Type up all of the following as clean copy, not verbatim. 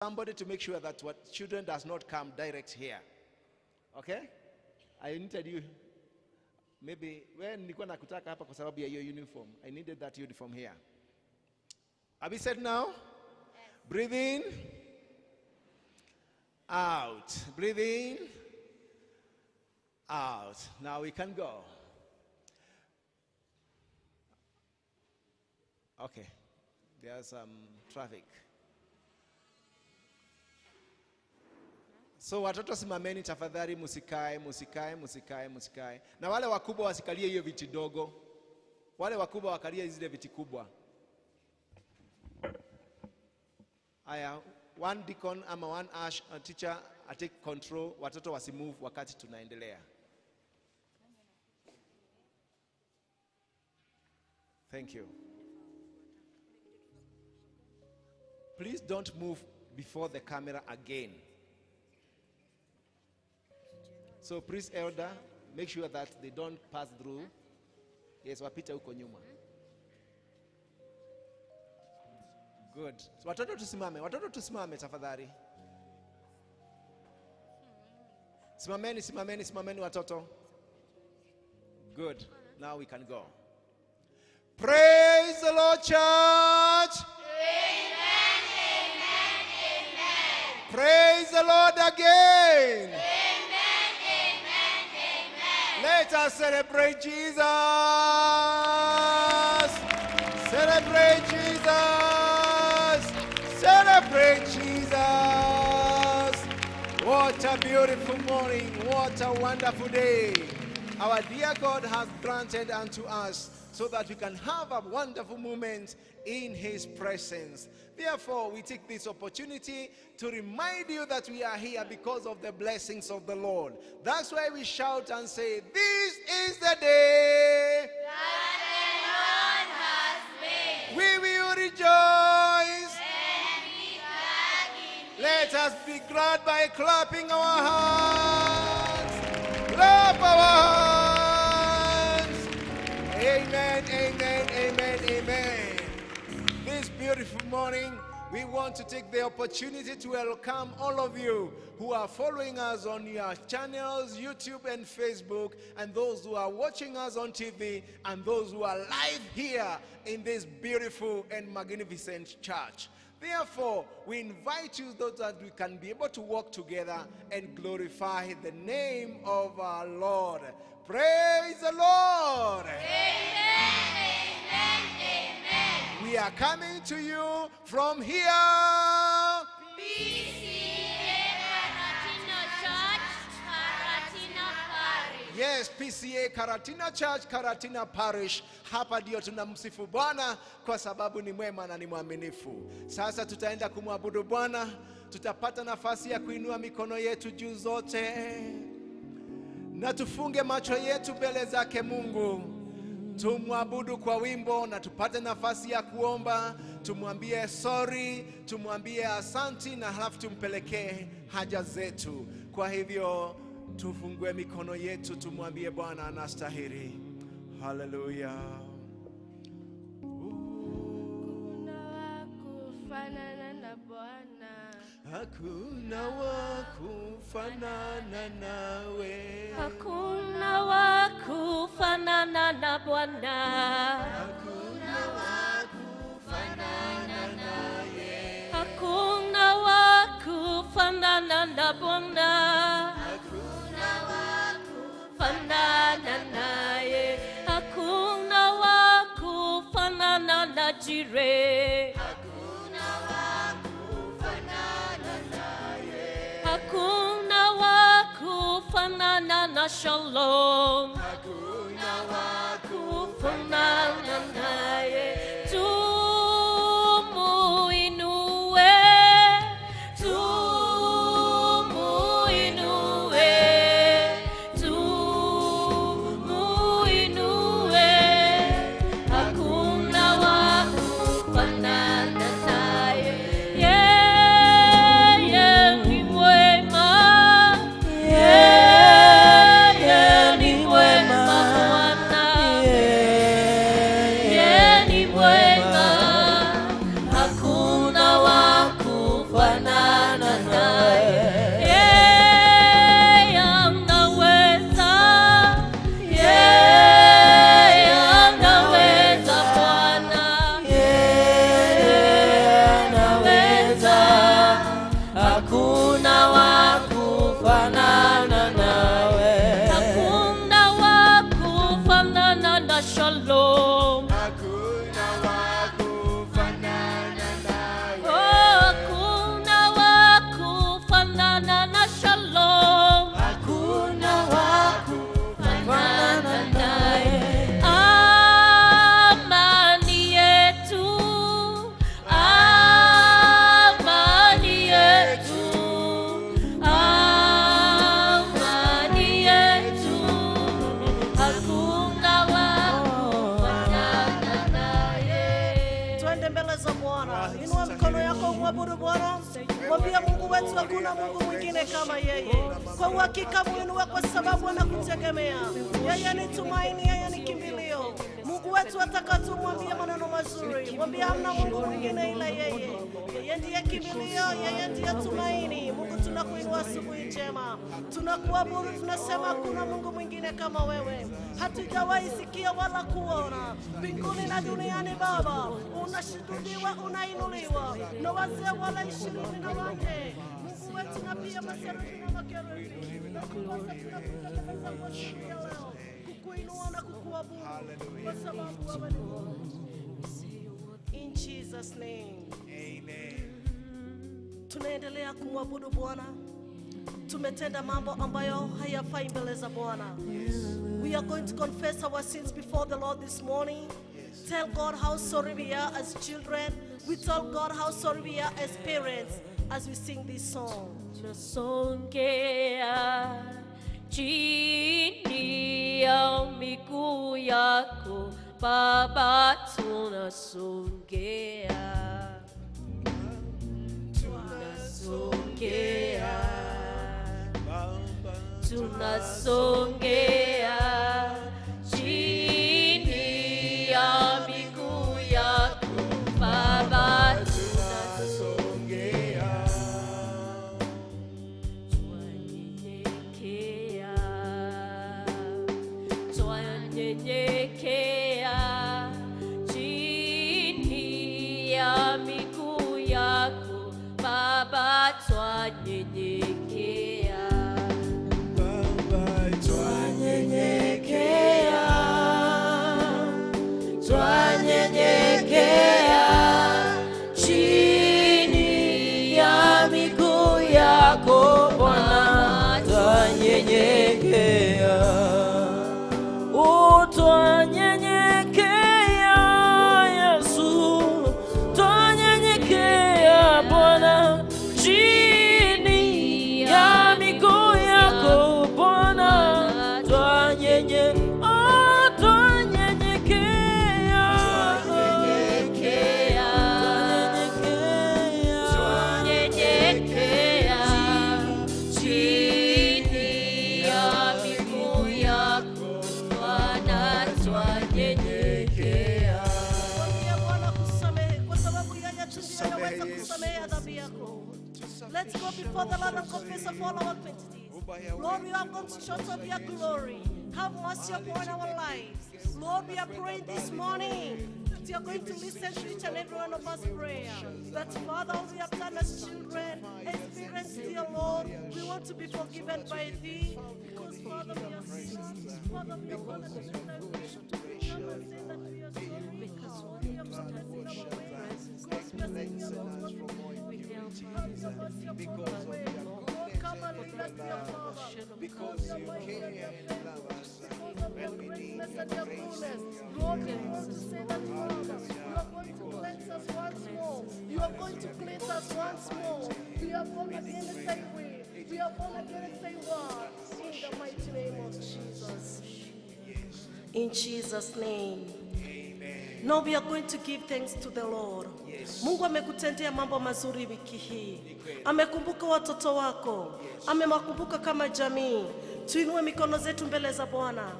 somebody to make sure that what children does not come direct here. Okay? I needed you. Maybe when nilikuwa nakutaka hapa kwa sababu ya your uniform. I needed that uniform here. Have you said now? Yes. Breathe in. Out. Breathe in. Out. Now we can go. Okay. There's some traffic. So watoto simameni tafadhali, musikae. Na wale wakubwa wasikalie hiyo viti dogo. Wale wakubwa wakalie zile viti kubwa. Aya, one deacon ama one teacher take control, watoto wasimove wakati tunaendelea. Thank you. Please don't move before the camera again. So please, elder, make sure that they don't pass through. Yes, wapita huko nyuma. Good. So watoto tusimame tafadhali. Simameni watoto. Good. Now we can go. Praise the Lord, church. Amen, amen, amen. Praise the Lord again. Amen, amen, amen. Let us celebrate Jesus. Celebrate Jesus. Celebrate Jesus. What a beautiful morning. What a wonderful day. Our dear God has granted unto us so that we can have a wonderful moment in His presence. Therefore, we take this opportunity to remind you that we are here because of the blessings of the Lord. That's why we shout and say, this is the day That the Lord has made. we will rejoice. And be glad in it. Let us be glad by clapping our hands. Clap our hands. Amen, amen, amen, amen. This beautiful morning, we want to take the opportunity to welcome all of you who are following us on your channels, YouTube and Facebook, and those who are watching us on TV, and those who are live here in this beautiful and magnificent church. Therefore, we invite you so that we can be able to work together and glorify the name of our Lord. Praise the Lord. Amen, amen, amen. We are coming to you from here. PCA Karatina Church, Karatina Parish. Yes, PCA Karatina Church, Karatina Parish. Hapa ndio tunamsifu Bwana kwa sababu ni mwema na ni mwaminifu. Sasa tutaenda kumwabudu Bwana. Tutapata nafasi ya kuinua mikono yetu juu zote. Na tufunge macho yetu mbele zake Mungu. Tumwabudu kwa wimbo na tupate nafasi ya kuomba. Tumwambie sorry, tumwambie asanti, na halafu tumpelekee haja zetu. Kwa hivyo tufungue mikono yetu, tumwambie Bwana anastahili. Hallelujah. Hakuna wa kufanana nawe. Hakuna wa kufanana na Bwana. Hakuna wa kufanana naye. Hakuna wa kufanana na Bwana. Hakuna wa kufanana naye. Hakuna wa kufanana na Jireh. Hakuna wa kufanana na Shalom. Hakuna wa Kufanana naye. Tumuinue. Tumuinue. Tumuinue. Hakuna wa kufanana naye. Yeye ni mwema. Yeye ni mwema Bwana. Yeye ni mwema. Mwambie Mungu wetu hakuna Mungu mwingine kama yeye. Kwa uhakika muinue kwa sababu anakutegemea. Yeye ni tumaini, yeye ni kimbilio. Mungu wetu ataka tumwambie maneno mazuri. Mwambie hamna Mungu mwingine ila yeye. Yeye ndiye kimbilio, yeye ndiye tumaini. Mungu tunakuinua asubuhi njema. Tunakuabudu, tunasema hakuna Mungu mwingine kama wewe. Hatujawahi sikia wala kuona. Mbinguni na duniani Baba, unashuhudiwa, unainuliwa. Na wazee wala 24. Mungu wetu na pia maserafi na makerubi. Na kukosa tunakutekeleza kwa siku ya leo. Kukuinua na kukuabudu. Kwa sababu wewe ni Mungu. In Jesus name. Amen. Tunaendelea kumwabudu Bwana. Tumetenda mambo ambayo hayafai mbele za Bwana. We are going to confess our sins before the Lord this morning. Tell God how sorry we are as children. We tell God how sorry we are as parents as we sing this song. Tunasongea chini ya miguu yako Baba, tunasongea. Tunasongea chini ya miguu yako Baba, tunasongea. Twanyenyekea chini ya miguu yako Baba, twanyenyekea. Twanyenyekea chini ya miguu yako Bwana, twanyenyekea. Twanyenyekea Yesu, twanyenyekea Bwana chini ya miguu yako Bwana, twanyenyekea. Let's go before the Lord and confess of all our iniquities. Lord, we are going to shout of your glory. Have mercy upon our lives. Lord, we are praying this morning that you are going to listen to each and every one of us prayer. That Father, we have done as children, experience, dear Lord, we want to be forgiven by thee. Because Father, we are sons. Father, we are born again. We should come and say that we are sorry. Because we have not in our ways. Because we are seeking your Lord. Because of your come and lead us, dear Father. Because you care and love us. Because of your greatness and your fullness. Lord, we want to say that, Father, you are going to cleanse us once more. You are going to cleanse us once more. We are born again the same way. We are born again the same word. In the mighty name of Jesus. In Jesus' name. Now we are going to give thanks to the Lord. Mungu amekutendea mambo mazuri wiki hii. Amekumbuka watoto wako. Amewakumbuka kama jamii. Tuinue mikono zetu mbele za Bwana.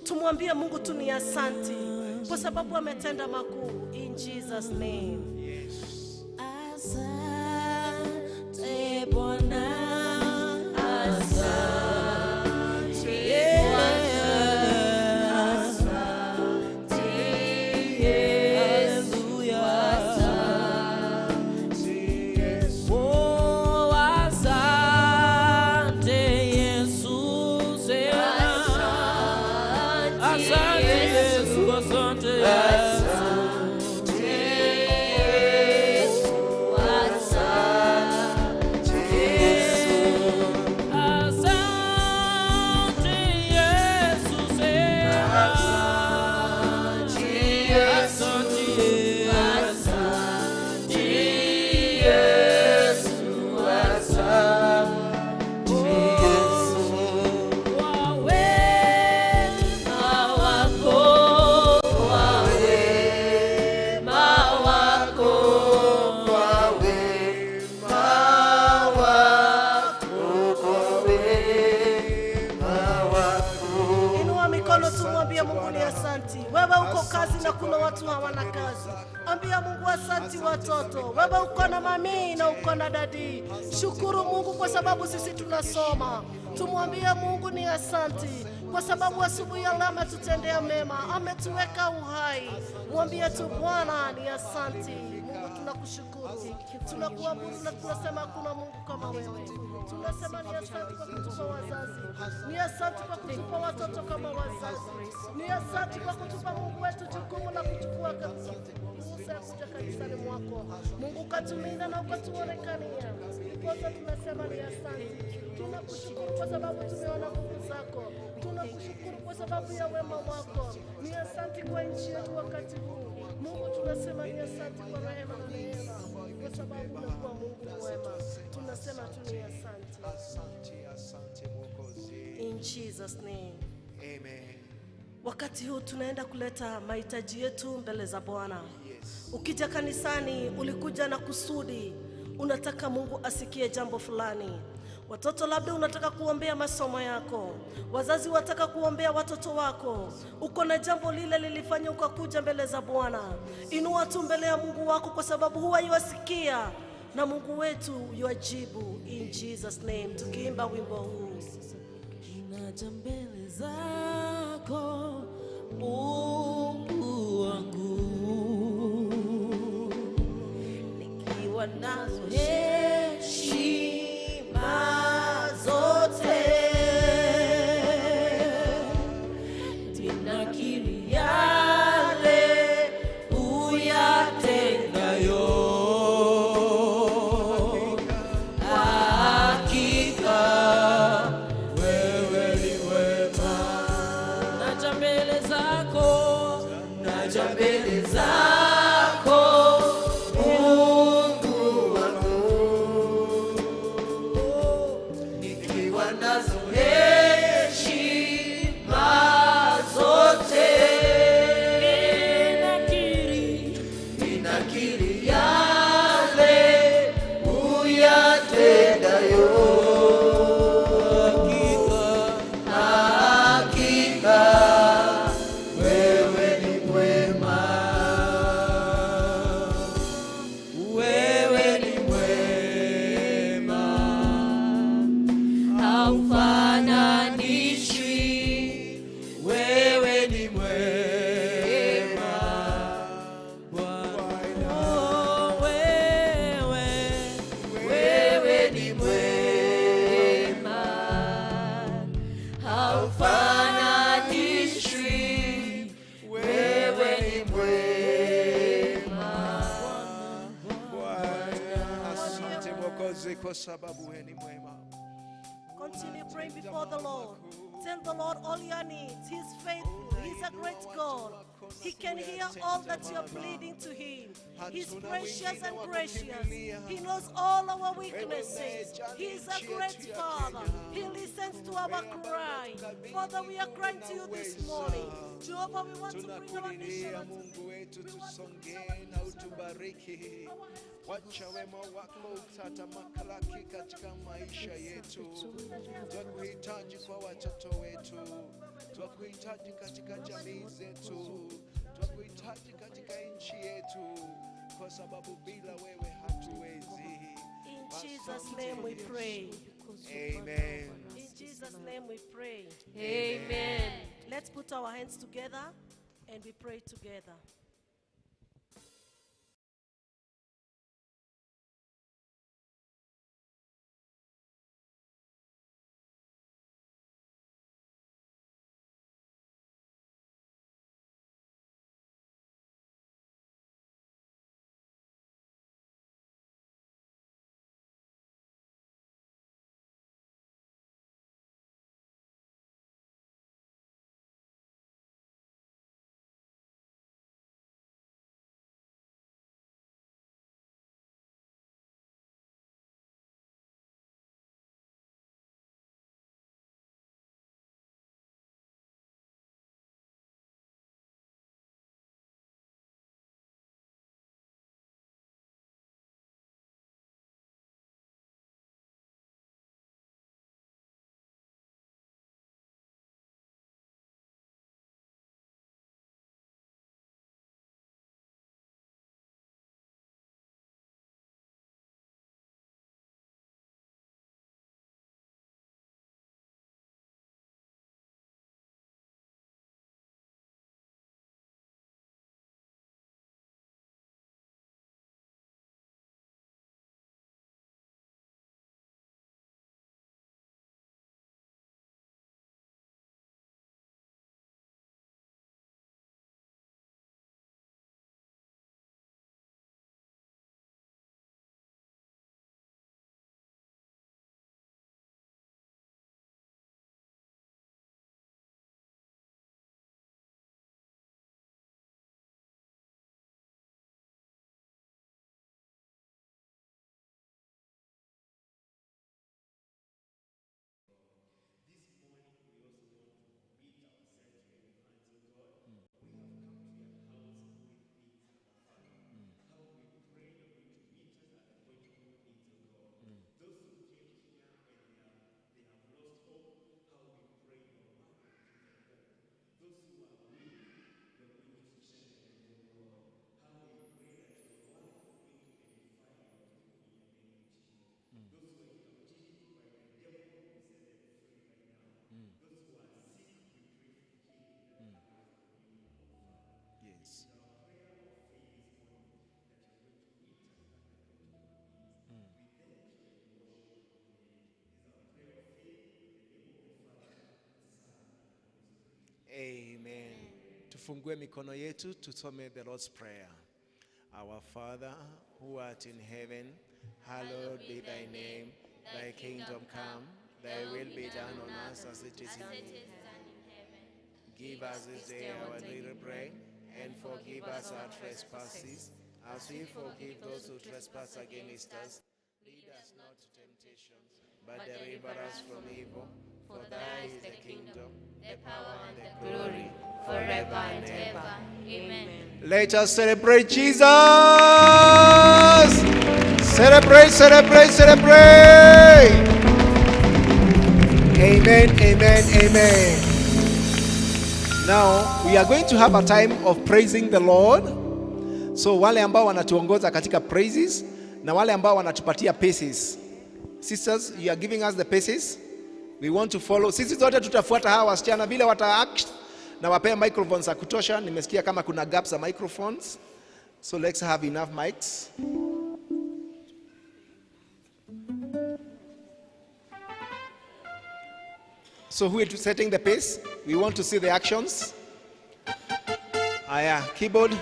Tumwambie Mungu tu ni asante kwa sababu ametenda makuu. In Jesus name. Asante Bwana. Asante. kazi na kuna watu hawana kazi. Ambia Mungu asanti watoto. Wewe uko na mami na uko na dadi. Shukuru Mungu kwa sababu sisi tunasoma. Tumwambie Mungu ni asanti kwa sababu asubuhi ya leo ametutendea mema, ametuweka uhai. Mwambie tu Bwana ni asanti. Mungu tunakushukuru, tunakuabudu na tunasema kuna Mungu kama wewe. Tunasema ni asante kwa kutupa wazazi, ni asante kwa kutupa watoto kama wazazi, ni asante kwa kutupa Mungu wetu jukumu la kuchukua kuja kanisani mwako. Mungu katulinda na ukatuonekania. Kwanza tunasema ni asante. Tunakushukuru kwa sababu tumeona nguvu zako. Tunakushukuru kwa sababu ya wema wako. Ni asante kwa nchi yetu wakati huu. Mungu tunasema ni asante kwa rehema na neema. Kwa sababu unakuwa Mungu mwema. Tunasema tu ni asante. Asante Mwokozi. In Jesus name. Amen. Wakati huu tunaenda kuleta mahitaji yetu mbele za Bwana. Yes. Ukija kanisani ulikuja na kusudi, unataka Mungu asikie jambo fulani. Watoto labda unataka kuombea masomo yako. Wazazi wataka kuombea watoto wako. Uko na jambo lile lilifanya ukakuja mbele za Bwana. Inua tu mbele ya Mungu wako kwa sababu huwa yuasikia na Mungu wetu yuajibu. In Jesus name tukiimba wimbo huu. Naja mbele zako Mungu wangu, nikiwa nazo heshima zote, ninakiri yale uyatendayo. Hakika wewe ni wema. Naja mbele zako, naja mbele zako Mungu wangu, nikiwa nazo heshima zote, ninakiri yale uyatendayo. Hakika wewe ni mwema, wewe ni mwema, haufananishwi, wewe ni mwema Bwana. Oh, wewe ni mwema, haufananishwi, wewe ni mwema Bwana, asante Mwokozi kwa sababu wewe ni mwema. Continue praying before the Lord. Tell the Lord all your needs. He's faithful. He's a great God. He can hear all that you're pleading to Him. He's precious and gracious. He knows all our weaknesses. He's a great Father. He listens to our cry. Father, we are crying to you this morning. Jehovah, we want to bring our Tunakulilia nation. Mungu wetu, tusongee na utubariki. Wacha wema wako utatamalaki katika maisha yetu. Twakuhitaji kwa watoto wetu, twakuhitaji katika jamii zetu, twakuhitaji katika nchi yetu, kwa sababu bila wewe hatuwezi. In Jesus' name we pray. Amen. In Jesus' name we pray. Amen. Let's put our hands together and we pray together. Yes. Amen. Tufungue mikono yetu tusome the Lord's Prayer. Our Father, who art in heaven, hallowed be thy name. Thy kingdom come, thy will be done on earth as it is in heaven. Give us this day our daily bread, and forgive us our trespasses, as we forgive those who trespass against us. Lead us not to temptation, but deliver us from evil. For thine is the kingdom, the power, and the glory, forever and ever. Amen. Let us celebrate Jesus! Celebrate, celebrate, celebrate! Amen, amen, amen. Now, we are going to have a time of praising the Lord. So, wale ambao wanatuongoza katika praises, na wale ambao wanatupatia paces. Sisters, you are giving us the paces. We want to follow. Sisi zote tutafuata hawa wasichana vile wata-act na wapea microphones za kutosha. Nimesikia kama kuna gaps za microphones. So let's have enough mics. So who is setting the pace? We want to see the actions. Aya, keyboard,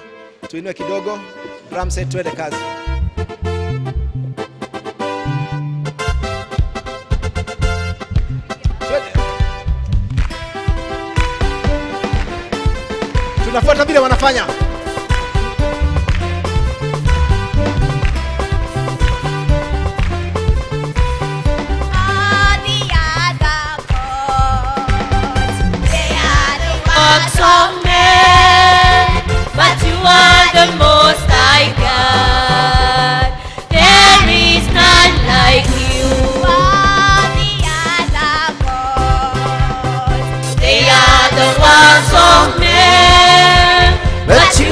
tuinue kidogo. Drum set, tuende kazi. Tunafuata vile wanafanya. Works of men, but you are the most high God. There is none like you. They are the works of men, but you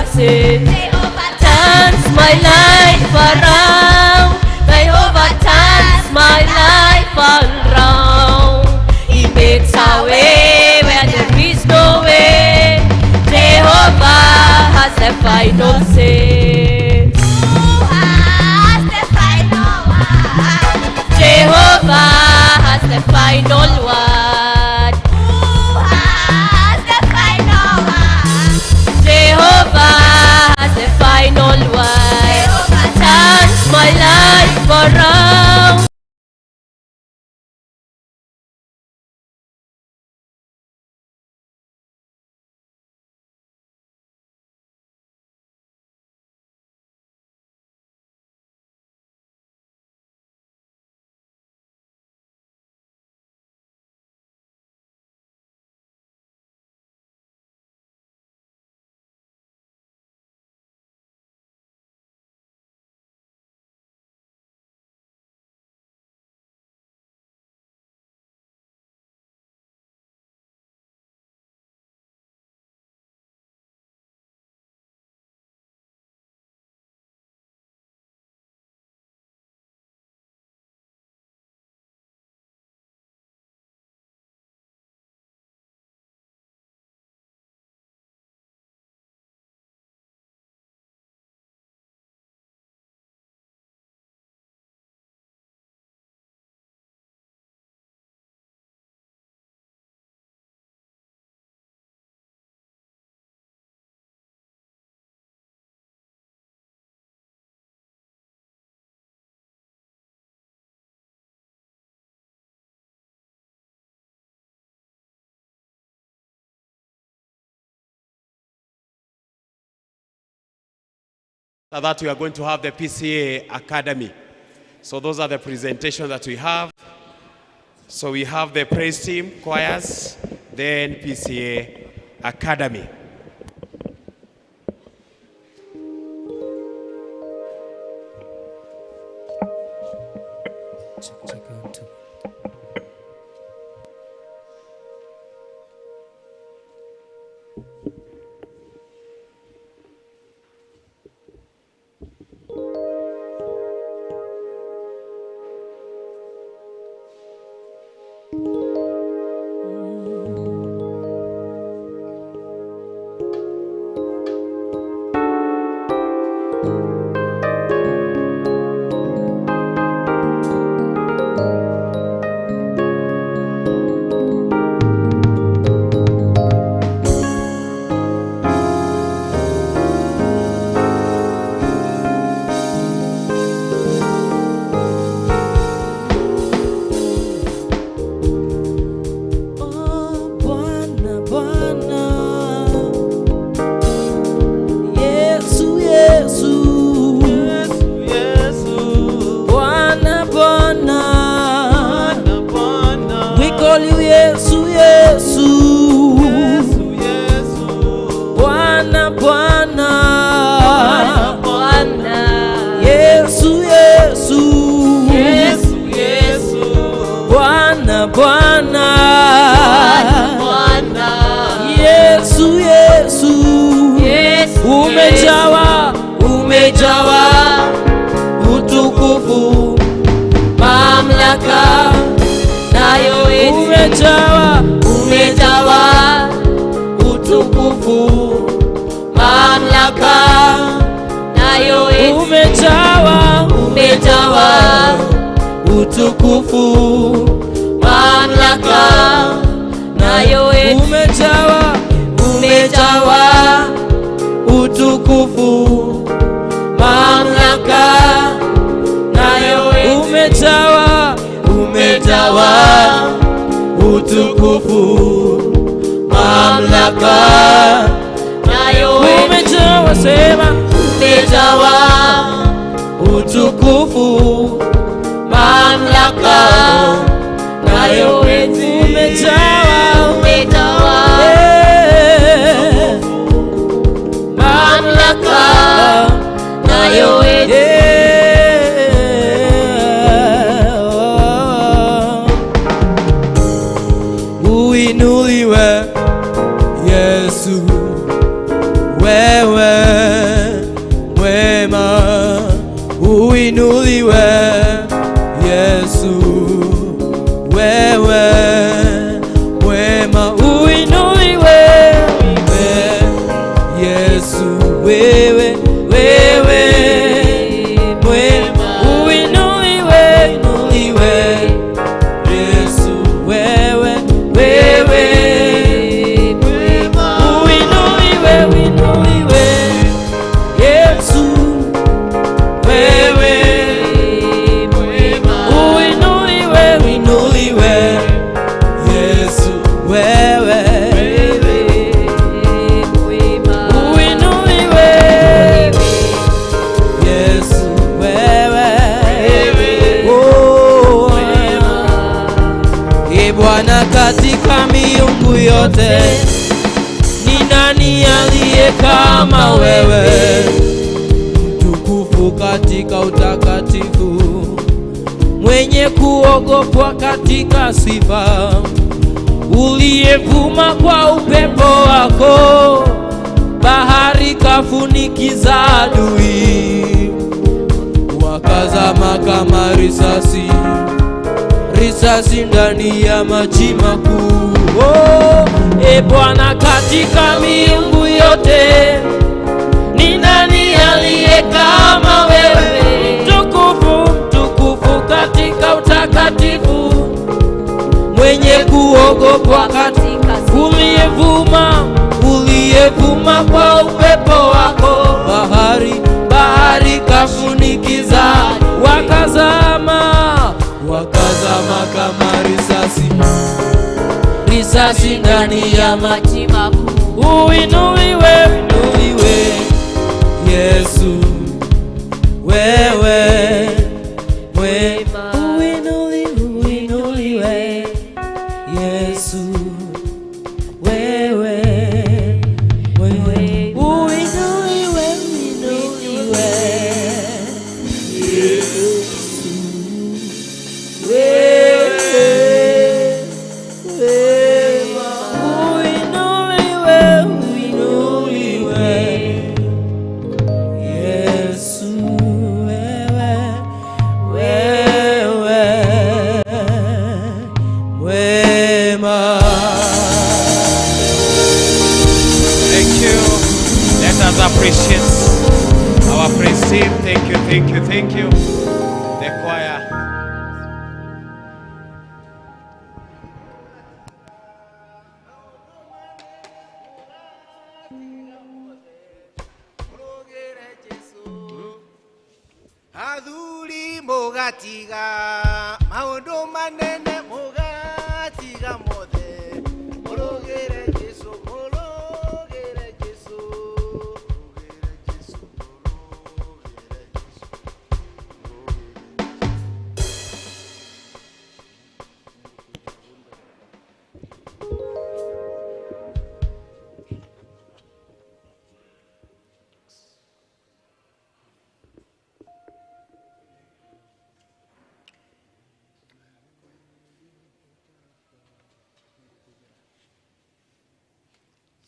say, Jehovah turns my life around. Jehovah turns my life around. He makes a way where there is no way. Jehovah has the final say. Who has the final word? Jehovah has the final word. Who has the final word? Jehovah has the final word. Jehovah turns my life around. That we are going to have the PCA Academy. So those are the presentations that we have. So we have the praise team, choirs, then PCA Academy. Umejawa utukufu, mamlaka nayo eti. Umejawa utukufu, mamlaka nayo eti. Umejawa utukufu, mamlaka nayo eti. Umejawa utukufu, mamlaka nayo eti. Umejawa utukufu, mamlaka nayo eti. Umejawa, sema umejawa utukufu, mamlaka nayo eti. Umejawa mamlaka nayo eti. Uinuliwe Yesu, wewe Yesu wewe, wewe mwema. Uinuliwe, inuliwe Yesu wewe, wewe mwema. Uinuliwe, uinuliwe Yesu wewe mwema. Uinuliwe, uinuliwe Yesu wewe, uinuliwe Yesu wewe, oh, Ee Bwana, katika miungu yote ni nani aliye kama wewe? Mtukufu katika utakatifu, mwenye kuogopwa katika sifa, uliyevuma kwa upepo wako, bahari kafunikiza adui, wakazama kama risasi, risasi ndani ya maji makuu. Oh, Ee Bwana, katika miungu yote ni nani aliye kama wewe? Mtukufu, mtukufu katika utakatifu, mwenye kuogopwa katika uliyevuma kwa upepo wako, bahari kafunikiza, wakazama kama risasi ndani ya maji makuu. Uinuliwe, uinuliwe Yesu wewe mwema. Uinuliwe, uinuliwe Yesu wewe, wewe. Uinuliwe, uinuliwe Yesu wewe, wema. Uinuliwe, uinuliwe Yesu wewe, wewe wema. Thank you. Let us appreciate our praise team. Thank you, thank you, thank you. The choir. Adhuri mogatiga maundu manene mogatiga mothe murugire Jesu, murugire Jesu, murugire Jesu, murugire Jesu.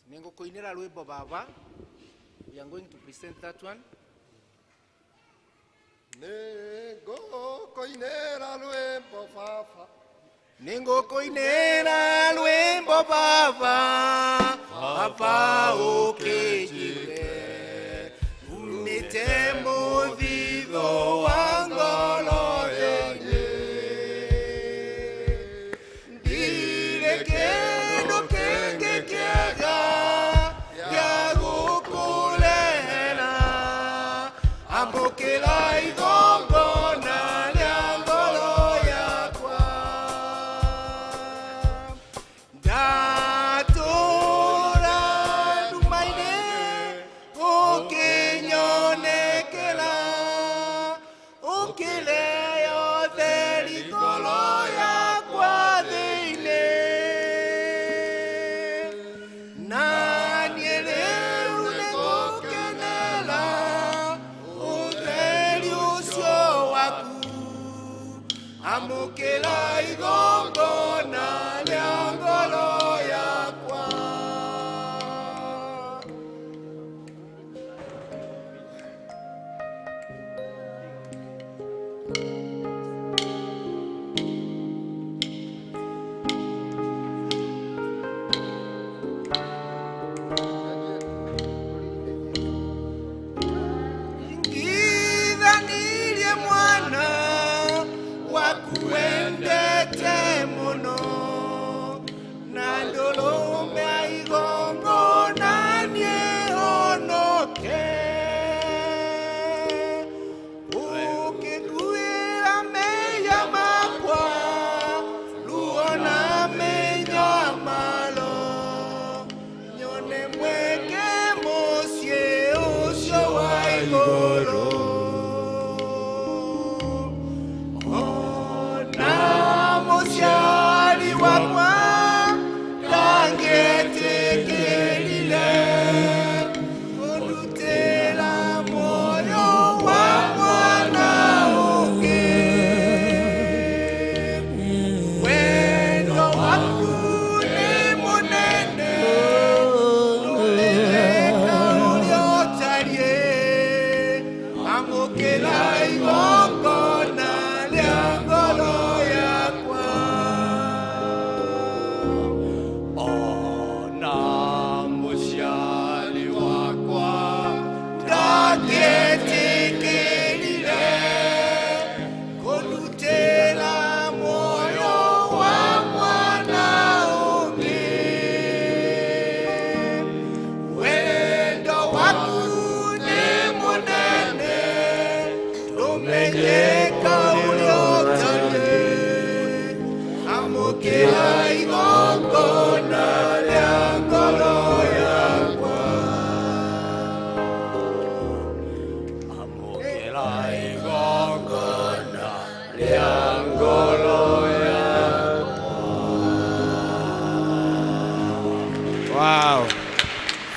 Nengo koinera lwembo baba. We are going to present that one. Nengo koinera lwembo baba. Nengo koinera lwembo baba. Baba okejiwe. Umite muvivo wangolo yenye. Ndire keno kenge kiaga. Ambokela igongona lyangolo yakwa. Datura dumaine ukinyonekela. Ukileyo theligolo yakwa dhine. Naniele unegokenela. Amukela igongona lyangolo yakwa.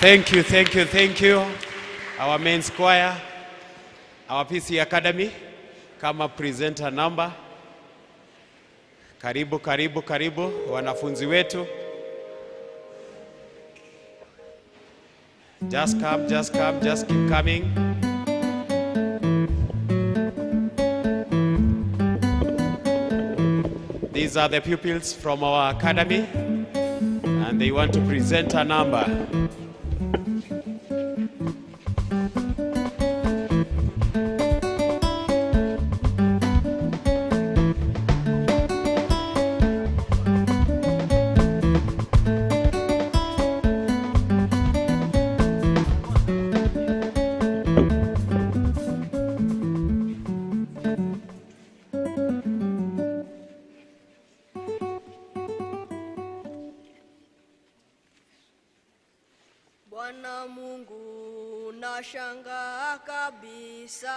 Thank you, thank you, thank you. Our main choir, our PC Academy, kama presenter number. Karibu, karibu, karibu, wanafunzi wetu. Just come, just come, just keep coming. These are the pupils from our academy, and they want to present a number. Bwana Mungu, nashangaa kabisa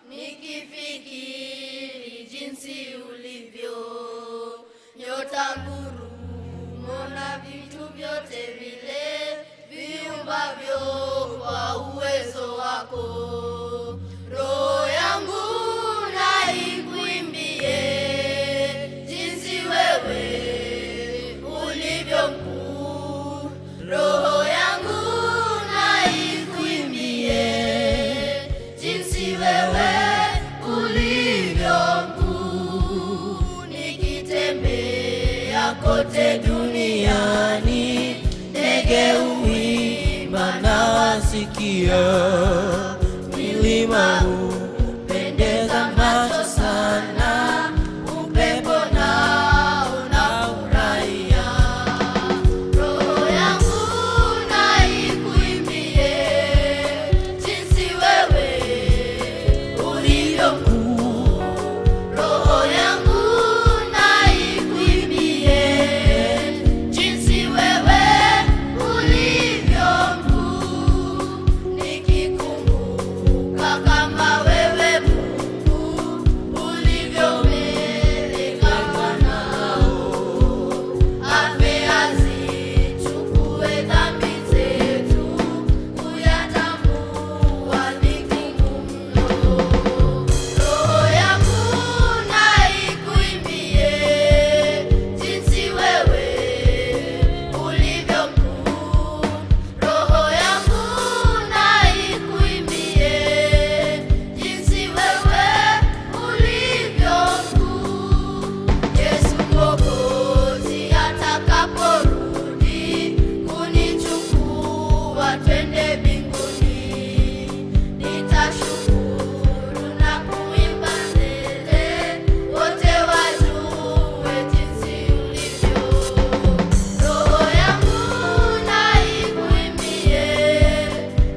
Nikifikiri jinsi ulivyo, nyota, ngurumo na vitu vyote vile viumbavyo kwa uwezo wako. Roho yangu na ikuimbie jinsi wewe ulivyo mkuu. Roho yangu na ikuimbie jinsi wewe ulivyo mkuu. Nikitembea kote duniani, ndege huimba na wasikia. Milima hupendeza macho sana, upepo nao unafurahia. Roho yangu na ikuimbie jinsi wewe ulivyo mkuu. Roho yangu na ikuimbie jinsi wewe ulivyo mkuu. Nikikumbuka kama wewe Mungu ulivyompeleka mwanao afe azichukue dhambi zetu, kuyatambua ni ngumu mno. Roho yangu na ikuimbie jinsi wewe ulivyo mkuu. Roho yangu na ikuimbie jinsi wewe ulivyo mkuu. Yesu Mwokozi atakaporudi kunichukua twende mbinguni, nitashukuru na kuimba milele, wote wajue jinsi ulivyo. Roho yangu na ikuimbie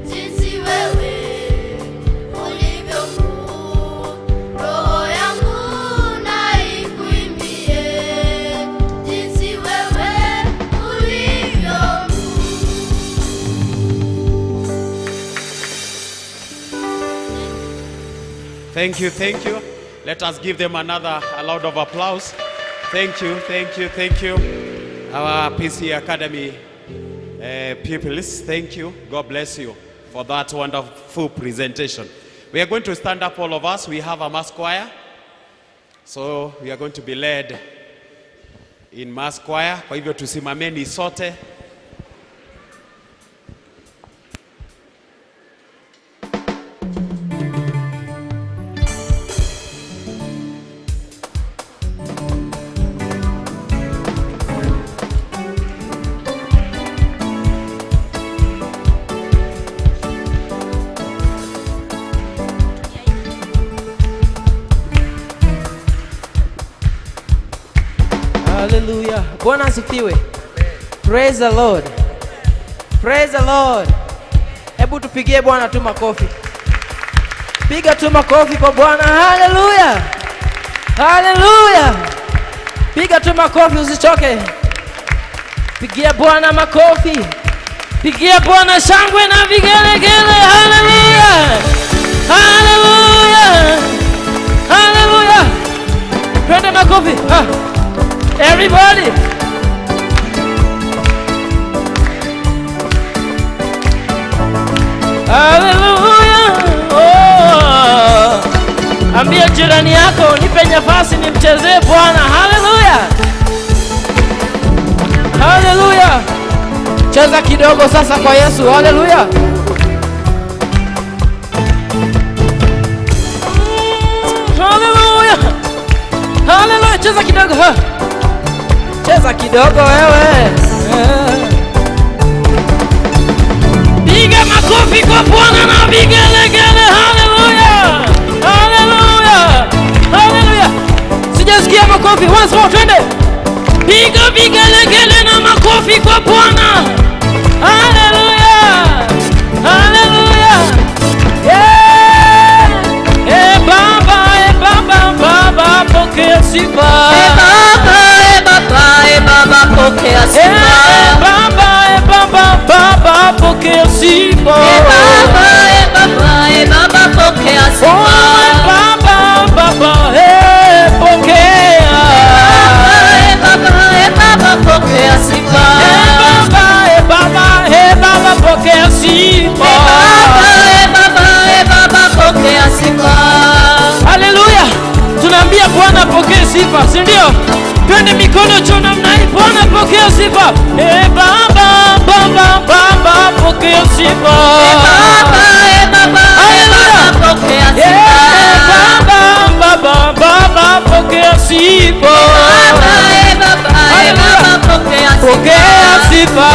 jinsi wewe ulivyo mkuu. Roho yangu na ikuimbie jinsi wewe ulivyo mkuu. Thank you, thank you. Let us give them another round of applause. Thank you, thank you, thank you. Our PC Academy pupils, thank you. God bless you for that wonderful presentation. We are going to stand up, all of us. We have a mass choir. So we are going to be led in mass choir. Kwa hivyo tusimameni sote. Hallelujah. Bwana asifiwe. Praise the Lord. Praise the Lord. Hebu tupigie Bwana tu makofi. Piga tu makofi kwa Bwana. Hallelujah. Hallelujah. Piga tu makofi usichoke. Pigia Bwana makofi. Pigia Bwana shangwe na vigelegele. Hallelujah. Hallelujah. Hallelujah. Twende makofi. Everybody. Hallelujah. Oh. Ambia jirani yako, nipe nafasi nimchezee Bwana. Hallelujah. Hallelujah. Cheza kidogo sasa kwa Yesu. Hallelujah. Hallelujah. Hallelujah. Cheza kidogo. Cheza kidogo wewe. Piga makofi kwa Bwana na vigelegele. Hallelujah. Hallelujah. Hallelujah. Sijasikia makofi. Once more, twende. Piga vigelegele na makofi kwa Bwana. Hallelujah. Hallelujah. Yeah. Baba, pokea sifa. Baba, pokea sifa. Baba, pokea sifa. Baba, pokea sifa. Baba, pokea. Baba, pokea sifa. Baba, pokea sifa. Baba, pokea sifa. Haleluya. Tunaambia Bwana pokea sifa, si ndio? Twende mikono juu namna hii. Bwana pokea sifa. Baba, pokea sifa. Baba, pokea sifa. Baba, pokea sifa. Baba, pokea sifa. Pokea sifa.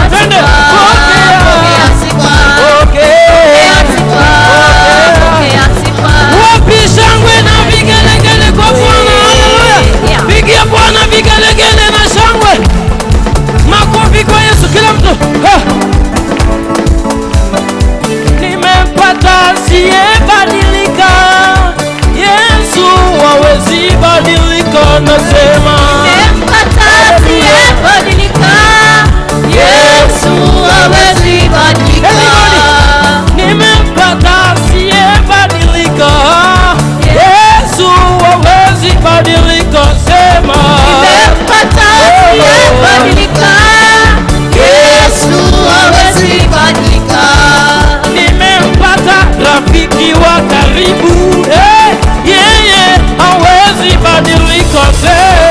Twende. Nimempata asiyebadilika, Yesu hawezi badilika, nasema. Nimempata asiyebadilika, Yesu hawezi badilika. Nimempata asiyebadilika, Yesu hawezi badilika, sema. Nimempata asiyebadilika, Yesu hawezi badilika. Nimempata rafiki wa karibu, yeye hawezi badilika, sema.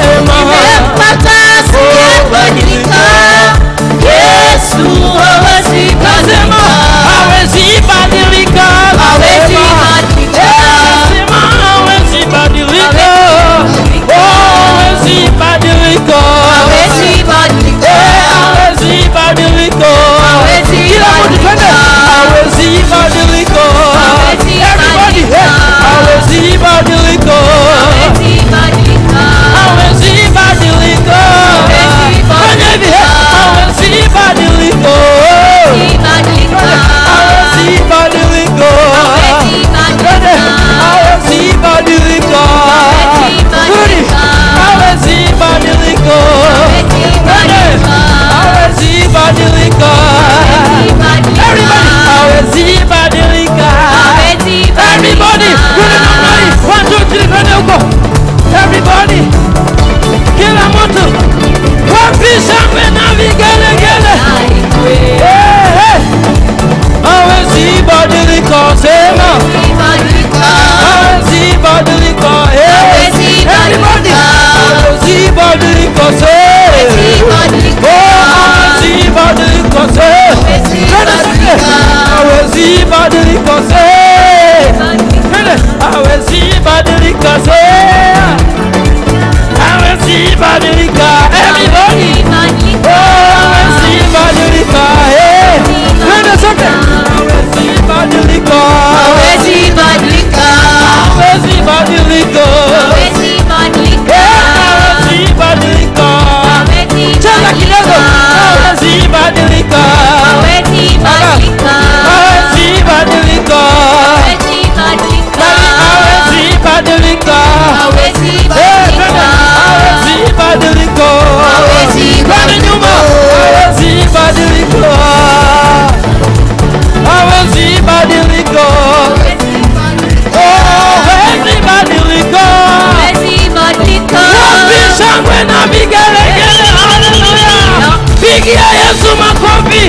Pigia Yesu makofi.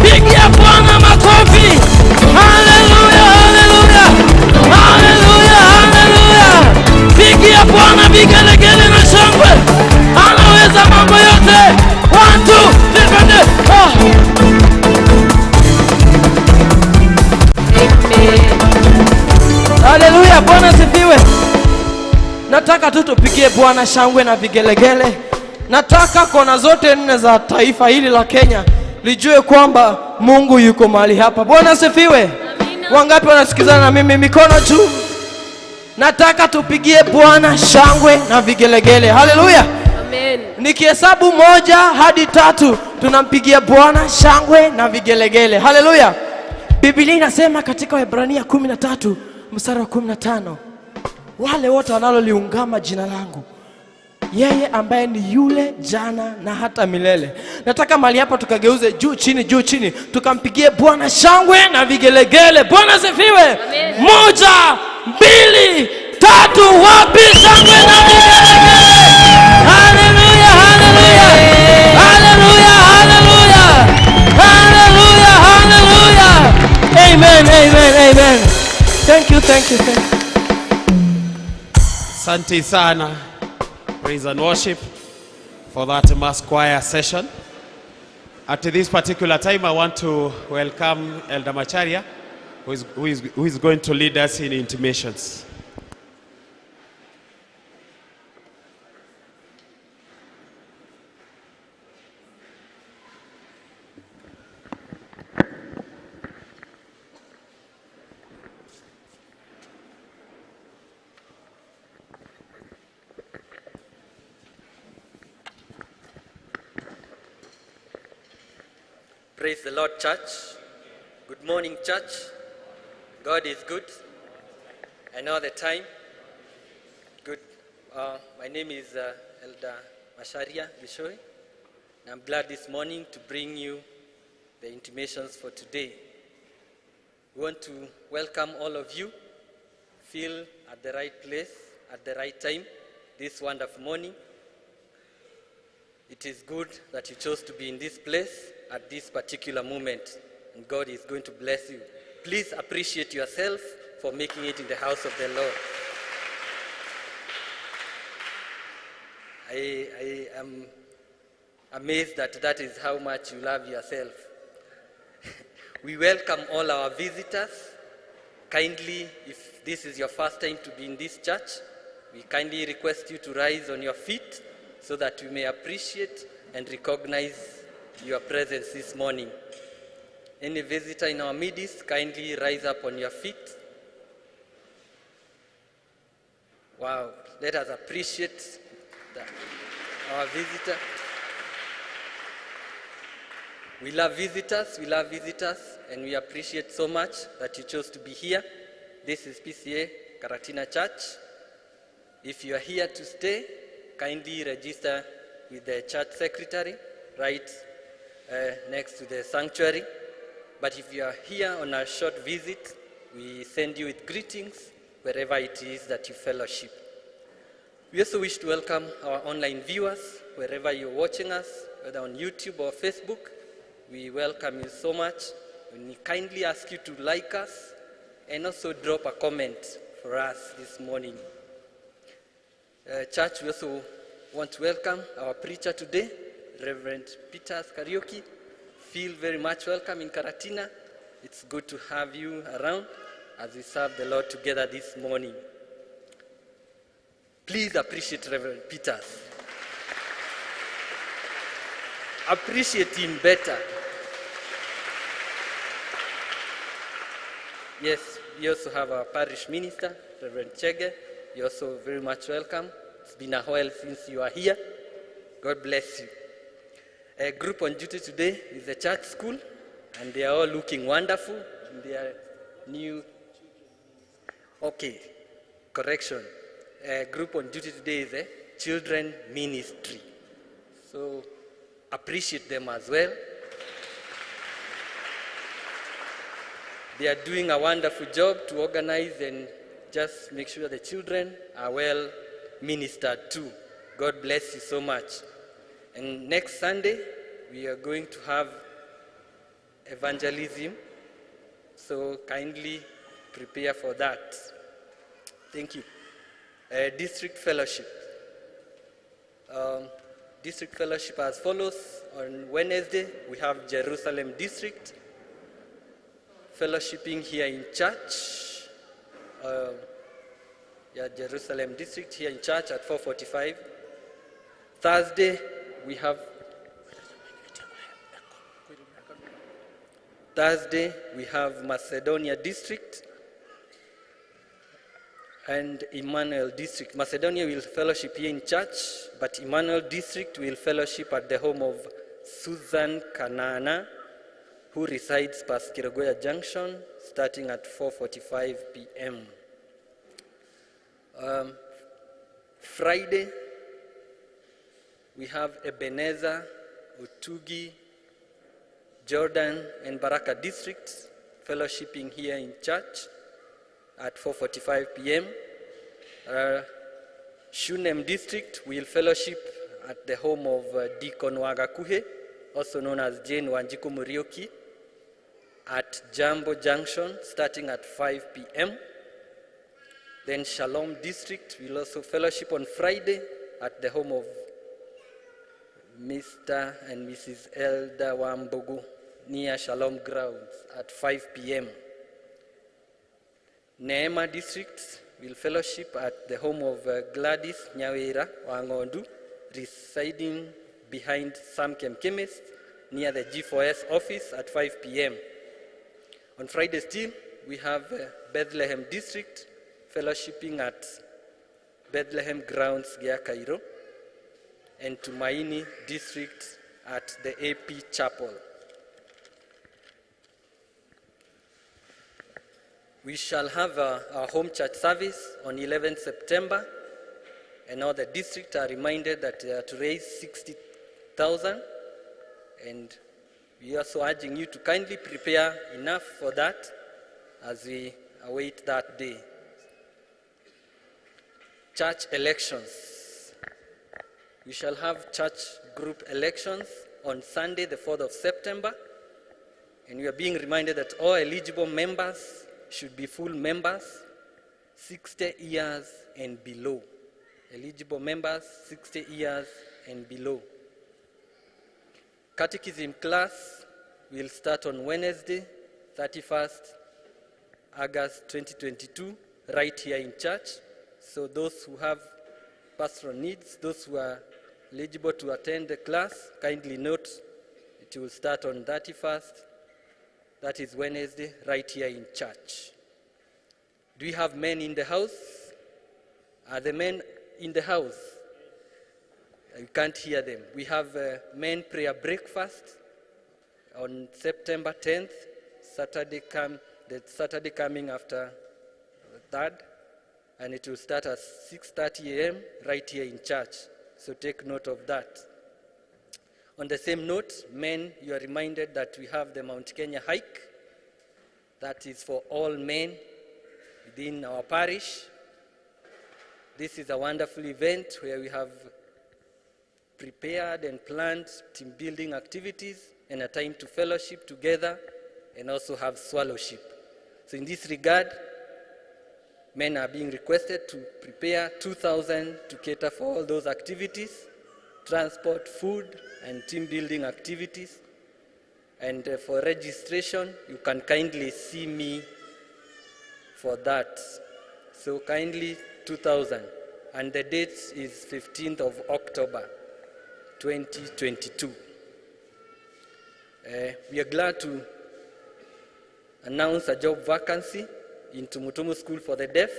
Pigia Bwana makofi. Haleluya, haleluya. Haleluya, haleluya. Pigia Bwana vigelegele na shangwe. Anaweza mambo yote. 1, 2, 3. Haleluya, Bwana sifiwe. Nataka tu tupigie Bwana shangwe na vigelegele. Nataka kona zote 4 za taifa hili la Kenya lijue kwamba Mungu yuko mahali hapa. Bwana sifiwe. Wangapi wanasikizana na mimi? Mikono juu. Nataka tupigie Bwana shangwe na vigelegele. Haleluya. Amen. Nikihesabu 1 hadi 3 tunampigia Bwana shangwe na vigelegele. Haleluya. Biblia inasema katika Waebrania 13 mstari wa 15, wale wote wanaloliungama jina langu, yeye ambaye ni yule jana na hata milele. Nataka mahali hapa tukageuze juu chini, juu chini, tukampigie Bwana shangwe na vigelegele. Bwana sifiwe. 1, 2, 3, wapi shangwe na vigelegele? Haleluya, haleluya. Haleluya, haleluya. Haleluya, haleluya. Amen, amen, amen. Thank you, thank you, thank you. Asante sana, praise and worship, for that mass choir session. At this particular time, I want to welcome Elder Macharia, who is going to lead us in intimations. Praise the Lord, church. Good morning, church. God is good, and all the time. Good. My name is Elder Masharia Bishoi, and I'm glad this morning to bring you the intimations for today. We want to welcome all of you. Feel at the right place, at the right time, this wonderful morning. It is good that you chose to be in this place at this particular moment, and God is going to bless you. Please appreciate yourself for making it in the house of the Lord. I am amazed that is how much you love yourself. We welcome all our visitors. Kindly, if this is your first time to be in this church, we kindly request you to rise on your feet so that we may appreciate and recognize your presence this morning. Any visitor in our midst, kindly rise up on your feet. Wow, let us appreciate our visitor. We love visitors, and we appreciate so much that you chose to be here. This is PCA Karatina Church. If you are here to stay, kindly register with the church secretary right next to the sanctuary. But if you are here on a short visit, we send you with greetings wherever it is that you fellowship. We also wish to welcome our online viewers, wherever you're watching us, whether on YouTube or Facebook. We welcome you so much. We kindly ask you to like us and also drop a comment for us this morning. Church, we also want to welcome our preacher today, Reverend Peter Karaoke. Feel very much welcome in Karatina. It's good to have you around as we serve the Lord together this morning. Please appreciate Reverend Peter. Appreciate him better. Yes, we also have our parish minister, Reverend Chege. You're also very much welcome. It's been a while since you are here. God bless you. A group on duty today is the church school, and they are all looking wonderful in their new... Okay, correction. A group on duty today is a children ministry. So appreciate them as well. They are doing a wonderful job to organize and just make sure the children are well ministered to. God bless you so much. And next Sunday, we are going to have evangelism, so kindly prepare for that. Thank you. District Fellowship. District Fellowship as follows. On Wednesday, we have Jerusalem District fellowshipping here in church. Jerusalem District here in church at 4:45. Thursday, we have Macedonia District and Emmanuel District. Macedonia will fellowship here in church, but Emmanuel District will fellowship at the home of Susan Kanana, who resides past Kirogoya Junction, starting at 4:45 p.m. Friday, we have Ebenezer, Utugi, Jordan, and Baraka districts fellowshipping here in church at 4:45 p.m. Shunem district will fellowship at the home of Deacon Wagakuhe, also known as Jane Wanjiku Murioki, at Jambo Junction starting at 5 p.m. Then Shalom district will also fellowship on Friday at the home of Mr. and Mrs. Elda Wambogu near Shalom grounds at 5 p.m. Neema district will fellowship at the home of Gladys Nyawira Wangondu, residing behind Samkem Chemist near the G4S office at 5 p.m. On Friday still, we have Bethlehem district fellowshipping at Bethlehem grounds Gea Cairo, and Tumaini district at the AP chapel. We shall have our home church service on 11th September, and now the district are reminded that they are to raise 60,000, and we are also urging you to kindly prepare enough for that as we await that day. Church elections. We shall have church group elections on Sunday, the 4th of September, and we are being reminded that all eligible members should be full members, 60 years and below. Eligible members, 60 years and below. Catechism class will start on Wednesday, 31st August 2022, right here in church. So those who have pastoral needs, those who are eligible to attend the class, kindly note it will start on 31st. That is Wednesday, right here in church. Do we have men in the house? Are the men in the house? You can't hear them. We have men prayer breakfast on September 10th, the Saturday coming after the 3rd, and it will start at 6:30 a.m. right here in church. So take note of that. On the same note, men, you are reminded that we have the Mount Kenya hike. That is for all men within our parish. This is a wonderful event where we have prepared and planned team building activities and a time to fellowship together and also have swallowship. So in this regard, men are being requested to prepare 2,000 to cater for all those activities, transport, food, and team building activities. And for registration, you can kindly see me for that. So kindly 2,000. And the date is 15th of October, 2022. We are glad to announce a job vacancy in Tumutumu School for the Deaf.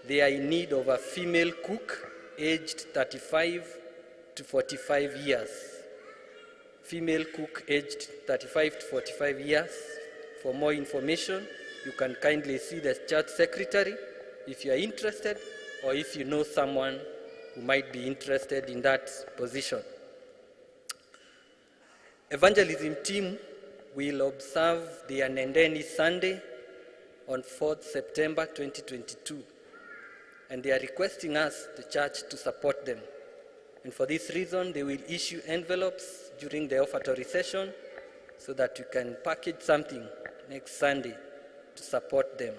They are in need of a female cook aged 35 to 45 years. Female cook aged 35 to 45 years. For more information, you can kindly see the church secretary if you are interested, or if you know someone who might be interested in that position. Evangelism team will observe the Nendeni Sunday on 4th September 2022, and they are requesting us, the church, to support them. And for this reason, they will issue envelopes during the offertory session so that you can package something next Sunday to support them.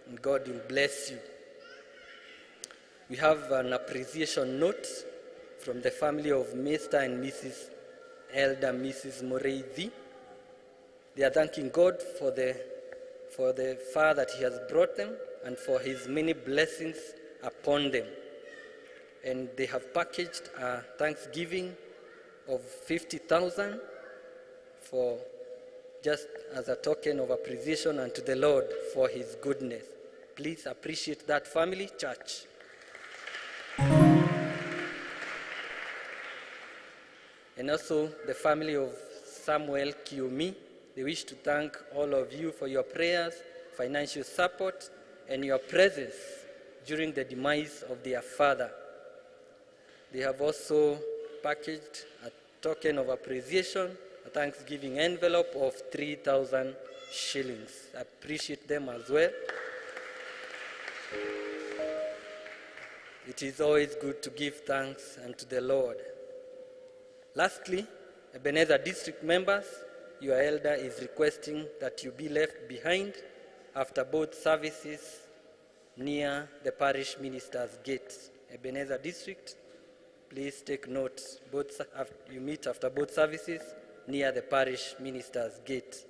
And God will bless you. We have an appreciation note from the family of Mr. and Mrs. Elder Mrs. Moreithi. They are thanking God for the far that He has brought them and for His many blessings upon them. And they have packaged a thanksgiving of 50,000 for just as a token of appreciation unto the Lord for His goodness. Please appreciate that family, church. And also the family of Samuel Kiumi. They wish to thank all of you for your prayers, financial support, and your presence during the demise of their father. They have also packaged a token of appreciation, a thanksgiving envelope of 3,000 shillings. I appreciate them as well. It is always good to give thanks unto the Lord. Lastly, Ebenezer district members, your elder is requesting that you be left behind after both services near the parish minister's gate. Ebenezer district, please take note. You meet after both services near the parish minister's gate.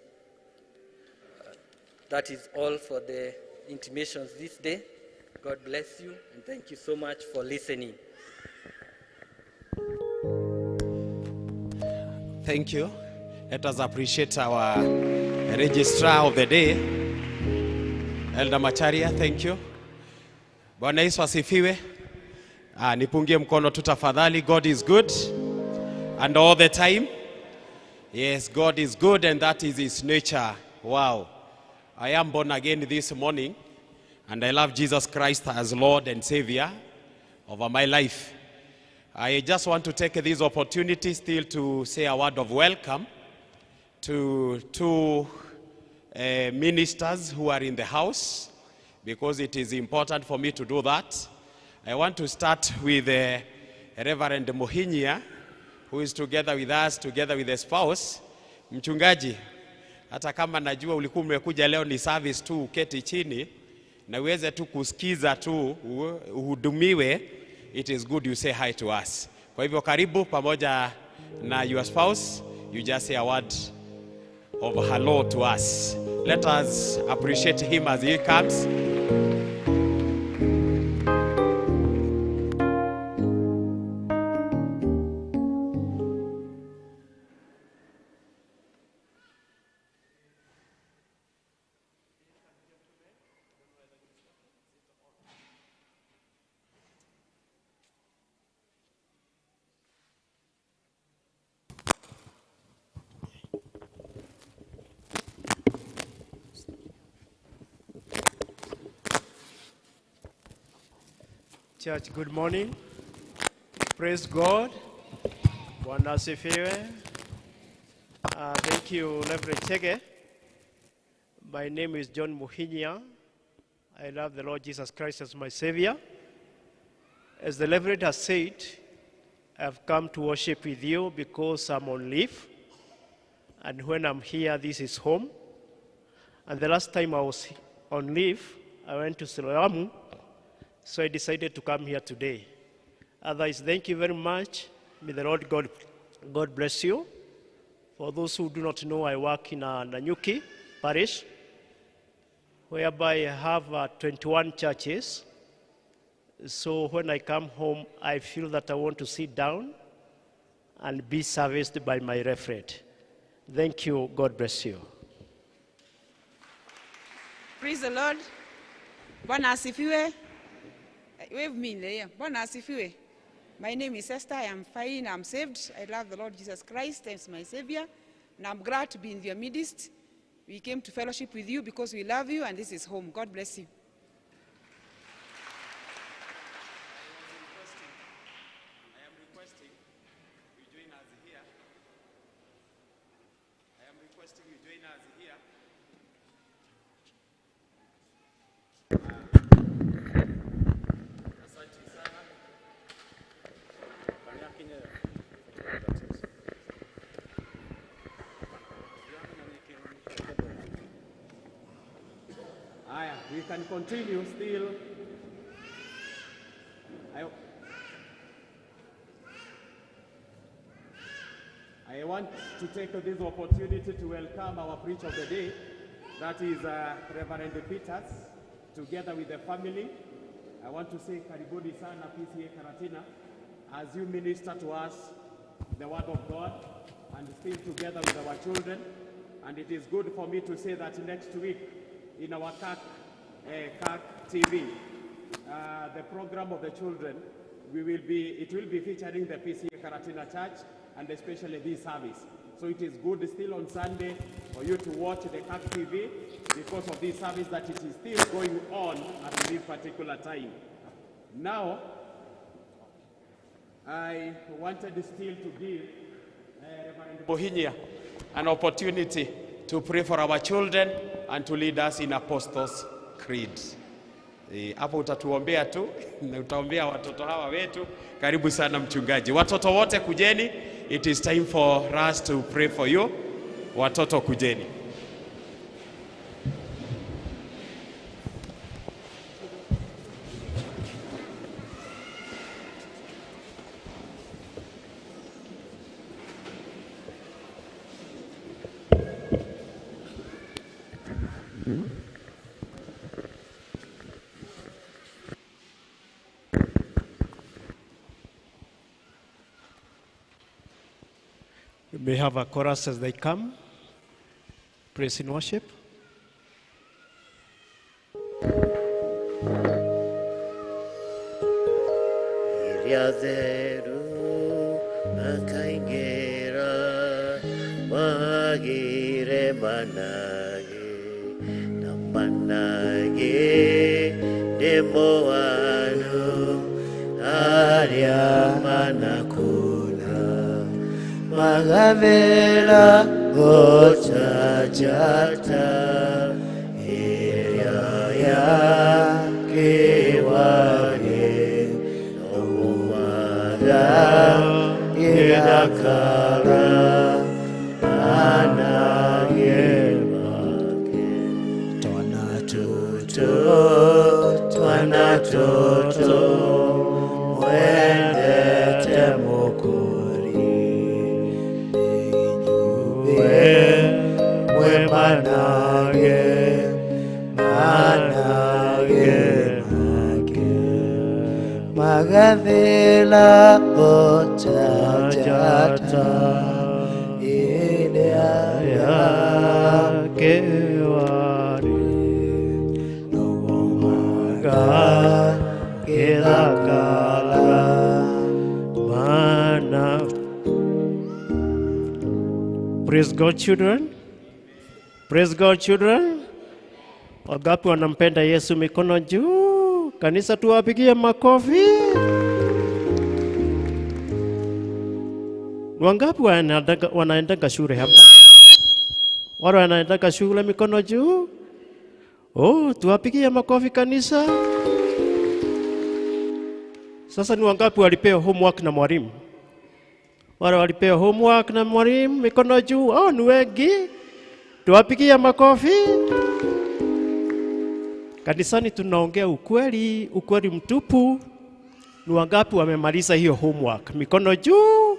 That is all for the intimations this day. God bless you, and thank you so much for listening. Thank you. Let us appreciate our registrar of the day, Elder Macharia. Thank you. Bwana Yesu asifiwe. Nipungie mkono tu tafadhali. God is good and all the time. Yes, God is good and that is His nature. Wow. I am born again this morning and I love Jesus Christ as Lord and Savior over my life. I just want to take this opportunity still to say a word of welcome to two ministers who are in the house, because it is important for me to do that. I want to start with Reverend Muhinyia, who is together with us, together with the spouse. Mchungaji, hata kama najua ulikuwa umekuja leo ni service tu, uketi chini na uweze tu kusikiza tu uhudumiwe. It is good you say hi to us. Kwa hivyo karibu pamoja na your spouse, you just say a word of hello to us. Let us appreciate him as he comes. Church, good morning. Praise God. Bwana asifiwe. Thank you, Reverend Chege. My name is John Muhinyia. I love the Lord Jesus Christ as my Savior. As the Reverend has said, I've come to worship with you because I'm on leave. And when I'm here, this is home. And the last time I was on leave, I went to Siloamu. So I decided to come here today. Otherwise, thank you very much. May the Lord God bless you. For those who do not know, I work in Nanyuki Parish, whereby I have 21 churches. So when I come home, I feel that I want to sit down and be serviced by my reverend. Thank you. God bless you. Praise the Lord. Bwana asifiwe. Wave me there. Bwana asifiwe. My name is Esther. I am fine. I'm saved. I love the Lord Jesus Christ as my Savior. And I'm glad to be in your midst. We came to fellowship with you because we love you and this is home. God bless you. we can continue still. I want to take this opportunity to welcome our preacher of the day, that is Reverend Peters, together with the family. I want to say karibuni sana PCA Karatina as you minister to us the word of God and still together with our children. And it is good for me to say that next week in our CAC TV, the program of the children, it will be featuring the PCA Karatina Church and especially this service. So it is good still on Sunday for you to watch the CAC TV because of this service that it is still going on at this particular time. Now, I wanted still to give Reverend Bohinia an opportunity to pray for our children and to lead us in Apostles' Creed. Hapo utatuombea tu na utaombea watoto hawa wetu. Karibu sana mchungaji. Watoto wote kujeni. It is time for us to pray for you. Watoto kujeni. We may have a chorus as they come. Praise and worship. Iriazeru akaingera magire manage namanage demoanu aria manakuna magavela gocha jata iria ya kiwage nomumaga idakara anagevake twana toto mwende temokuri manage magavela ochajata ilea yake wari nogomaga kilakala mana. Praise God, children. Praise God, children. Wangapi wanampenda Yesu? Mikono juu. Kanisa tuwapigie makofi. Wangapi wanaendanga shule hapa? Wale wanaendanga shule, mikono juu. Oh, tuwapigie makofi kanisa. Sasa ni wangapi walipewa homework na mwalimu? Wale walipewa homework na mwalimu, mikono juu. Oh, ni wengi. Tuwapigie makofi. Kanisani tunaongea ukweli, ukweli mtupu. Ni wangapi wamemaliza hiyo homework? Mikono juu.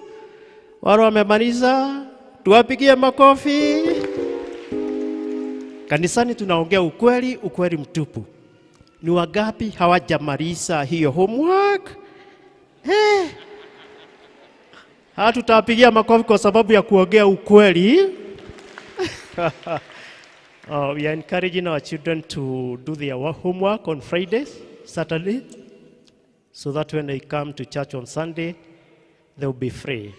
Wale wamemaliza, tuwapigie makofi. Kanisani tunaongea ukweli, ukweli mtupu. Ni wangapi hawajamaliza hiyo homework? Hatutapigia makofi kwa sababu ya kuongea ukweli. We are encouraging our children to do their homework on Fridays, Saturday, so that when they come to church on Sunday, they will be free.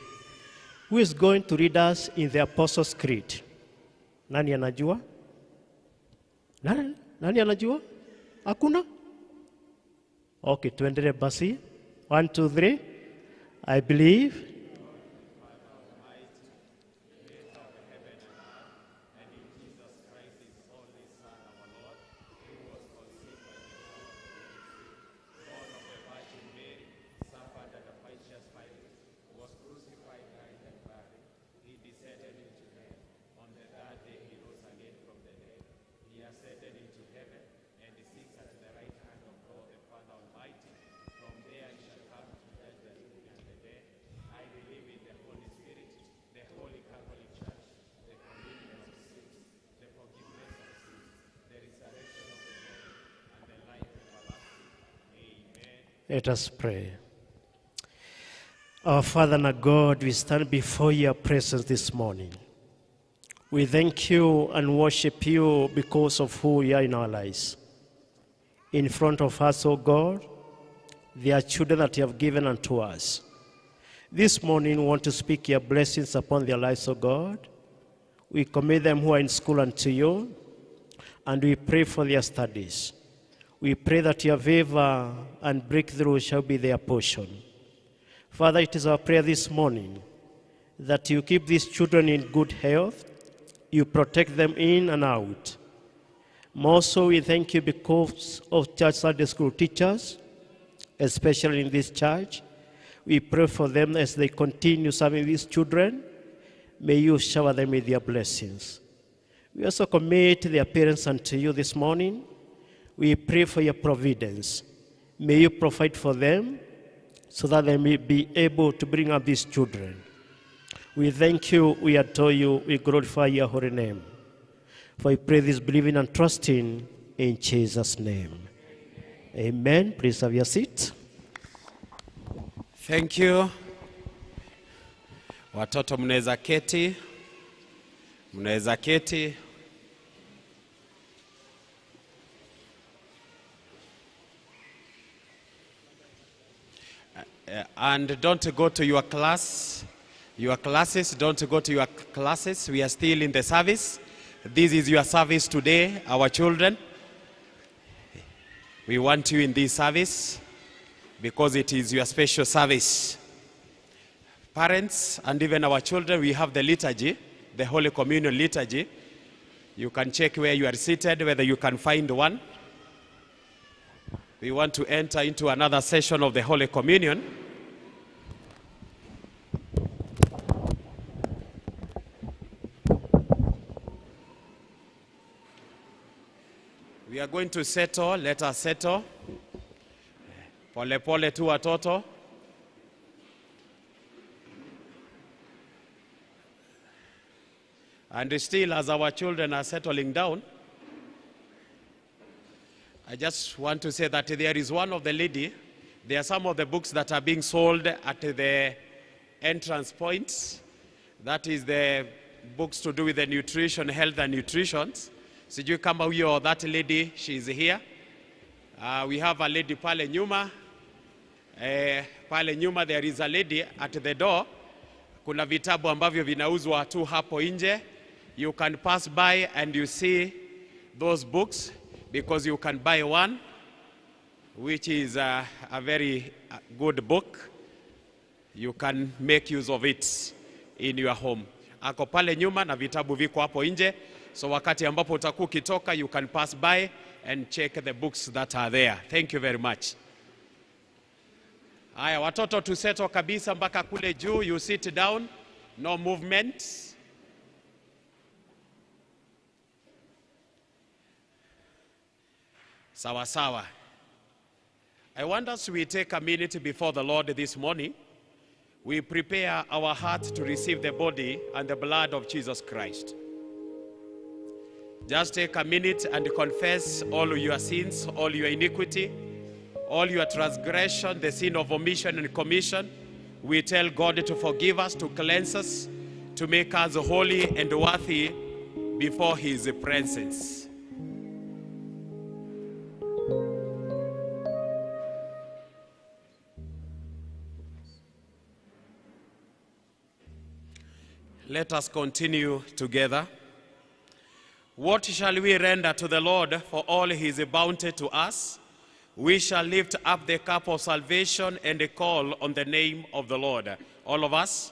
Who is going to read us in the Apostles' Creed? Nani anajua? Nani anajua? Hakuna? Okay, tuendelee basi. 1, 2, 3. I believe. He ascended into heaven and is Let us pray. Our Father and our God, we stand before your presence this morning. We thank you and worship you because of who you are in our lives. In front of us, O God, there are children that you have given unto us. This morning, we want to speak your blessings upon their lives, O God. We commit them who are in school unto you, and we pray for their studies. We pray that your favor and breakthrough shall be their portion. Father, it is our prayer this morning that you keep these children in good health, you protect them in and out. More so, we thank you because of church Sunday school teachers, especially in this church. We pray for them as they continue serving these children. May you shower them with your blessings. We also commit their parents unto you this morning. We pray for your providence. May you provide for them so that they may be able to bring up these children. We thank you, we adore you, we glorify your holy name. For we pray this believing and trusting in Jesus' name. Amen. Please have your seat. Thank you. Watoto mnaweza keti. Mnaweza keti. And don't go to your class. Your classes, don't go to your classes. We are still in the service. This is your service today, our children. We want you in this service because it is your special service. Parents and even our children, we have the liturgy, the Holy Communion liturgy. You can check where you are seated, whether you can find one. We want to enter into another session of the Holy Communion. We are going to settle. Let us settle. Pole pole tu watoto. And still, as our children are settling down, I just want to say that there is one of the lady. There are some of the books that are being sold at the entrance points. That is the books to do with the nutrition, health and nutrition. Sijui kama huyo that lady, she is here. We have a lady pale nyuma. Pale nyuma there is a lady at the door. Kuna vitabu ambavyo vinauzwa tu hapo nje. You can pass by and you see those books because you can buy one, which is a very good book. You can make use of it in your home. Ako pale nyuma na vitabu viko hapo nje. So wakati ambapo utakuwa ukitoka, you can pass by and check the books that are there. Thank you very much. Aya, watoto tuseto kabisa mpaka kule juu. You sit down, no movement. Sawa sawa. I want us to take a minute before the Lord this morning. We prepare our hearts to receive the body and the blood of Jesus Christ. Just take a minute and confess all your sins, all your iniquity, all your transgression, the sin of omission and commission. We tell God to forgive us, to cleanse us, to make us holy and worthy before His presence. Let us continue together. What shall we render to the Lord for all His bounty to us? We shall lift up the cup of salvation and call on the name of the Lord. All of us,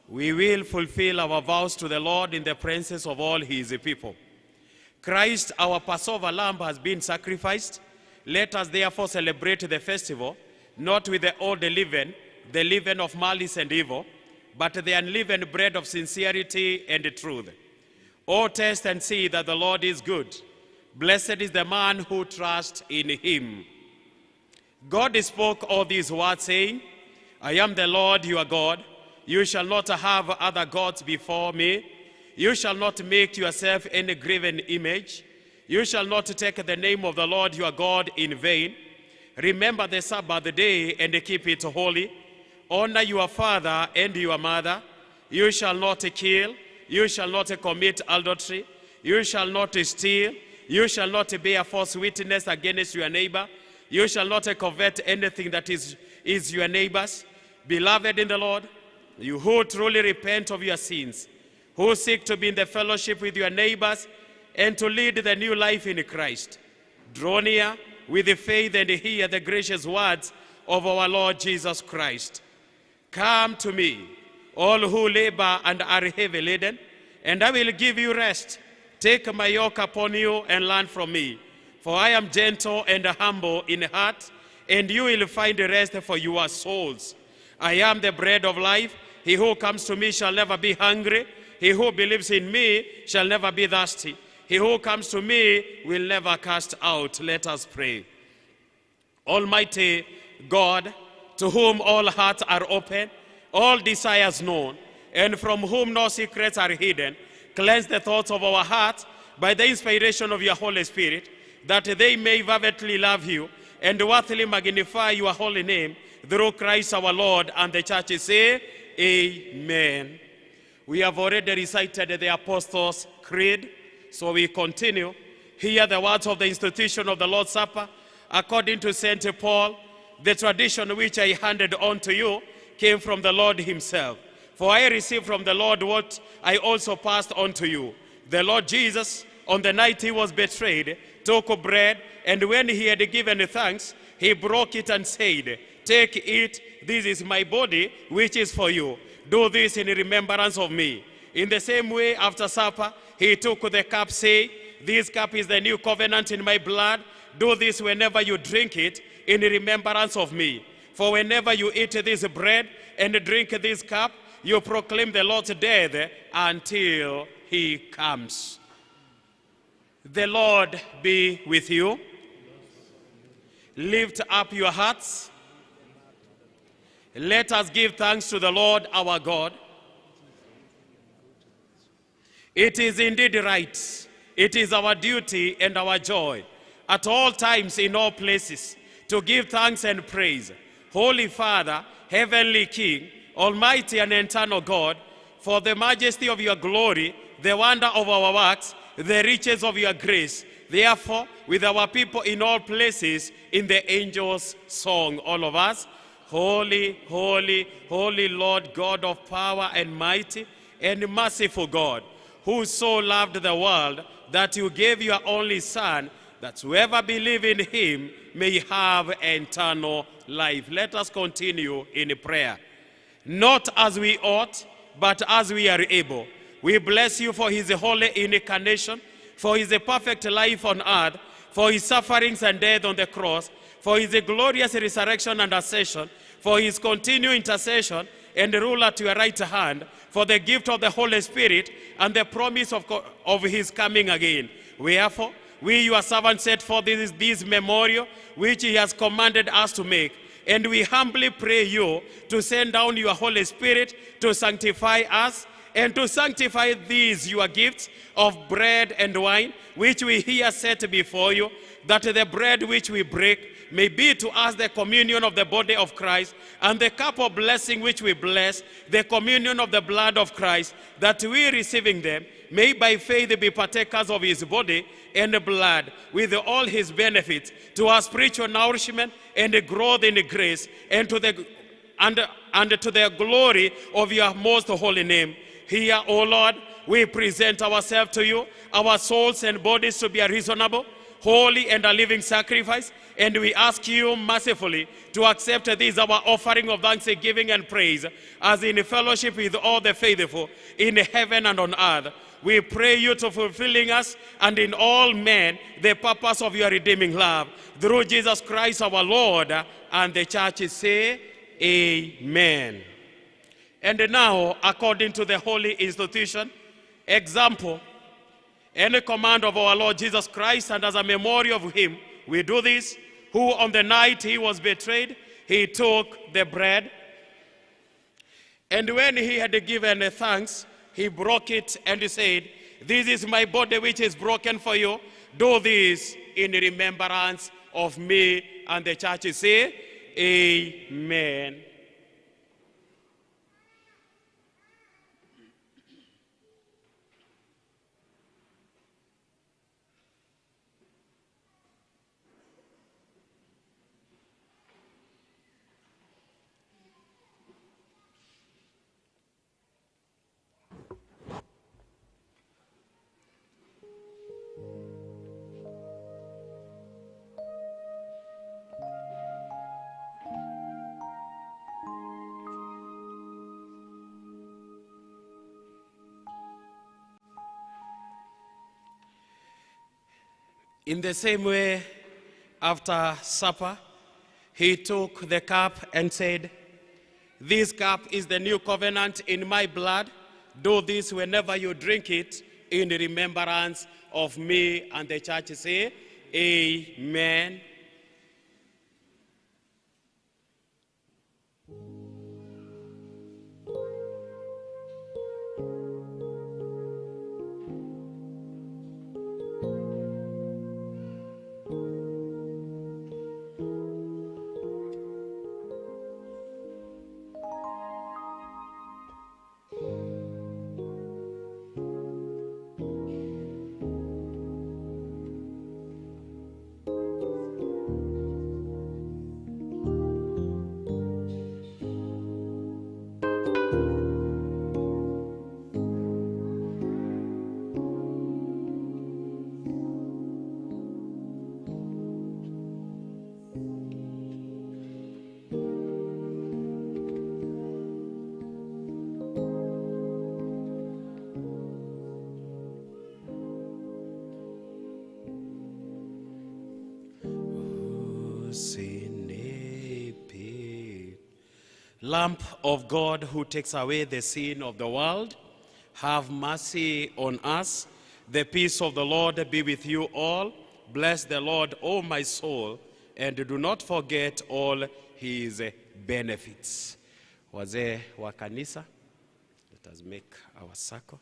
we will fulfill our vows to the Lord in the presence of all His people. Christ, our Passover lamb, has been sacrificed. Let us therefore celebrate the festival, not with the old leaven, the leaven of malice and evil, but the unleavened bread of sincerity and truth. Oh, taste and see that the Lord is good. Blessed is the man who trusts in Him. God spoke all these words, saying, I am the Lord your God. You shall not have other gods before me. You shall not make yourself any graven image. You shall not take the name of the Lord your God in vain. Remember the Sabbath day and keep it holy. Honor your father and your mother. You shall not kill. You shall not commit adultery. You shall not steal. You shall not bear false witness against your neighbor. You shall not covet anything that is your neighbor's. Beloved in the Lord, you who truly repent of your sins, who seek to be in the fellowship with your neighbors and to lead the new life in Christ, draw near with the faith and hear the gracious words of our Lord Jesus Christ. Come to me, all who labor and are heavy laden, and I will give you rest. Take my yoke upon you and learn from me, for I am gentle and humble in heart, and you will find rest for your souls. I am the bread of life. He who comes to me shall never be hungry. He who believes in me shall never be thirsty. He who comes to me will never cast out. Let us pray. Almighty God, to whom all hearts are open, all desires known, and from whom no secrets are hidden, cleanse the thoughts of our hearts by the inspiration of your Holy Spirit, that they may fervently love you and worthily magnify your holy name through Christ our Lord. And the church say, Amen. We have already recited the Apostles' Creed, so we continue. Hear the words of the institution of the Lord's Supper. According to St. Paul, the tradition which I handed on to you came from the Lord himself. For I received from the Lord what I also passed on to you. The Lord Jesus, on the night he was betrayed, took bread, and when he had given thanks, he broke it and said, "Take it, this is my body, which is for you. Do this in remembrance of me." In the same way, after supper, he took the cup, saying, "This cup is the new covenant in my blood. Do this whenever you drink it in remembrance of me. For whenever you eat this bread and drink this cup, you proclaim the Lord's death until he comes." The Lord be with you. Lift up your hearts. Let us give thanks to the Lord our God. It is indeed right. It is our duty and our joy at all times, in all places, to give thanks and praise. Holy Father, Heavenly King, Almighty and eternal God, for the majesty of your glory, the wonder of our works, the riches of your grace. Therefore, with our people in all places, in the angels' song, all of us, Holy, holy, holy Lord God of power and mighty and merciful God, who so loved the world that you gave your only Son, that whoever believes in him may have eternal life. Let us continue in prayer. Not as we ought, but as we are able. We bless you for his holy incarnation, for his perfect life on earth, for his sufferings and death on the cross, for his glorious resurrection and ascension, for his continued intercession and rule at your right hand, for the gift of the Holy Spirit and the promise of his coming again. Wherefore, we, your servants, set forth this memorial which he has commanded us to make. And we humbly pray you to send down your Holy Spirit to sanctify us and to sanctify these your gifts of bread and wine, which we here set before you, that the bread which we break may be to us the communion of the body of Christ, and the cup of blessing which we bless, the communion of the blood of Christ, that we receiving them may by faith be partakers of his body and blood, with all his benefits, to our spiritual nourishment and growth in grace, and to the glory of your most holy name. Here, O Lord, we present ourselves to you, our souls and bodies to be a reasonable, holy, and a living sacrifice, and we ask you mercifully to accept this our offering of thanksgiving and praise, as in fellowship with all the faithful in heaven and on earth. We pray you to fulfilling us and in all men the purpose of your redeeming love, through Jesus Christ our Lord. And the church say, Amen. And now, according to the holy institution, example, and a command of our Lord Jesus Christ, and as a memorial of him, we do this, who on the night he was betrayed, he took the bread, and when he had given thanks, he broke it and he said, "This is my body which is broken for you. Do this in remembrance of me and the church say, Amen. In the same way, after supper, he took the cup and said, "This cup is the new covenant in my blood. Do this whenever you drink it in remembrance of me." And the church say, Amen. Lamb of God, who takes away the sin of the world, have mercy on us. The peace of the Lord be with you all. Bless the Lord, O my soul, and do not forget all his benefits. Wazee wa kanisa, let us make our circle.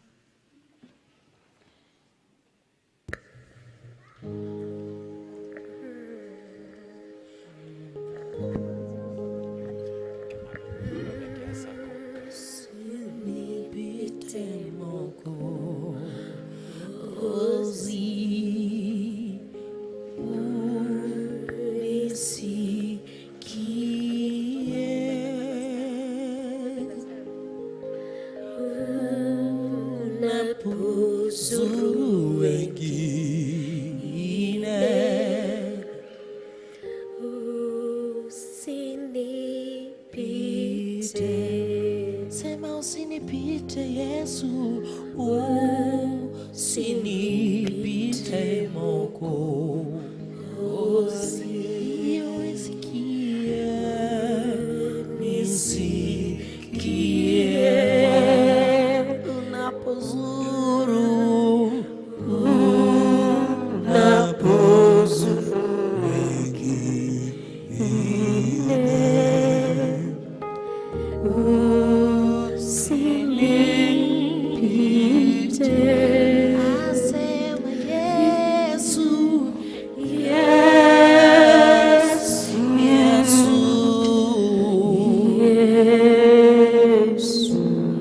Sema usinipite Yesu, usinipite Mwokozi, nisikie, nisikie unapozuru, unapozuru wengine, unapozuru wengine, usinipite. Asema Yesu, Yesu, Yesu,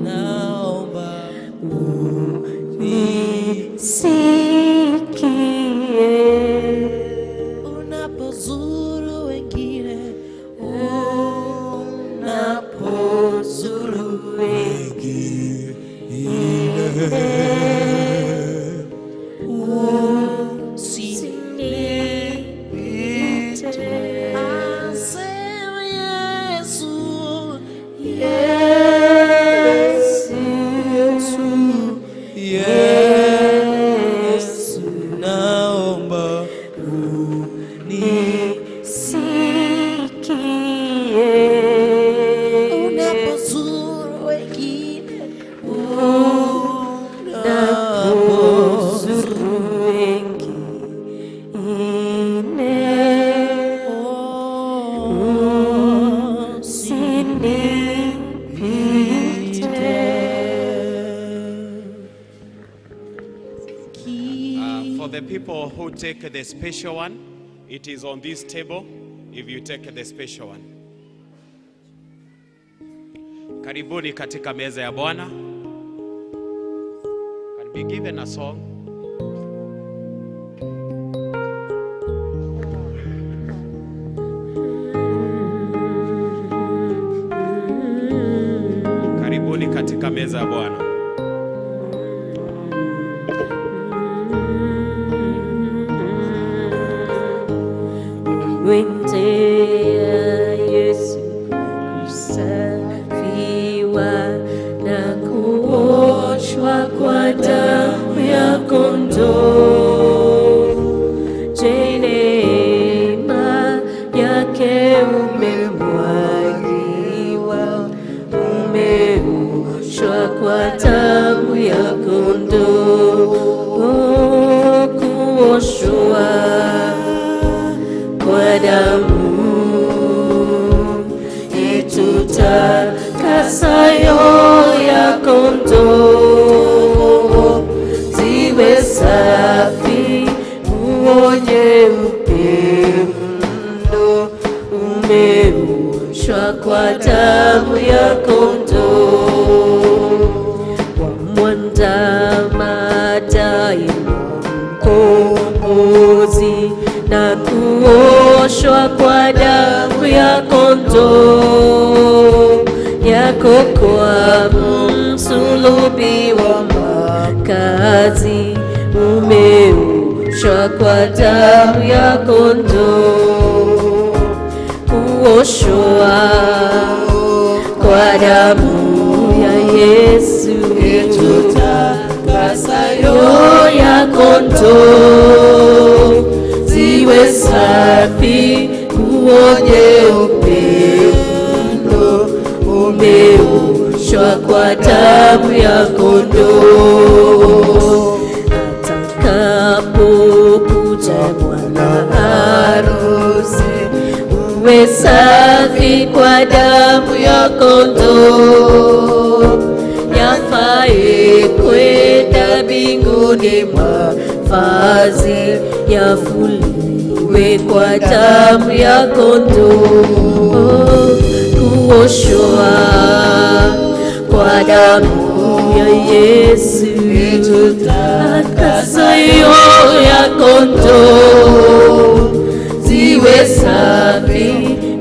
naomba unisikie. Unapozuru wengine, unapozuru wengine, For the people who take the special one, It is on this table if you take the special one. Karibuni katika meza ya Bwana. Can be given a song. Karibuni katika meza ya Bwana. Wendea Yesu kusafiwa na kuoshwa kwa damu ya kondoo. Je, neema yake umemwagiwa, umeoshwa kwa damu ya kondoo. Kuoshwa kwa damu itutakasayo ya kondoo, ziwe safi nguo nyeupe mno, umeoshwa kwa damu ya kondoo. Wamwandama daima mkombozi na kuoshwa kwa damu ya kondoo, yako kwa msulubi wa makazi, umeoshwa kwa damu ya kondoo. Kuoshwa kwa damu ya Yesu itutakasayo ya kondoo, ziwe safi nguo nyeupe mno, umeoshwa kwa damu ya kondoo. Atakapokuja bwana harusi, uwe safi kwa damu ya kondoo, yafae kwenda mbinguni mavazi yafuliwe kwa damu ya kondoo. Kuoshwa kwa damu ya Yesu itutakasayo ya kondoo, ziwe safi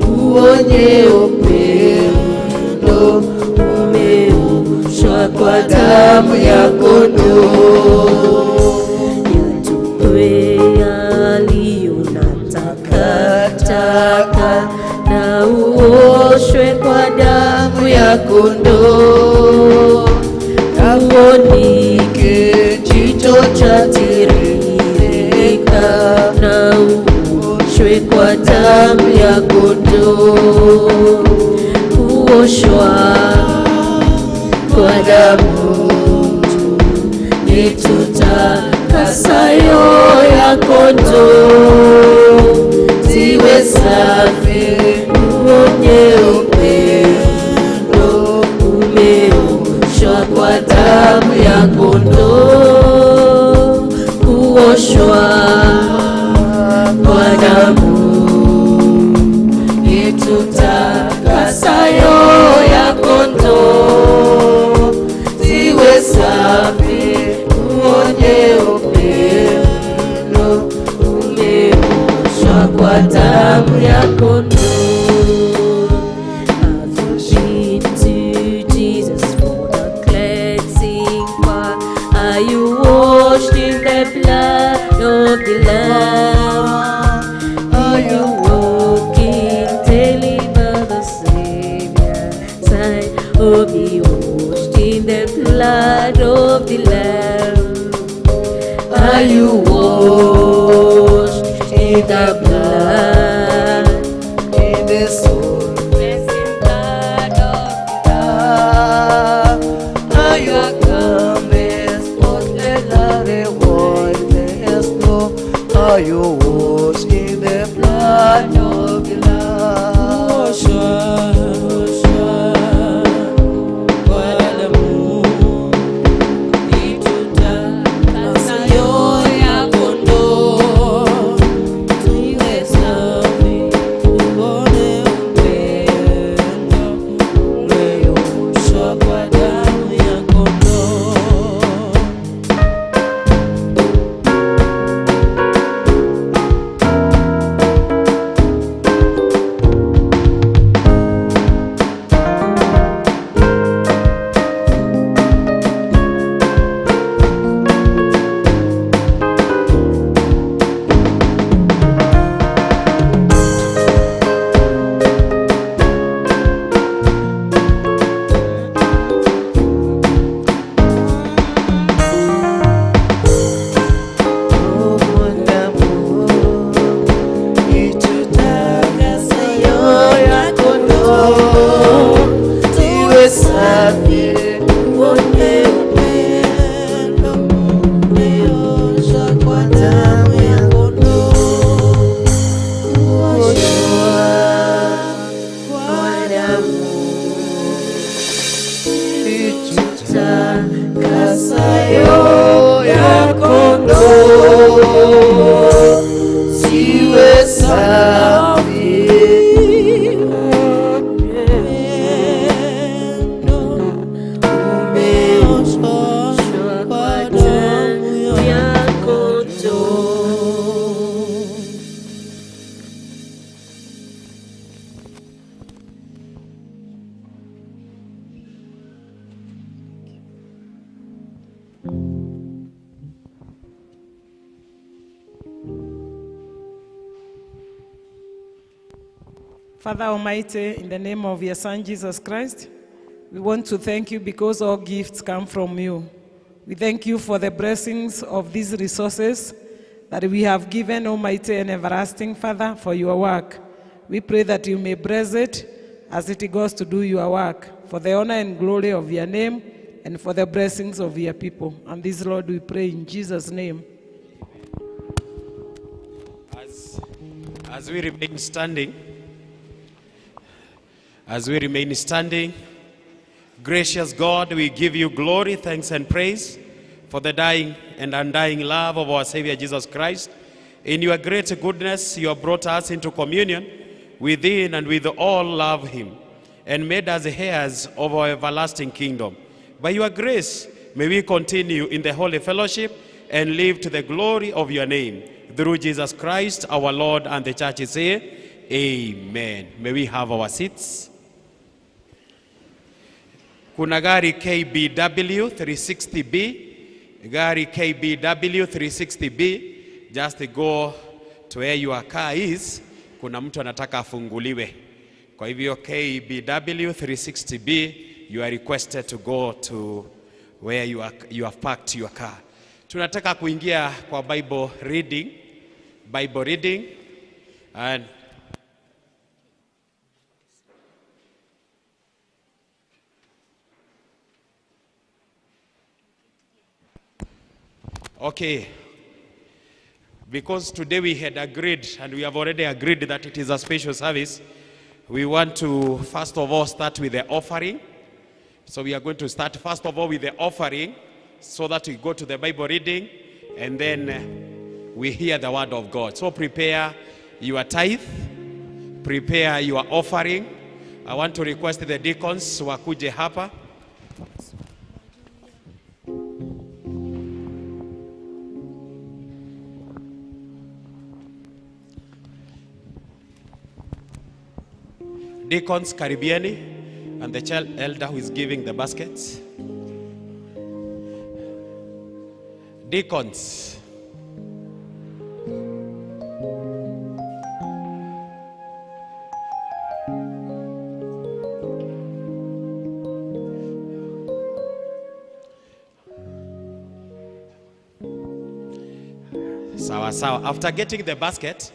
nguo nyeupe mno, umeoshwa kwa damu ya kondoo. Yaliyo na takataka na uoshwe kwa damu ya kondoo, uonike jicho chatiririka na uoshwe kwa damu ya kondoo. Kuoshwa kwa damu itutakasayo ya kondoo, ziwe safi nguo nyeupe mno, umeoshwa kwa damu ya kondoo. Kuoshwa kwa damu itutakasayo ya kondoo, ziwe safi nguo nyeupe mno, umeoshwa kwa damu ya kondoo. Have you been to Jesus for the cleansing part? Are you washed in the blood of the Lamb? Are you walking daily by the Savior's side? Oh, be washed in the blood of the Lamb. Are you washed in the blood, in the soul, blessed blood of the Lamb? Are you coming, spotless, lovely, white, snow? Are you washed in the blood of the Lamb? Kwa damu itutakasayo ya kondoo, ziwe Father Almighty, in the name of your Son Jesus Christ, we want to thank you because all gifts come from you. We thank you for the blessings of these resources that we have given, Almighty and everlasting Father, for your work. We pray that you may bless it as it goes to do your work, for the honor and glory of your name and for the blessings of your people. And this, Lord, we pray in Jesus' name. As we remain standing, gracious God, we give you glory, thanks, and praise for the dying and undying love of our Savior Jesus Christ. In your great goodness, you have brought us into communion within and with all love him, and made us heirs of our everlasting kingdom. By your grace, may we continue in the holy fellowship and live to the glory of your name. Through Jesus Christ, our Lord, and the church is here. Amen. May we have our seats. Kuna gari KBW 360B. Gari KBW 360B. Just go to where your car is. Kuna mtu anataka afunguliwe. Kwa hivyo KBW 360B, you are requested to go to where you have parked your car. Tunataka kuingia kwa Bible reading. And okay, because today we had agreed, and we have already agreed that it is a special service, we want to first of all start with the offering. So we are going to start first of all with the offering, so that we go to the Bible reading, and then we hear the word of God. So prepare your tithe, prepare your offering. I want to request the deacons wakuje hapa. Deacons karibieni, and the child elder who is giving the baskets. Deacons. Sawa. After getting the basket,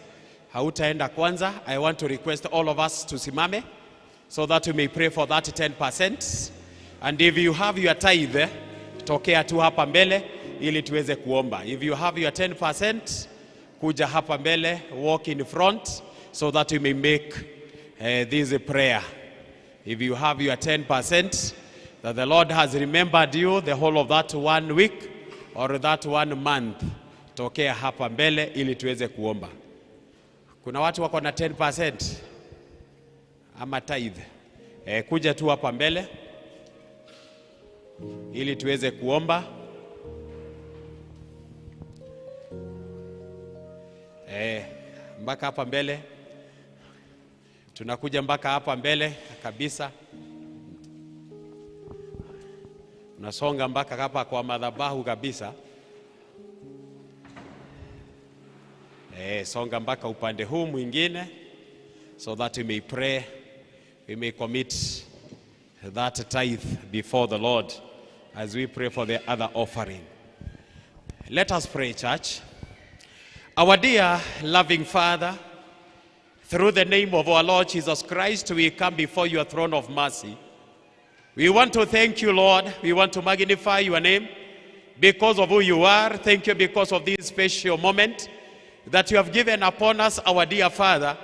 hautaenda kwanza. I want to request all of us to simame so that we may pray for that 10%. And if you have your tithe, tokea tu hapa mbele ili tuweze kuomba. If you have your 10%, kuja hapa mbele, walk in front so that we may make this a prayer. If you have your 10%, that the Lord has remembered you the whole of that 1 week or that 1 month, tokea hapa mbele ili tuweze kuomba. Kuna watu wako na 10% ama tithe. Kuja tu hapa mbele ili tuweze kuomba. Mpaka hapa mbele. Tunakuja mpaka hapa mbele kabisa. Unasonga mpaka hapa kwa madhabahu kabisa. Songa mpaka upande huu mwingine, so that we may pray, we may commit that tithe before the Lord as we pray for the other offering. Let us pray, church. Our dear loving Father, through the name of our Lord Jesus Christ, we come before your throne of mercy. We want to thank you, Lord. We want to magnify your name because of who you are. Thank you because of this special moment that you have given upon us, our dear Father,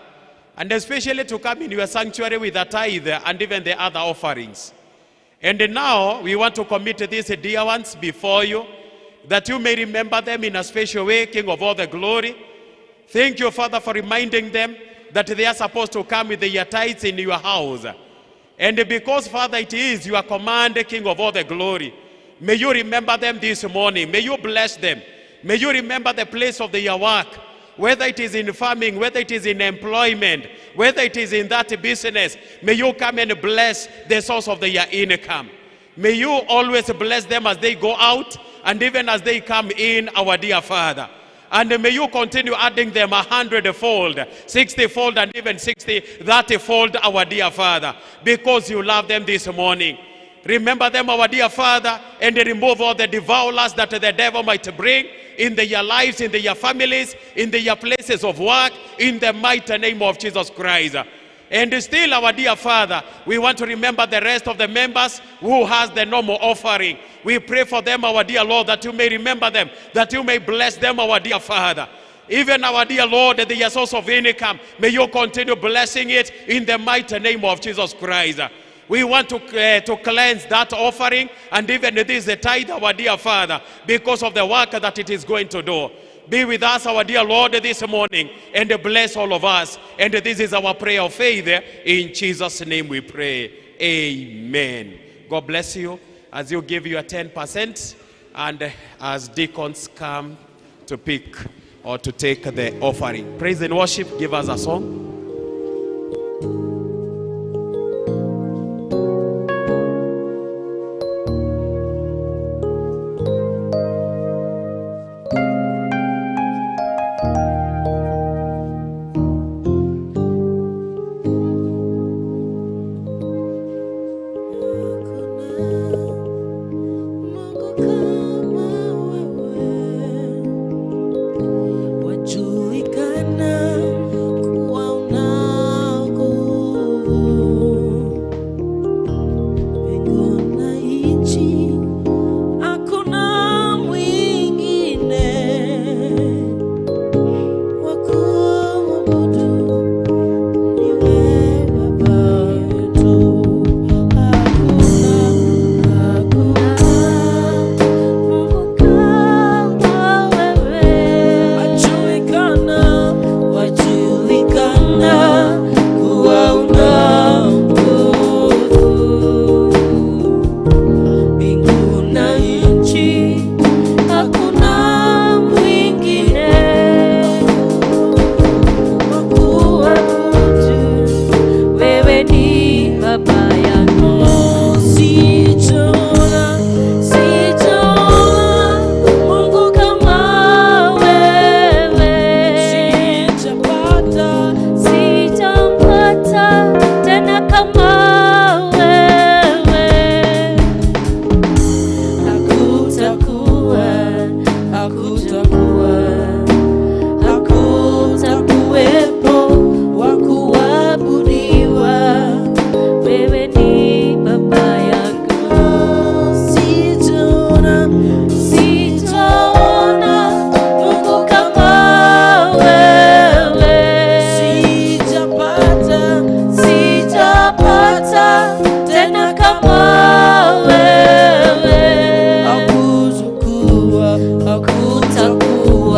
and especially to come in your sanctuary with the tithe and even the other offerings. And now we want to commit these dear ones before you, that you may remember them in a special way, King of all the glory. Thank you, Father, for reminding them that they are supposed to come with their tithes in your house. And because, Father, it is your command, King of all the glory, may you remember them this morning. May you bless them. May you remember the place of their work, whether it is in farming, whether it is in employment, whether it is in that business. May you come and bless the source of their income. May you always bless them as they go out and even as they come in, our dear Father. And may you continue adding them 100-fold, 60-fold, and even 30-fold, our dear Father, because you love them this morning. Remember them, our dear Father, and remove all the devourers that the devil might bring in their lives, in their families, in their places of work, in the mighty name of Jesus Christ. And still, our dear Father, we want to remember the rest of the members who has the normal offering. We pray for them, our dear Lord, that you may remember them, that you may bless them, our dear Father. Even our dear Lord, the source of income, may you continue blessing it in the mighty name of Jesus Christ. We want to cleanse that offering, and even this the tithe, our dear Father, because of the work that it is going to do. Be with us, our dear Lord, this morning, and bless all of us. And this is our prayer of faith. In Jesus' name we pray. Amen. God bless you as you give your 10%, and as deacons come to pick or to take the offering. Praise and worship. Give us a song. Hakutakuwa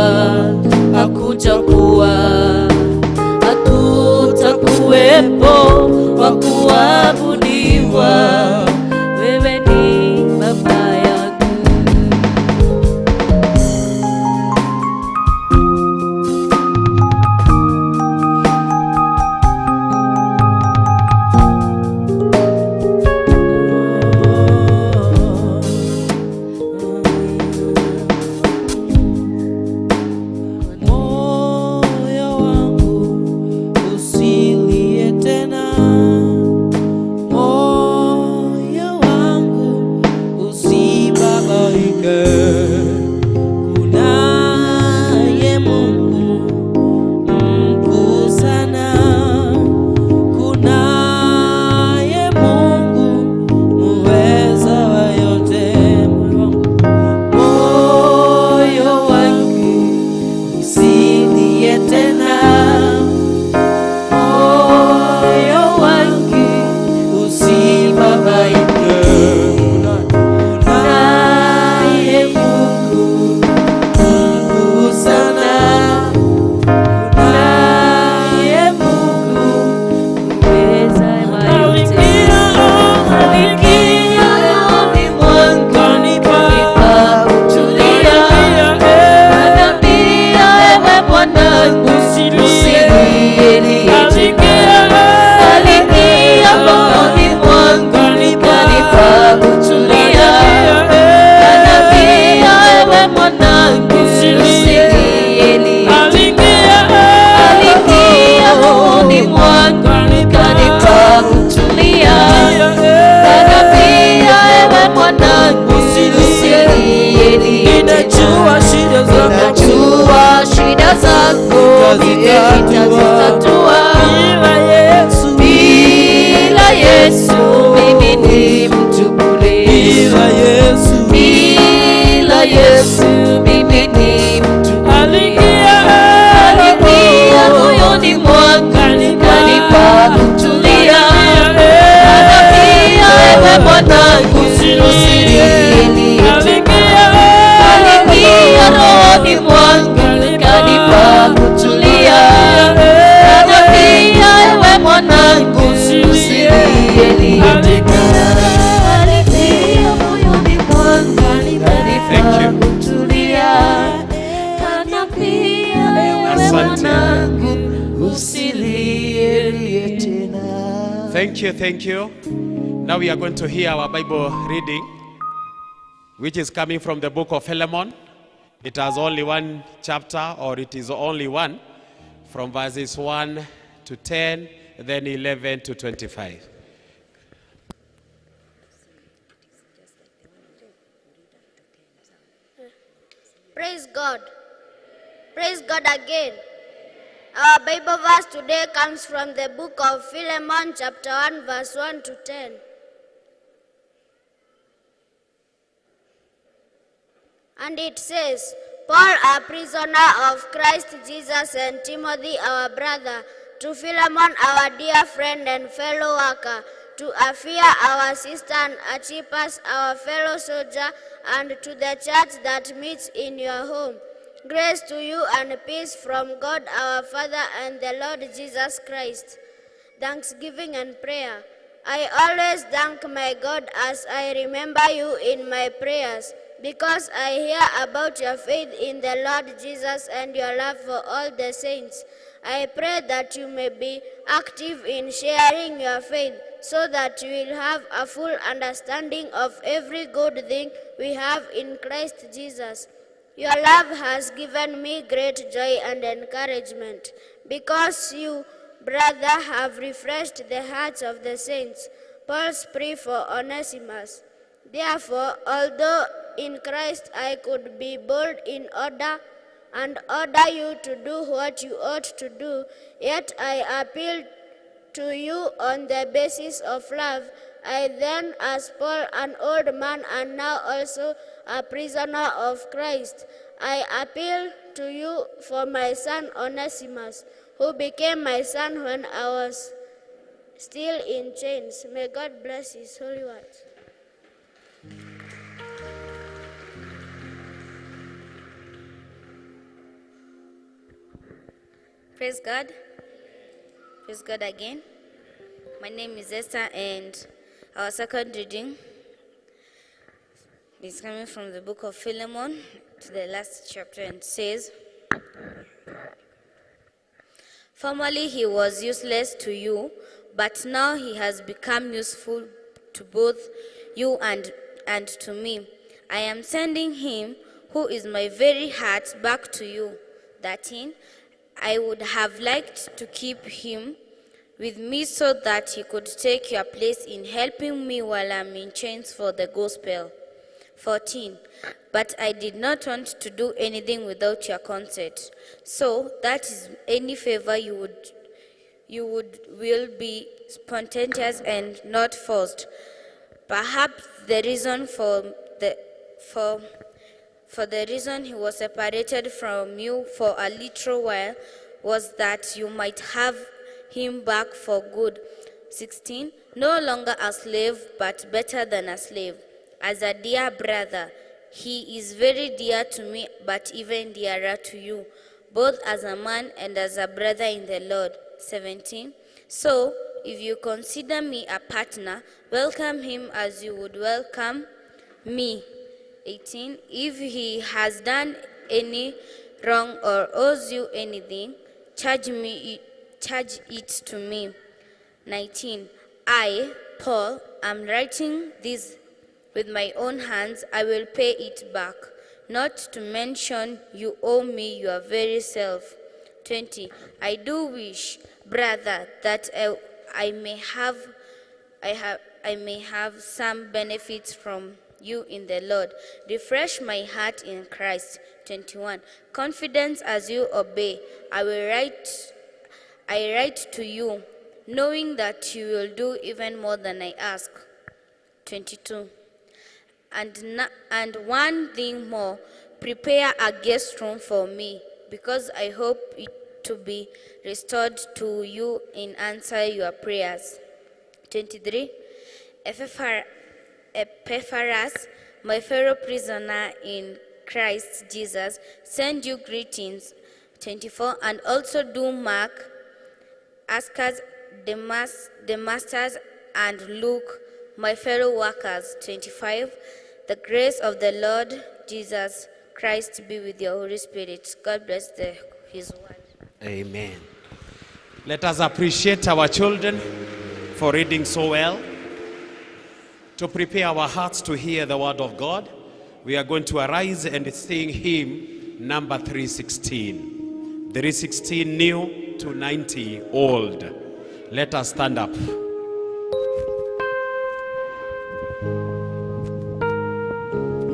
nitazitatua. Bila Yesu mimi ni mtu bure. Bila Yesu mimi ni mtu. Aliingia moyoni mwangu kanipa kutulia. Anambia ewe mwanangu aliingia rohoni mwangu kanipa kutulia. Anambia ewe mwanangu usilie tena. Aliingia moyoni mwangu kanipa kutulia. Anambia ewe mwanangu usilie tena. Thank you. Now we are going to hear our Bible reading, which is coming from the book of Philemon. It has only one chapter, or it is only one, from verses 1 to 10, then 11 to 25. Praise God. Praise God again. Our Bible verse today comes from the book of Philemon, chapter 1, verse 1 to 10. And it says, Paul, a prisoner of Christ Jesus, and Timothy, our brother, to Philemon, our dear friend and fellow worker, to Apphia, our sister, and Archippus, our fellow soldier, and to the church that meets in your home. Grace to you and peace from God our Father and the Lord Jesus Christ. Thanksgiving and prayer. I always thank my God as I remember you in my prayers, because I hear about your faith in the Lord Jesus and your love for all the saints. I pray that you may be active in sharing your faith, so that you will have a full understanding of every good thing we have in Christ Jesus. Your love has given me great joy and encouragement, because you, brother, have refreshed the hearts of the saints. Paul's plea for Onesimus. Therefore, although in Christ I could be bold in order and order you to do what you ought to do, yet I appeal to you on the basis of love. I then, as Paul, an old man and now also a prisoner of Christ, I appeal to you for my son Onesimus, who became my son when I was still in chains. May God bless his holy words. Praise God. Praise God again. My name is Esther, and our second reading is coming from the book of Philemon to the last chapter, and says, Formerly he was useless to you, but now he has become useful to both you and to me. I am sending him, who is my very heart, back to you. 13. I would have liked to keep him with me so that he could take your place in helping me while I'm in chains for the gospel. 14. But I did not want to do anything without your consent, so that is any favor you will be spontaneous and not forced. Perhaps the reason for the reason he was separated from you for a little while was that you might have him back for good. 16. No longer a slave, but better than a slave, as a dear brother. He is very dear to me, but even dearer to you, both as a man and as a brother in the Lord. 17. So, if you consider me a partner, welcome him as you would welcome me. 18. If he has done any wrong or owes you anything, charge it to me. 19. I, Paul, am writing this with my own hands. I will pay it back. Not to mention you owe me your very self. 20. I do wish, brother, that I may have some benefits from you in the Lord. Refresh my heart in Christ. 21. Confidence as you obey. I write to you, knowing that you will do even more than I ask. 22. And one thing more, prepare a guest room for me, because I hope it to be restored to you in answer your prayers. 23. Epaphras, my fellow prisoner in Christ Jesus, send you greetings. 24. And also do Mark, Ascas, Demastas, and Luke, my fellow workers. 25. The grace of the Lord Jesus Christ be with your Holy Spirit. God bless His word. Amen. Let us appreciate our children for reading so well. To prepare our hearts to hear the word of God, we are going to arise and sing hymn number 316. 316 new to 90 old. Let us stand up.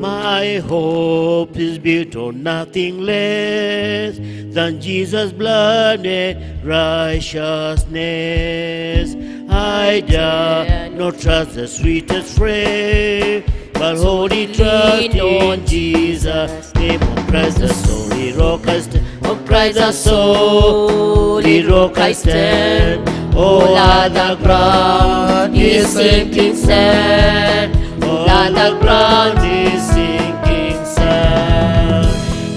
My hope is built on nothing less than Jesus' blood and righteousness. I dare not trust the sweetest frame, but wholly trust in Jesus' name. On Christ the solid rock I stand. On Christ the solid rock I stand. All other ground is sinking sand. All other ground is sinking sand.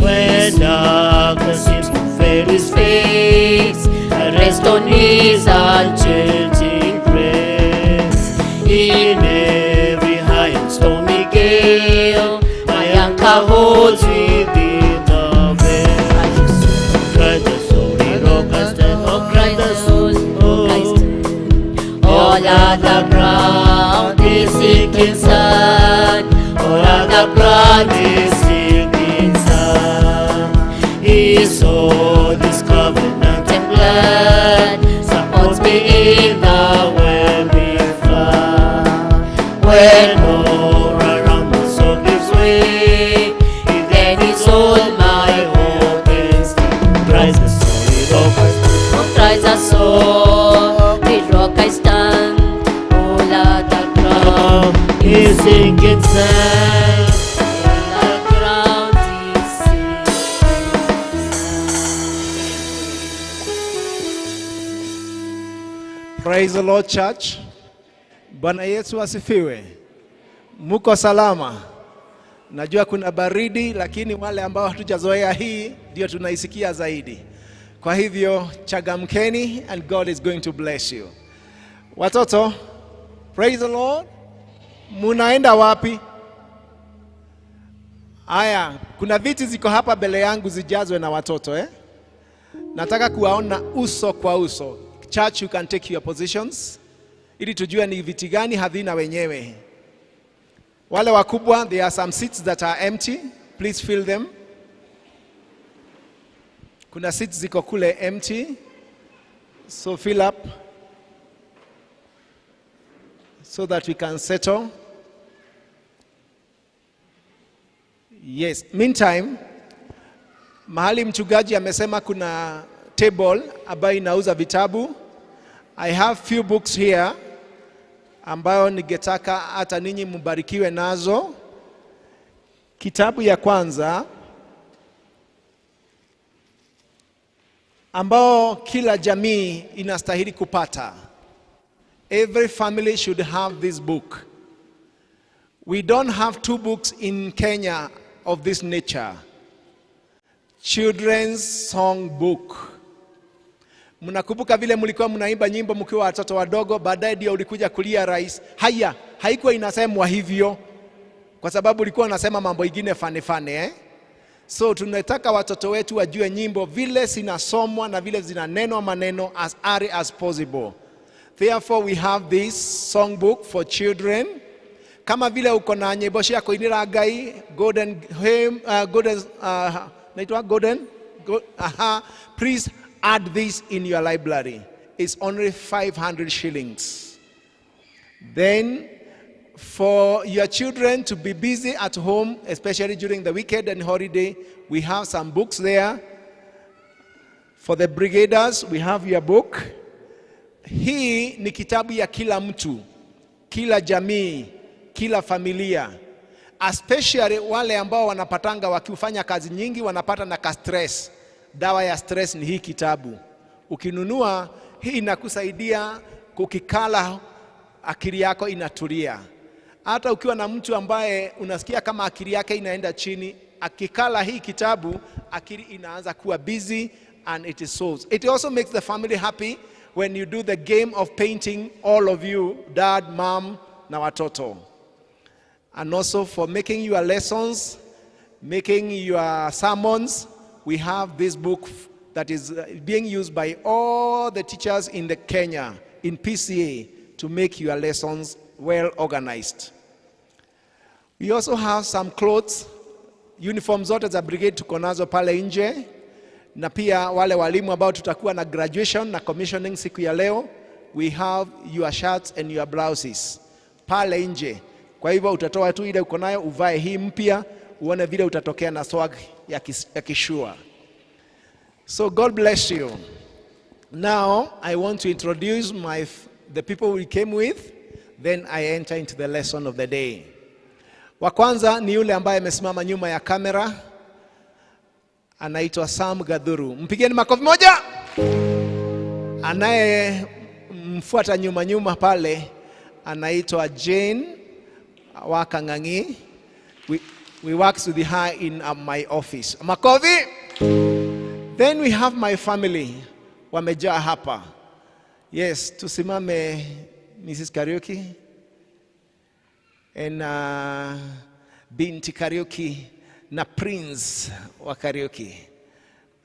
When darkness seems to veil his face, I rest on his unchanging grace. In every high and stormy gale, my anchor holds within the veil. Christ the solid rock I stand. Oh, Christ the solid rock I stand. All other ground is sinking sand. All other ground is sinking sand. He saw this covenant and blood supports me in the whelming flood. When more around my soul gives way, then is all my hope and stay. Christ the solid rock I stand. Oh, Christ the solid rock I stand. All other ground is sinking sand. All other ground is sinking sand. Praise the Lord, church. Bwana Yesu asifiwe. Muko salama? Najua kuna baridi, lakini wale ambao hatujazoea hii ndio tunaisikia zaidi. Kwa hivyo chagamkeni, and God is going to bless you. Watoto, praise the Lord. Munaenda wapi? Aya, kuna viti ziko hapa mbele yangu zijazwe na watoto Nataka kuwaona uso kwa uso. Church, you can take your positions ili tujue ni viti gani havina wenyewe. Wale wakubwa, there are some seats that are empty. Please fill them. Kuna seats ziko kule empty. So fill up so that we can settle. Yes. Meantime, mahali mchungaji amesema kuna table ambayo inauza vitabu. I have few books here ambayo ningetaka hata ninyi mbarikiwe nazo. Kitabu ya kwanza ambao kila jamii inastahili kupata. Every family should have this book. We don't have two books in Kenya of this nature. Children's song book. Mnakumbuka vile mlikuwa mnaimba nyimbo mkiwa watoto wadogo, baadaye ndio ulikuja kulia rais. Haya, haikuwa inasemwa hivyo kwa sababu ulikuwa unasema mambo ingine fane. So tunataka watoto wetu wajue nyimbo vile zinasomwa na vile zinanenwa maneno as early as possible. Therefore we have this song book for children. Kama vile uko na nyimbo yako inira Ngai, golden hymn, please add this in your library. It's only 500 shillings. Then for your children to be busy at home, especially during the weekend and holiday, we have some books there. For the brigaders, we have your book. Hii ni kitabu ya kila mtu, kila jamii, kila familia. Especially wale ambao wanapatanga wakifanya kazi nyingi wanapata na stress. Dawa ya stress ni hii kitabu. Ukinunua hii inakusaidia kukikala, akili yako inatulia. Hata ukiwa na mtu ambaye unasikia kama akili yake inaenda chini, akikala hii kitabu, akili inaanza kuwa busy and it is solved. It also makes the family happy when you do the game of painting, all of you, dad, mom, na watoto. And also for making your lessons, making your sermons, we have this book that is being used by all the teachers in the Kenya, in PCA, to make your lessons well organized. We also have some clothes, uniforms zote za brigade tuko nazo pale nje, na pia wale walimu ambao tutakuwa na graduation na commissioning siku ya leo, we have your shirts and your blouses pale nje. Kwa hivyo utatoa tu ile uko nayo, uvae hii mpya, uone vile utatokea na swag ya kishua. So God bless you. Now I want to introduce the people we came with, then I enter into the lesson of the day. Wa kwanza ni yule ambaye amesimama nyuma ya kamera, anaitwa Sam Gadhuru. Mpigeni makofi moja. Anaye mfuata nyuma pale anaitwa Jane Wakangangi. We work with her in my office. Makofi. Then we have my family wamejaa hapa. Yes, tusimame Mrs. Karaoke and Binti Karaoke na Prince wa Karaoke.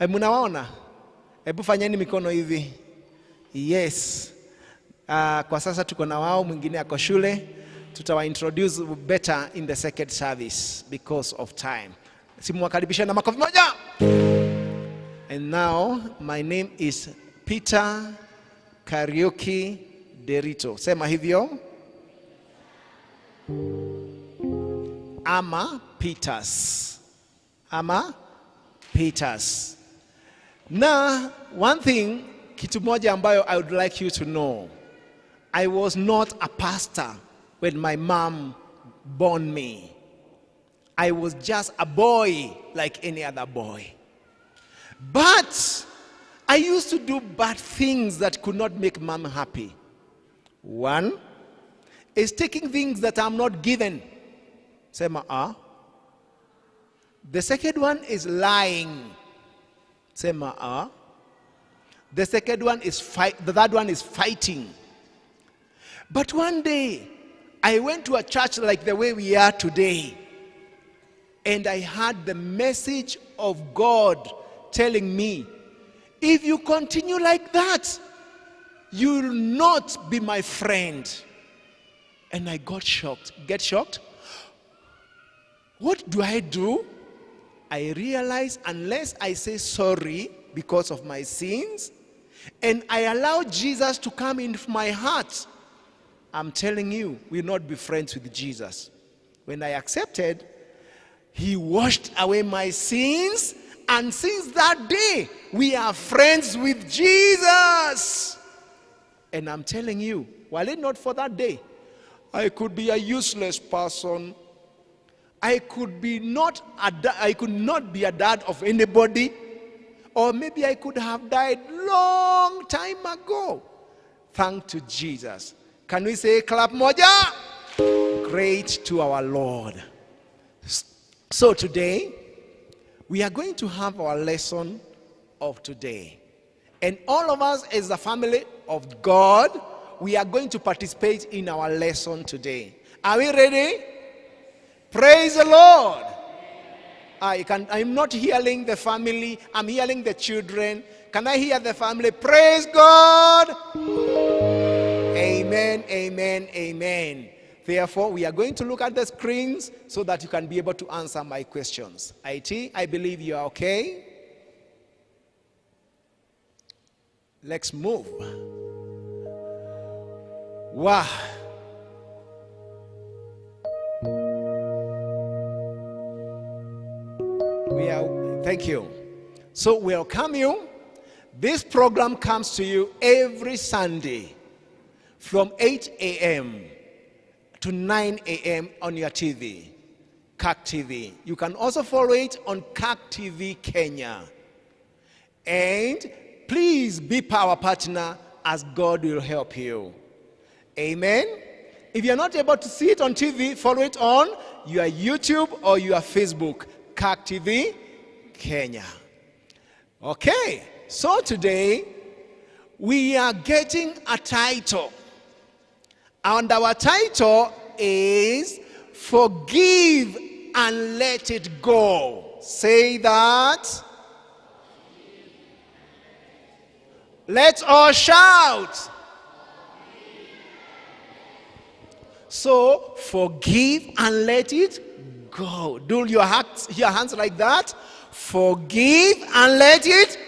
Mnawaona? Hebu fanyeni mikono hivi. Yes. Kwa sasa tuko na wao, mwingine ako shule. Tutawa introduce better in the second service because of time. Simuwakaribisha na makofi moja. And now my name is Peter Karaoke Derito. Sema hivyo. Ama Peters. Ama Peters. Now, one thing, kitu moja ambayo I would like you to know. I was not a pastor when my mom born me. I was just a boy like any other boy. But I used to do bad things that could not make mom happy. One is taking things that I'm not given. Sema The second one is lying. Sema The second one is the third one is fighting. But one day I went to a church like the way we are today, and I heard the message of God telling me, if you continue like that, you will not be my friend. And I got shocked. Get shocked? What do? I realized unless I say sorry because of my sins, and I allow Jesus to come into my heart, I'm telling you, we'll not be friends with Jesus. When I accepted, He washed away my sins, and since that day, we are friends with Jesus. And I'm telling you, were it not for that day, I could be a useless person. I could not be a dad of anybody, or maybe I could have died long time ago. Thanks to Jesus. Can we say clap moja? Great to our Lord. So today, we are going to have our lesson of today. And all of us as the family of God, we are going to participate in our lesson today. Are we ready? Praise the Lord. I'm not hearing the family, I'm hearing the children. Can I hear the family? Praise God. Amen, amen, amen. Therefore, we are going to look at the screens so that you can be able to answer my questions. IT, I believe you are okay. Let's move. Wow. Thank you. So welcome you. This program comes to you every Sunday from 8 a.m. to 9 a.m. on your TV, CAC TV. You can also follow it on CAC TV Kenya. And please be our partner as God will help you. Amen. If you're not able to see it on TV, follow it on your YouTube or your Facebook, CAC TV Kenya. Okay, so today we are getting a title. And our title is Forgive and Let It Go. Say that. Let's all shout. So, forgive and let it go. Do your hands like that. Forgive and let it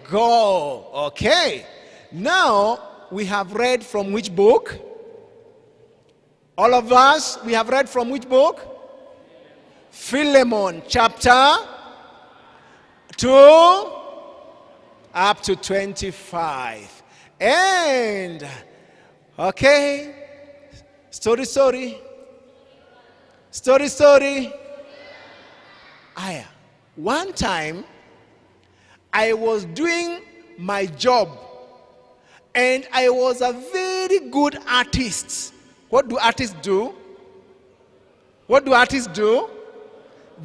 go. Okay. Now, we have read from which book? All of us, we have read from which book? Philemon, chapter 2 up to 25. And, okay, story. One time, I was doing my job, and I was a very good artist. What do artists do?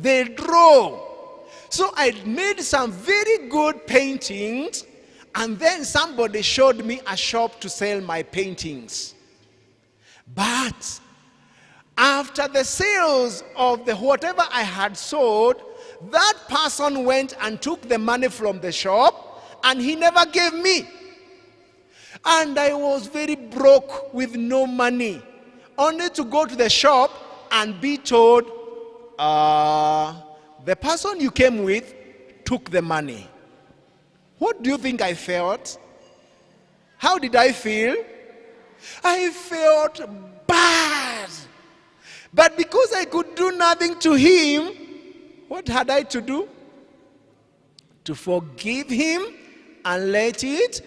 They draw. So I made some very good paintings, and then somebody showed me a shop to sell my paintings. But after the sales of the whatever I had sold, that person went and took the money from the shop, and he never gave me. And I was very broke with no money, only to go to the shop and be told, the person you came with took the money. What do you think I felt? How did I feel? I felt bad. But because I could do nothing to him, what had I to do? To forgive him and let it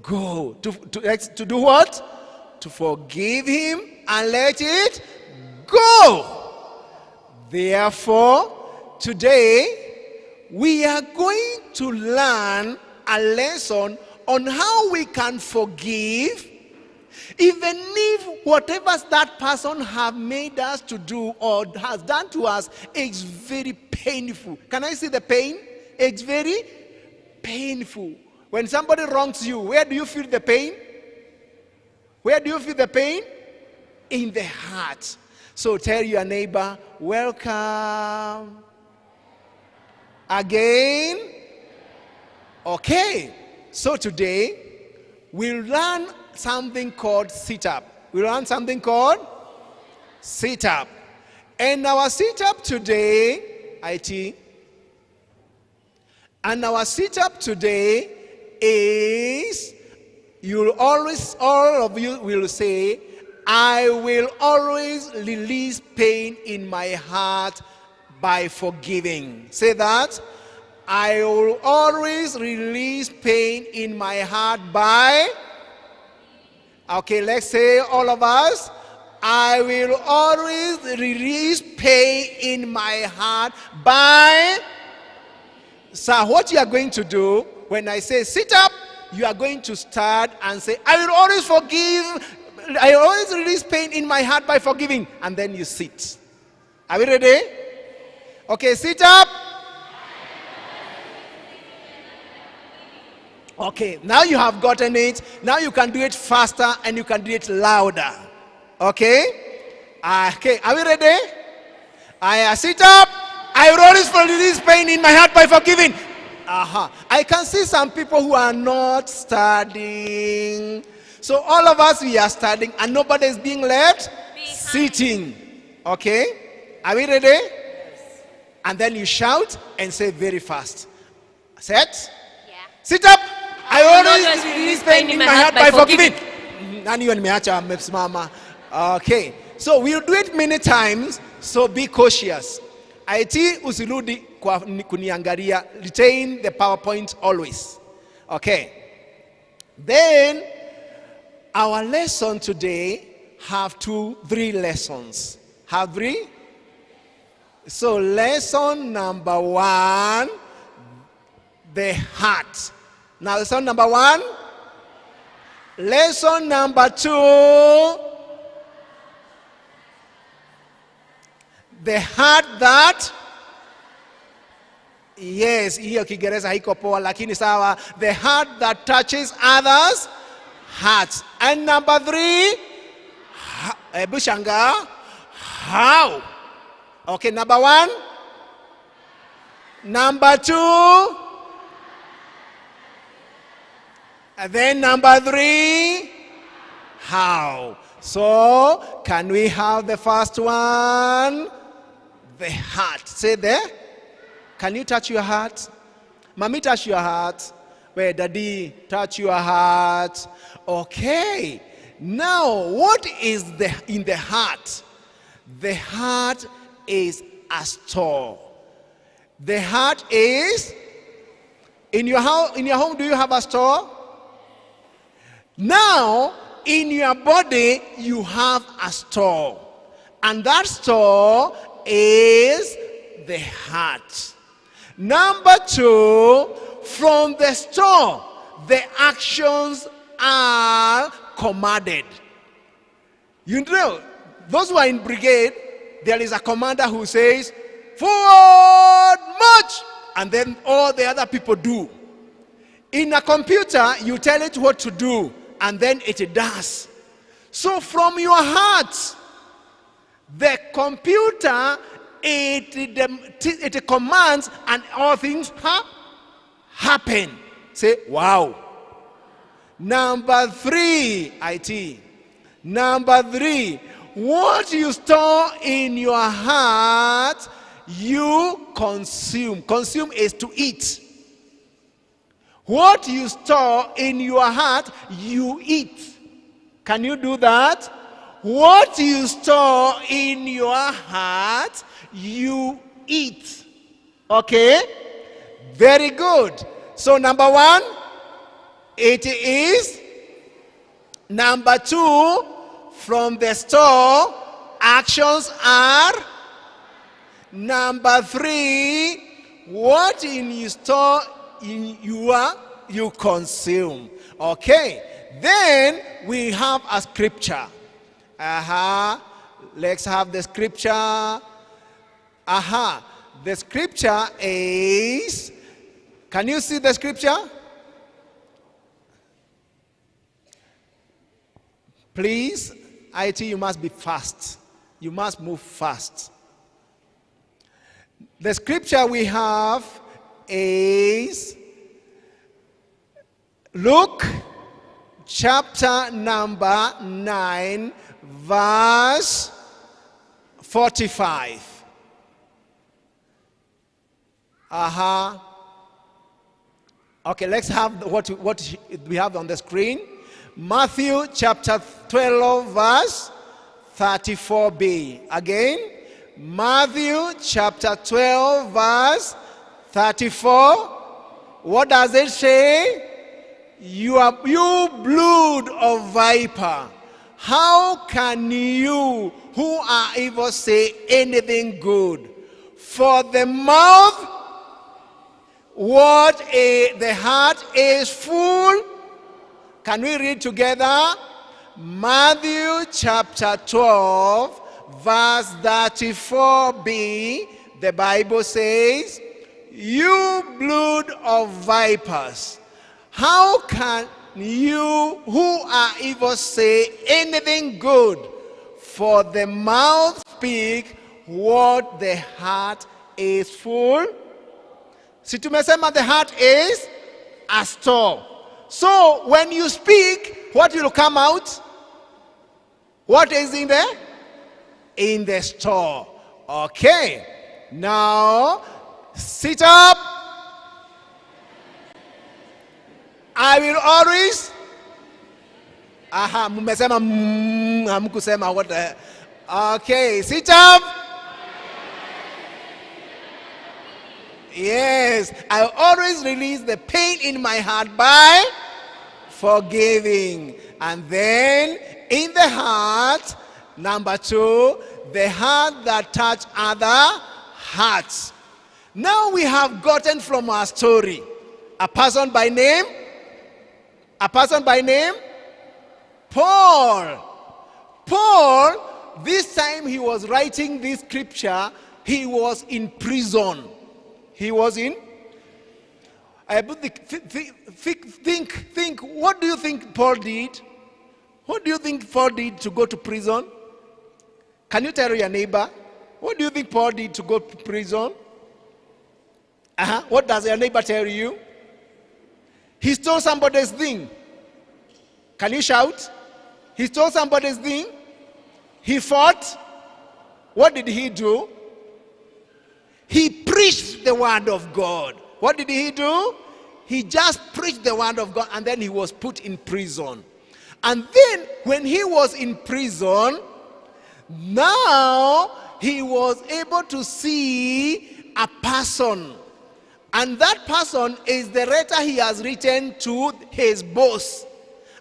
go. To do what? To forgive him and let it go. Therefore, today, we are going to learn a lesson on how we can forgive, even if whatever that person have made us to do or has done to us is very painful. Can I see the pain? It's very painful. When somebody wrongs you, where do you feel the pain? Where do you feel the pain? In the heart. So tell your neighbor, welcome. Again. Okay. So today, we'll learn something called sit-up. We'll learn something called sit-up. And our sit-up today, IT, and our sit-up today is, all of you will say, I will always release pain in my heart by forgiving. Say that. I will always release pain in my heart by. Okay, let's say all of us. I will always release pain in my heart by. So what you are going to do when I say sit up, you are going to start and say, I will always forgive. I always release pain in my heart by forgiving. And then you sit. Are we ready? Okay, sit up. Okay, now you have gotten it. Now you can do it faster and you can do it louder. Okay? Okay, are we ready? I sit up. I will always release pain in my heart by forgiving. I can see some people who are not studying. So all of us, we are studying and nobody is being left sitting. Okay? Are we ready? Yes. And then you shout and say very fast. Set? Yeah. Sit up. I always release pain in my heart by forgiving. Okay. So we'll do it many times. So be cautious. IT usirudi kuniangalia. Retain the PowerPoint always. Okay. Then our lesson today have 3 lessons. Have 3? So lesson number 1, the heart. Now lesson number 1. Lesson number 2, the heart that, yes, hiyo Kiingereza haiko poa lakini sawa. The heart that touches others' hearts. And number 3, Bushanga, how? Okay, number 1. Number 2. And then number 3, how? So, can we have the first one? The heart. Say there. Can you touch your heart? Mommy, touch your heart. Wait, Daddy, touch your heart. Okay. Now, what is in the heart? The heart is a store. The heart is in your home. Do you have a store? Now, in your body, you have a store. And that store is the heart. Number 2, from the store, the actions are commanded. You know, those who are in brigade, there is a commander who says, forward march, and then all the other people do. In a computer, you tell it what to do, and then it does. So from your heart, the computer, it commands, and all things happen. Say, wow. Number 3, IT. Number 3, what you store in your heart, you consume. Consume is to eat. What you store in your heart, you eat. Can you do that? What you store in your heart, you eat. Okay? Very good. So number 1, it is. Number 2, from the store, actions are. Number 3, what in you store in you consume. Okay. Then we have a scripture. Let's have the scripture. The scripture is, can you see the scripture? Please, IT, you must be fast. You must move fast. The scripture we have is Luke chapter number 9, verse 45. Okay, let's have what we have on the screen. Matthew chapter 12, verse 34b. Again, Matthew chapter 12, verse 34. What does it say? You brood of viper, how can you who are evil say anything good? For the mouth, the heart is full. Can we read together? Matthew chapter 12, verse 34b. The Bible says, you brood of vipers, how can you who are evil say anything good? For the mouth speaks what the heart is full. Si tumesema the heart is a store. So when you speak, what will come out? What is in there? In the store. Okay. Now, sit up. I will always. Mumesema hamkusema what the. Okay, sit up. Yes, I always release the pain in my heart by forgiving. And then in the heart, number 2, the heart that touch other hearts. Now we have gotten from our story a person by name, Paul. Paul, this time he was writing this scripture, he was in prison. He was in. Think. What do you think Paul did? What do you think Paul did to go to prison? Can you tell your neighbor? What do you think Paul did to go to prison? What does your neighbor tell you? He stole somebody's thing. Can you shout? He stole somebody's thing. He fought. What did he do? He preached the word of God. What did he do? He just preached the word of God, and then he was put in prison. And then when he was in prison, now he was able to see a person. And that person is the letter he has written to his boss.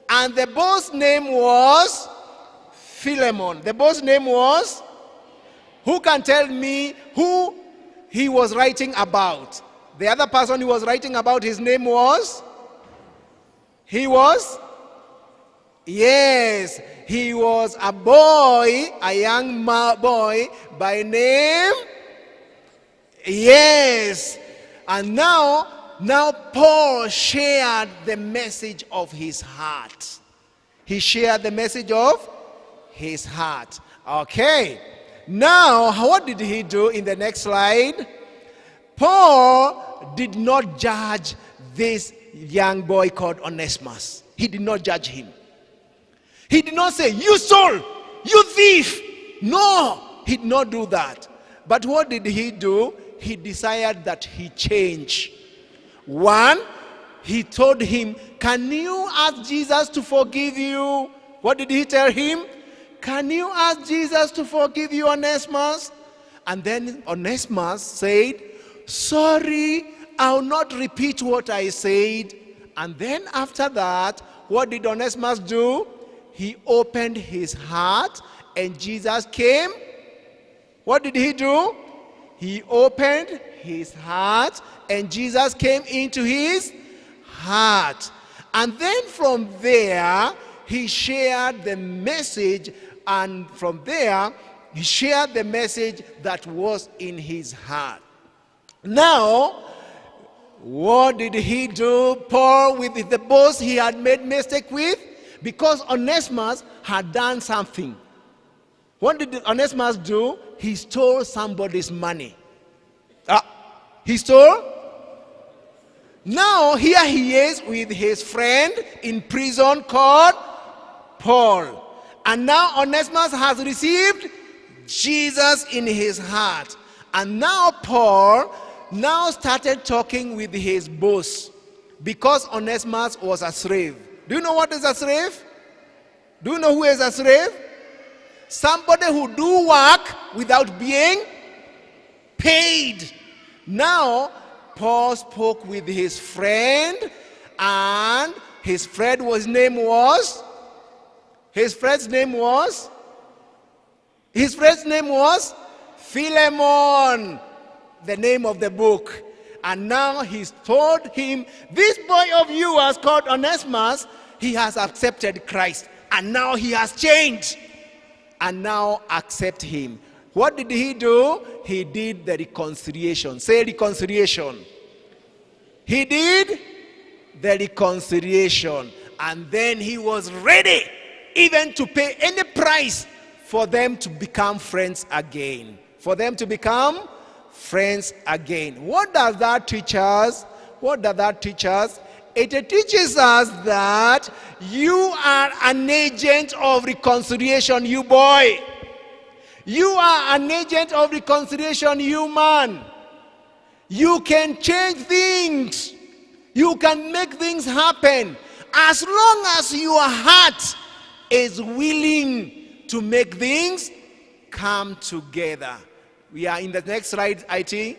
And the boss' name was Philemon. The boss' name was? Who can tell me who he was writing about? The other person he was writing about, his name was? He was? Yes, he was a boy, a young boy by name? Yes. And now Paul shared the message of his heart. He shared the message of his heart. Okay. Now, what did he do in the next slide? Paul did not judge this young boy called Onesimus. He did not judge him. He did not say, you stole, you thief. No, he did not do that. But what did he do? He desired that he change. One, he told him, can you ask Jesus to forgive you? What did he tell him? Can you ask Jesus to forgive you, Onesimus? And then Onesimus said, sorry, I'll not repeat what I said. And then after that, what did Onesimus do? He opened his heart and Jesus came. What did he do? He opened his heart and Jesus came into his heart. And then from there, he shared the message, and from there, he shared the message that was in his heart. Now, what did he do? Paul, with the boss he had made mistake with, because Onesimus had done something. What did Onesimus do? He stole somebody's money. He stole? Now, here he is with his friend in prison called Paul. And now Onesimus has received Jesus in his heart. And now Paul now started talking with his boss, because Onesimus was a slave. Do you know what is a slave? Do you know who is a slave? Somebody who do work without being paid. Now, Paul spoke with his friend, and his friend's name was Philemon, the name of the book. And now he's told him, this boy of yours called Onesimus, he has accepted Christ. And now he has changed. And now accept him. What did he do? He did the reconciliation. Say reconciliation. He did the reconciliation. And then he was ready even to pay any price for them to become friends again. For them to become friends again. What does that teach us? What does that teach us? It teaches us that you are an agent of reconciliation, you boy. You are an agent of reconciliation, you man. You can change things. You can make things happen. As long as your heart is willing to make things come together. We are in the next slide, IT.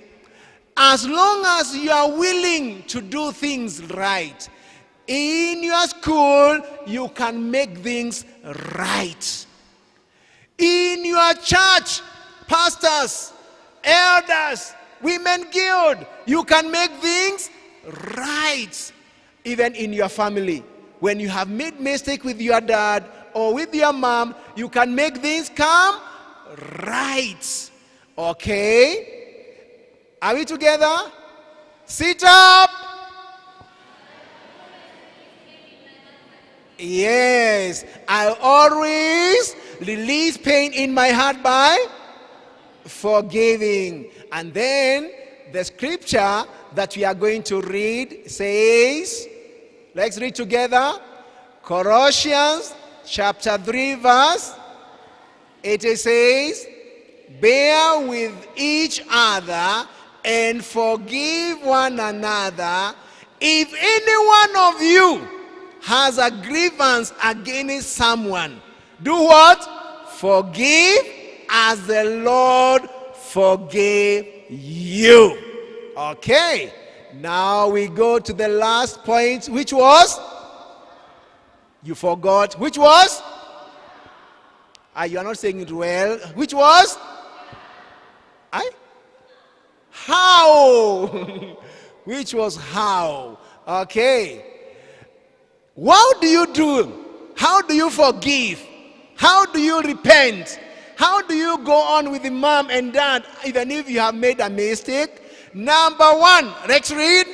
As long as you are willing to do things right, in your school, you can make things right. In your church, pastors, elders, women guild, you can make things right. Even in your family, when you have made mistake with your dad or with your mom, you can make things come right. Okay? Are we together? Sit up. Yes, I always release pain in my heart by forgiving. And then the scripture that we are going to read says, let's read together. Colossians chapter 3 verse 8 says, bear with each other and forgive one another. If any one of you has a grievance against someone, do what? Forgive as the Lord forgave you. Okay. Now we go to the last point, which was? You forgot. Which was? You are not saying it well. Which was? How? Which was how? Okay. What do you do? How do you forgive? How do you repent? How do you go on with the mom and dad even if you have made a mistake? Number one, let's read.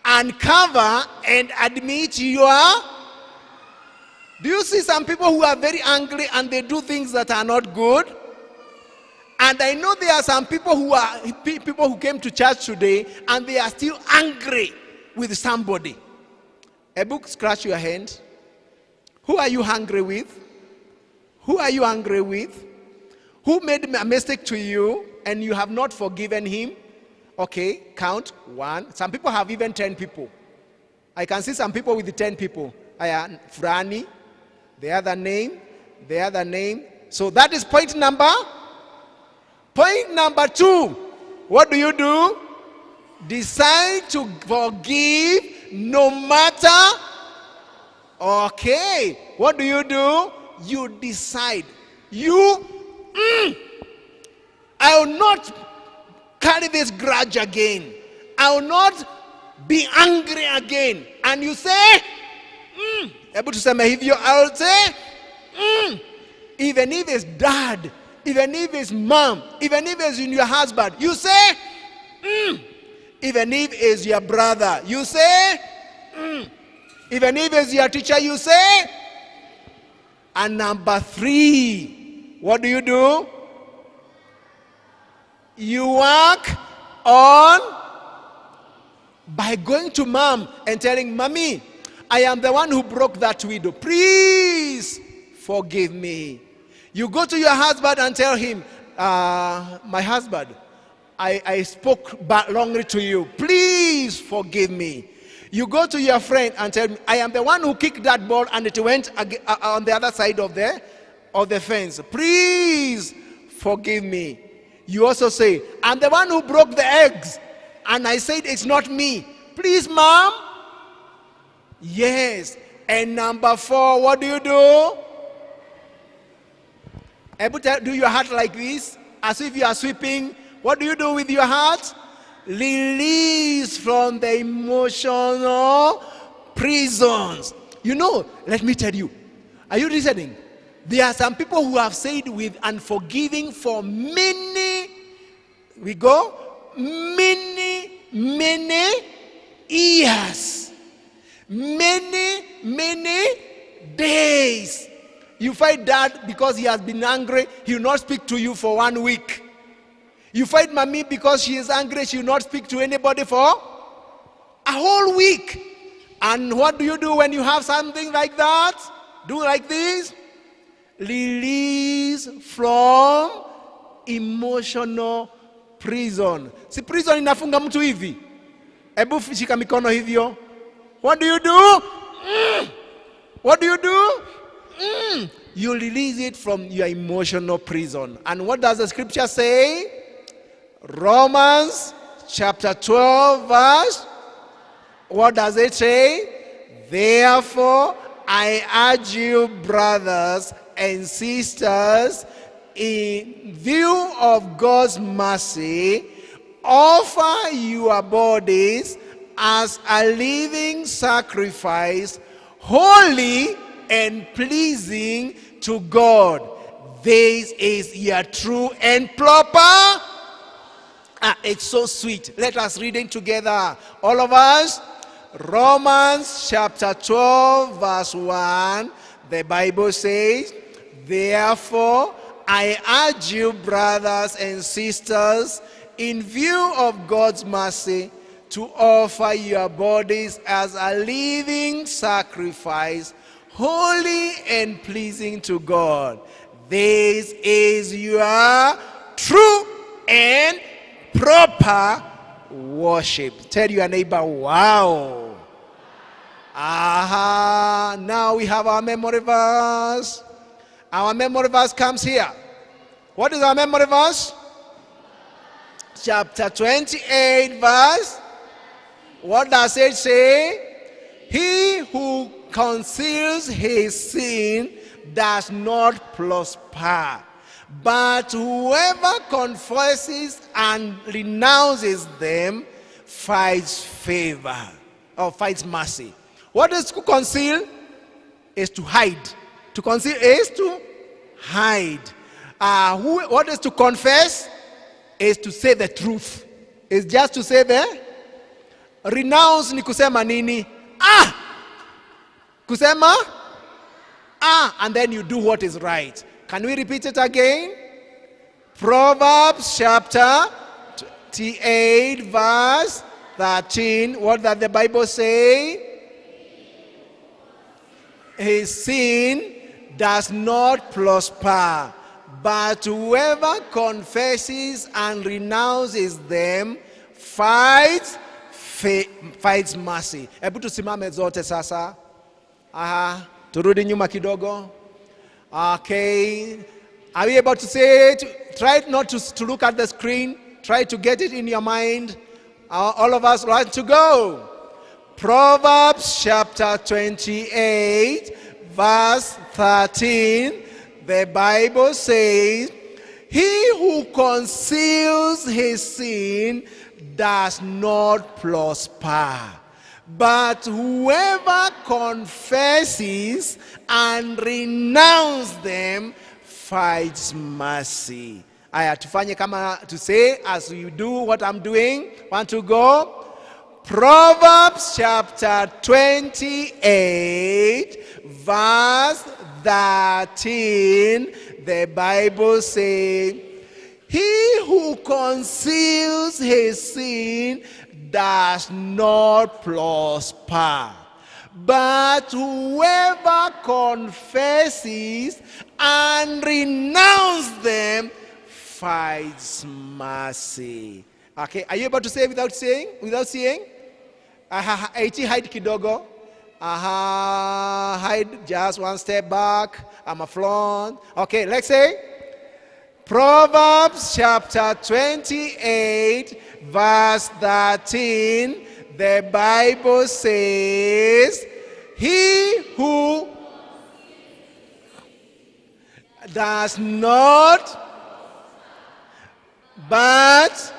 Uncover and admit your. Do you see some people who are very angry and they do things that are not good? And I know there are some people who came to church today and they are still angry with somebody. A book, scratch your hand. Who are you angry with? Who are you angry with? Who made a mistake to you and you have not forgiven him? Okay, count. 1. Some people have even 10 people. I can see some people with 10 people. Frani, the other name. So that is point number. Point number 2. What do? Decide to forgive no matter. Okay. What do? You decide. I will not carry this grudge again. I will not be angry again. And you say, able to say, I will say, even if it's dad, even if it's mom, even if it's in your husband, you say, even if it's your brother, you say, even if it's your teacher, you say. And number 3, what do? You work on by going to mom and telling, Mommy, I am the one who broke that window. Please forgive me. You go to your husband and tell him, my husband, I spoke wrongly to you. Please forgive me. You go to your friend and tell him, I am the one who kicked that ball and it went on the other side of the fence. Please forgive me. You also say, I'm the one who broke the eggs and I said it's not me. Please, mom. Yes. And number 4, what do? Able to do your heart like this, as if you are sweeping. What do you do with your heart? Release from the emotional prisons. Let me tell you. Are you listening? There are some people who have said with unforgiving for many years. Many days. You fight dad because he has been angry, he will not speak to you for 1 week. You fight mommy because she is angry, she will not speak to anybody for a whole week. And what do you do when you have something like that? Do like this. Release from emotional prison. Si prison inafunga mtu hivi. Ebu shika mikono hivyo. What do? What do? you release it from your emotional prison. And what does the scripture say? Romans chapter 12 verse, what does it say? Therefore, I urge you, brothers and sisters, in view of God's mercy, offer your bodies as a living sacrifice, holy and pleasing to God. This is your true and proper. It's so sweet. Let us read it together. All of us. Romans chapter 12 verse 1. The Bible says, therefore, I urge you, brothers and sisters, in view of God's mercy, to offer your bodies as a living sacrifice, holy and pleasing to God. This is your true and proper worship. Tell your neighbor, wow. Aha. Now we have our memory verse. Our memory verse comes here. What is our memory verse? Chapter 28 verse. What does it say? He who conceals his sin does not prosper, but whoever confesses and renounces them finds favor or finds mercy. What is to conceal? Is to hide. To conceal is to hide. What is to confess? Is to say the truth. It's just to say the renounce ni kusema nini? Kusema and then you do what is right. Can we repeat it again? Proverbs chapter 28 verse 13. What does the Bible say? His sin does not prosper, but whoever confesses and renounces them finds mercy. Hebu tusimame zote sasa. Turudi nyuma kidogo. Okay. Are we able to say it? Try not to look at the screen. Try to get it in your mind. All of us right to go. Proverbs chapter 28 verse 13. The Bible says, he who conceals his sin does not prosper, but whoever confesses and renounces them finds mercy. Aya, tufanye kama to say as you do what I'm doing. Want to go? Proverbs chapter 28 verse 13. The Bible says, he who conceals his sin does not prosper, but whoever confesses and renounces them finds mercy. Okay, are you able to say without saying? Without seeing? Hide kidogo. Hide just one step back. I'm a front. Okay, let's say Proverbs chapter 28 verse 13. The Bible says, he who does not, but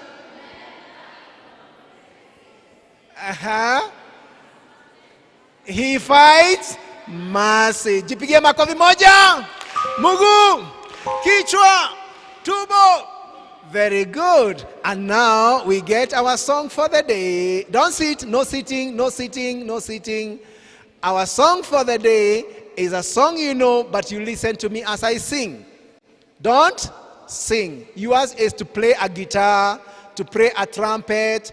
he fights mercy. Jipigie makofi moja. Mugu, kichwa, tubo. Very good. And now we get our song for the day. Don't sit, no sitting, no sitting, no sitting. Our song for the day is a song you know, but you listen to me as I sing. Don't sing. Yours is to play a guitar, to play a trumpet,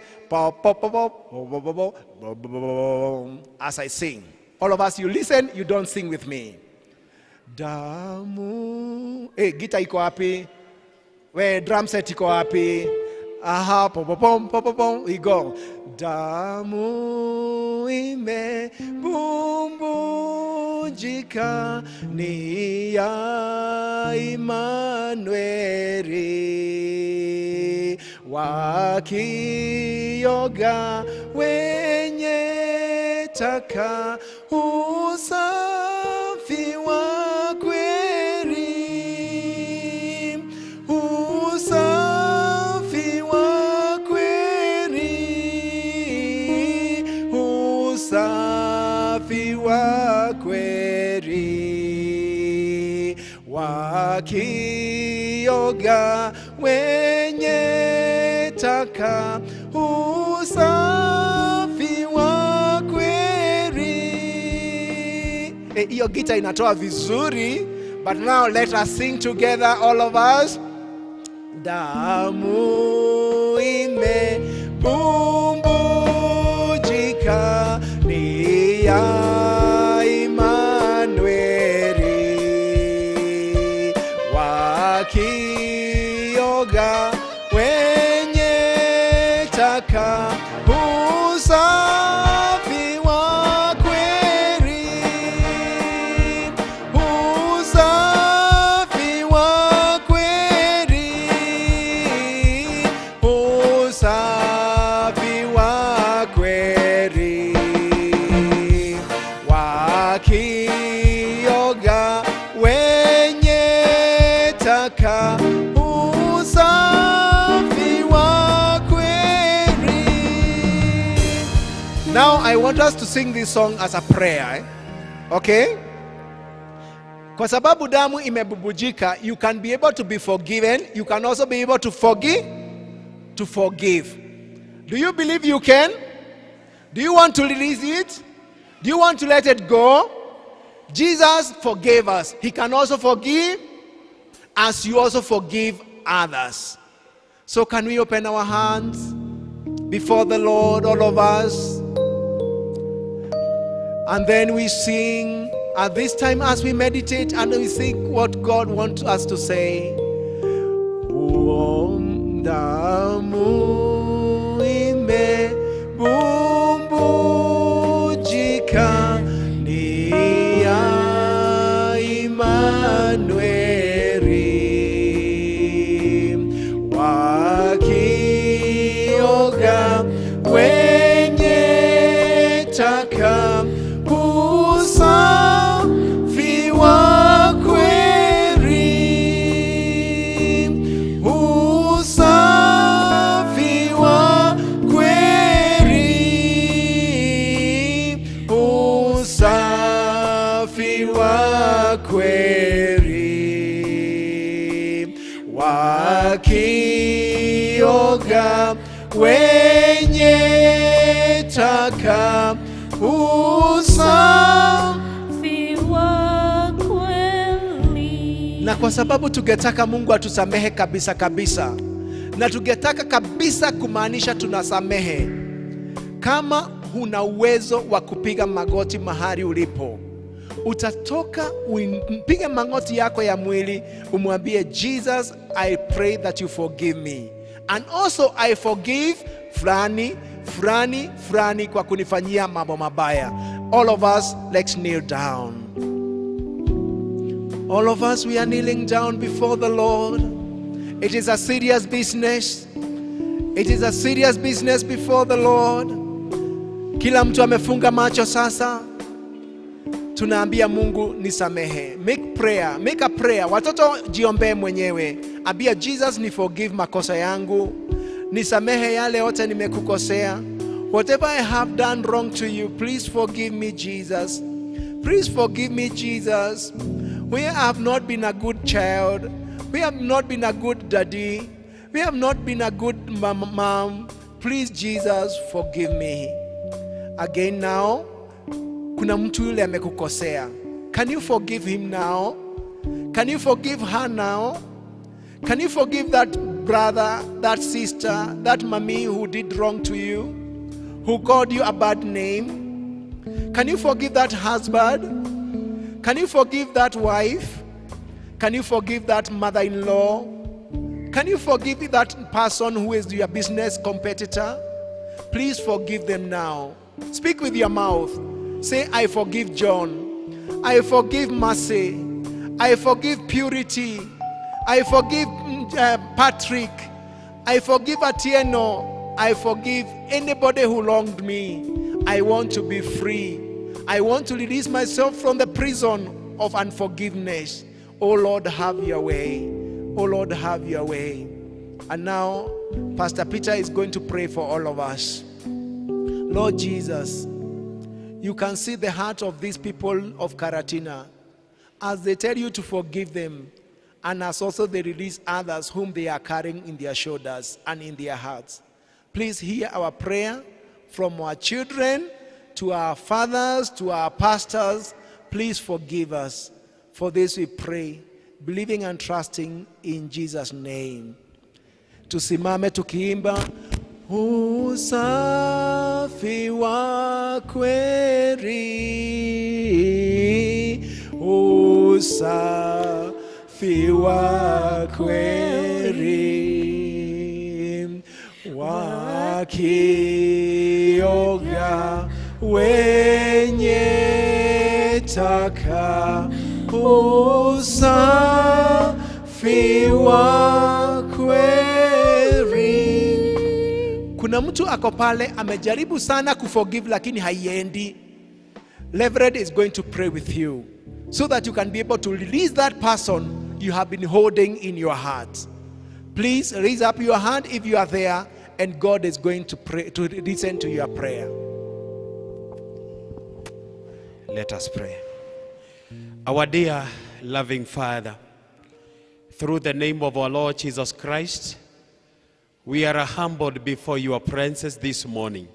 as I sing. All of us, you listen, you don't sing with me. Damu. Hey, guitar iko wapi? Where drum set iko wapi? We go. Damu ime bumbu bubujika ni ya Imanueli, wakioga wenye taka usafi wa kweli, usafi wa kweli, usafi wa kweli, wakioga wenye taka usafi wa kweli. Hiyo gita inatoa vizuri, but now let us sing together, all of us. Damu imebumbujika ni ya Imanueli, wakioga wenye taka usafi wa kweli, usafi wa kweli, usafi wa kweli, wakioga wenye taka usafi wa kweli. Now I want us to sing this song as a prayer, okay? Kwa sababu damu imebubujika, you can be able to be forgiven. You can also be able to forgive. Do you believe you can? Do you want to release it? Do you want to let it go? Jesus forgave us. He can also forgive as you also forgive others. So can we open our hands before the Lord, all of us? And then we sing at this time as we meditate and we think what God wants us to say. Damu imebumbujika ni ya Imanueli, wakioga wenye taka usafi wa kweli, usafi wa kweli, usafi wa kweli, wakioga wenye taka usafi wa kweli. Na kwa sababu tungetaka Mungu atusamehe kabisa kabisa, na tungetaka kabisa kumaanisha tunasamehe, kama huna uwezo wa kupiga magoti mahali ulipo, utatoka upige magoti yako ya mwili, umwambie Jesus, I pray that you forgive me, and also I forgive fulani fulani fulani kwa kunifanyia mambo mabaya. All of us, let's kneel down. All of us, we are kneeling down before the Lord. It is a serious business. It is a serious business before the Lord. Kila mtu amefunga macho sasa. Tunaambia Mungu nisamehe. Make a prayer. Watoto jiombe mwenyewe. Ambia Jesus, ni forgive makosa yangu. Nisamehe yale yote nimekukosea. Whatever I have done wrong to you, please forgive me, Jesus. Please forgive me, Jesus. We have not been a good child. We have not been a good daddy. We have not been a good mom. Please, Jesus, forgive me. Again now, kuna mtu yule amekukosea. Can you forgive him now? Can you forgive her now? Can you forgive that brother, that sister, that mommy who did wrong to you, who called you a bad name? Can you forgive that husband? Can you forgive that wife? Can you forgive that mother-in-law? Can you forgive that person who is your business competitor? Please forgive them now. Speak with your mouth. Say, I forgive John. I forgive mercy. I forgive purity. I forgive Patrick. I forgive Atieno. I forgive anybody who wronged me. I want to be free. I want to release myself from the prison of unforgiveness. Oh Lord, have your way. Oh Lord, have your way. And now, Pastor Peter is going to pray for all of us. Lord Jesus, you can see the heart of these people of Karatina as they tell you to forgive them, and as also they release others whom they are carrying in their shoulders and in their hearts. Please hear our prayer from our children to our fathers, to our pastors. Please forgive us. For this we pray, believing and trusting in Jesus' name. Tusimame tukiimba usafi wa kweli, usafi wa kweli, wakioga wenye taka, usafi wa kweli. Kuna mtu ako pale amejaribu sana kuforgive lakini haiendi. Reverend is going to pray with you so that you can be able to release that person you have been holding in your heart. Please raise up your hand if you are there, and God is going to pray, to listen to your prayer. Let us pray. Our dear loving Father, through the name of our Lord Jesus Christ, we are humbled before your presence this morning.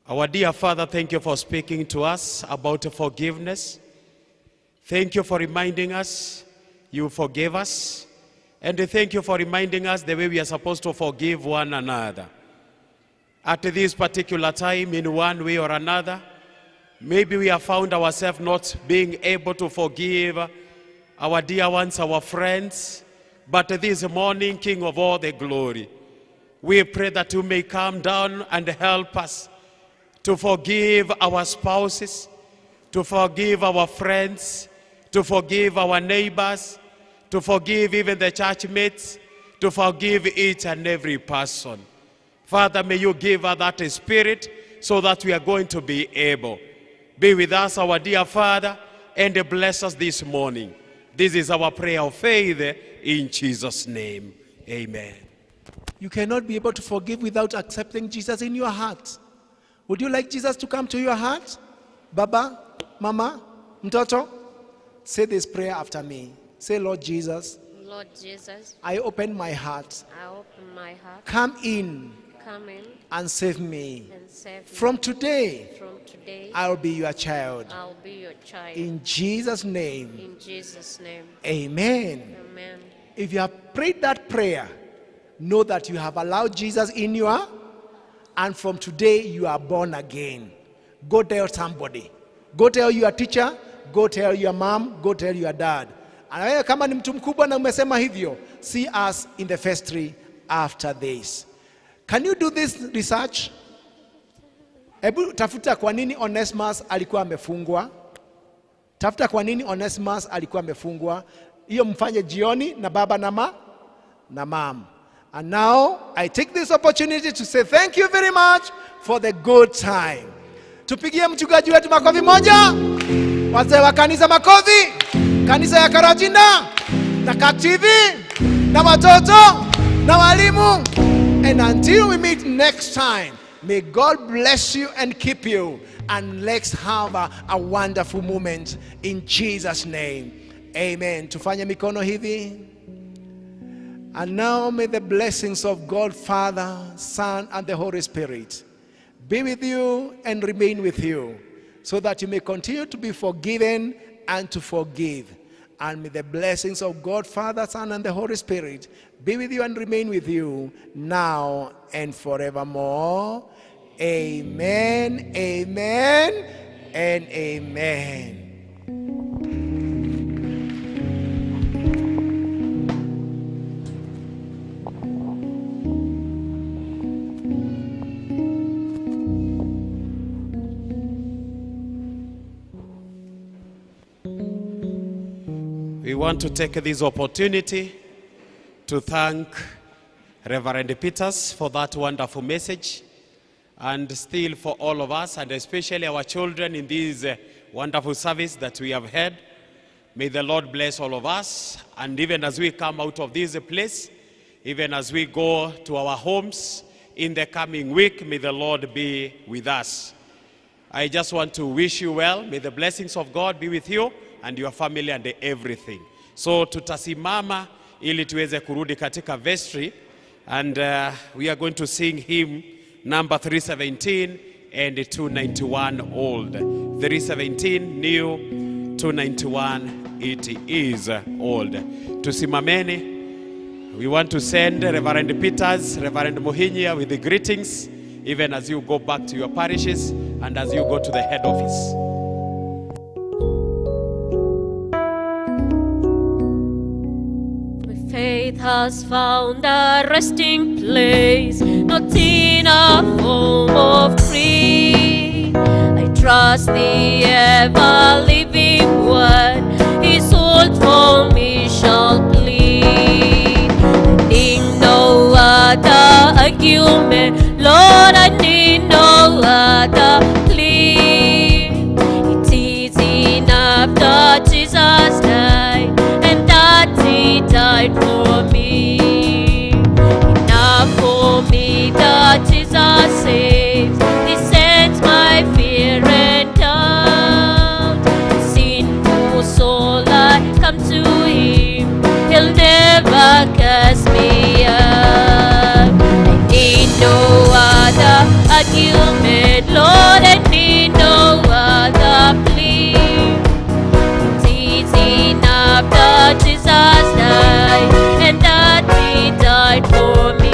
Our dear Father, thank you for speaking to us about forgiveness. Thank you for reminding us you forgave us. And thank you for reminding us the way we are supposed to forgive one another. At this particular time, in one way or another, maybe we have found ourselves not being able to forgive our dear ones, our friends. But this morning, King of all the glory, we pray that you may come down and help us to forgive our spouses, to forgive our friends, to forgive our neighbors, to forgive even the church mates, to forgive each and every person. Father, may you give us that spirit so that we are going to be able. Be with us, our dear Father, and bless us this morning. This is our prayer of faith in Jesus' name. Amen. You cannot be able to forgive without accepting Jesus in your heart. Would you like Jesus to come to your heart? Baba, Mama, Mtoto? Say this prayer after me. Say, Lord Jesus, Lord Jesus, I open my heart. I open my heart. Come in and save me. From today, I'll be your child. I'll be your child. In Jesus' name. In Jesus' name. Amen. Amen. If you have prayed that prayer, know that you have allowed Jesus in you, and from today you are born again. Go tell somebody. Go tell your teacher. Go tell your mom. Go tell your dad. Na wewe kama ni mtu mkubwa na umesema hivyo, see us in the vestry after this. Can you do this research? Hebu tafuta kwa nini Onesimus alikuwa amefungwa. Tafuta kwa nini Onesimus alikuwa amefungwa. Hiyo mfanye jioni na baba na mom. And now I take this opportunity to say thank you very much for the good time. Tupigie mchungaji wetu makofi moja. Wazee wa kanisa makofi. Kanisa ya Karatina na KTV na watoto na walimu. And until we meet next time, may God bless you and keep you. And let's have a wonderful moment in Jesus' name. Amen. Tufanye mikono hivi. And now may the blessings of God, Father, Son, and the Holy Spirit be with you and remain with you, so that you may continue to be forgiven and to forgive. And may the blessings of God, Father, Son, and the Holy Spirit be with you and remain with you now and forevermore. Amen, amen, and amen. We want to take this opportunity to thank Reverend Peters for that wonderful message, and still for all of us, and especially our children in this wonderful service that we have had. May the Lord bless all of us, and even as we come out of this place, even as we go to our homes in the coming week, may the Lord be with us. I just want to wish you well. May the blessings of God be with you and your family and everything. So tutasimama ili tuweze kurudi katika vestry, and we are going to sing hymn number 317 and 291 old. 317 new, 291 it is old. Tusimameni. We want to send Reverend Peters, Reverend Muhinya with the greetings, even as you go back to your parishes and as you go to the head office. Faith has found a resting place, not in a form of creed. I trust the ever-living One, His soul for me shall plead. I need no other argument, Lord, I need no other plea. It is enough that Jesus died, and that He died for me. Enough for me that Jesus saves, He sends my fear and doubt. Sinful soul, I come to Him, He'll never cast me out. I need no other argument, Lord, I need no other plea. It is enough that Jesus died, and that He died for me.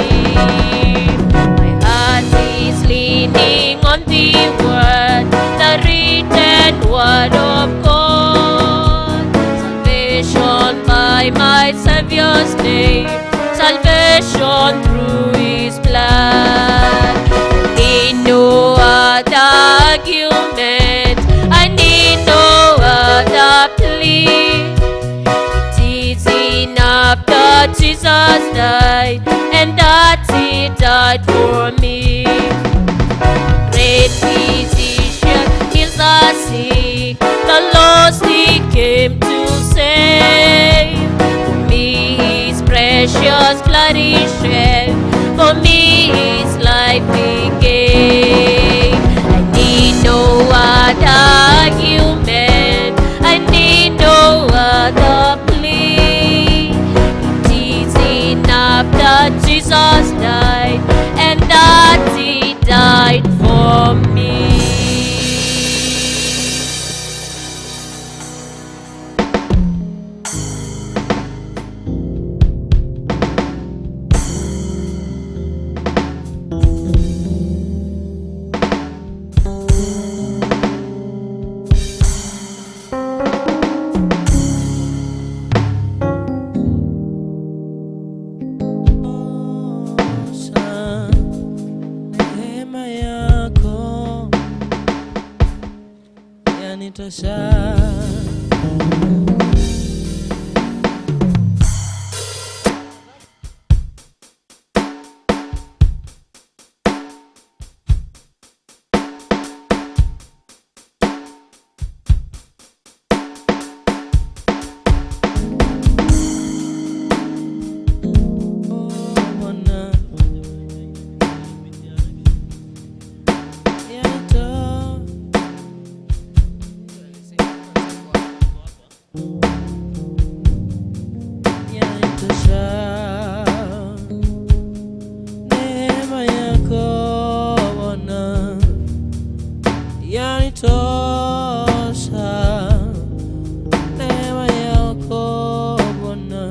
My heart is leaning on the word, the written word of God. Salvation by my Savior's name, salvation through His blood. I need no other argument, I need no other plea. It is enough that Jesus died, and that He died for me. Great physician heals the sick, the lost He came to save. For me His precious blood He shed, for me His life He gave. I need no other argument, I need no other plea. It is enough that Jesus died, and that He died for me. Neema yako yanitosha. Neema yako Bwana yanitosha. Neema yako Bwana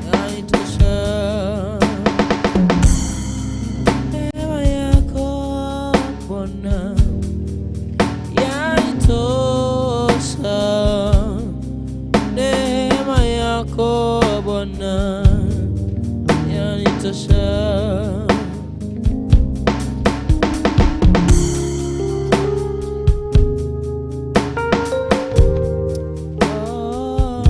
yanitosha. Neema yako Bwana yanitosha. Neema yako Bwana yanitosha. Oh.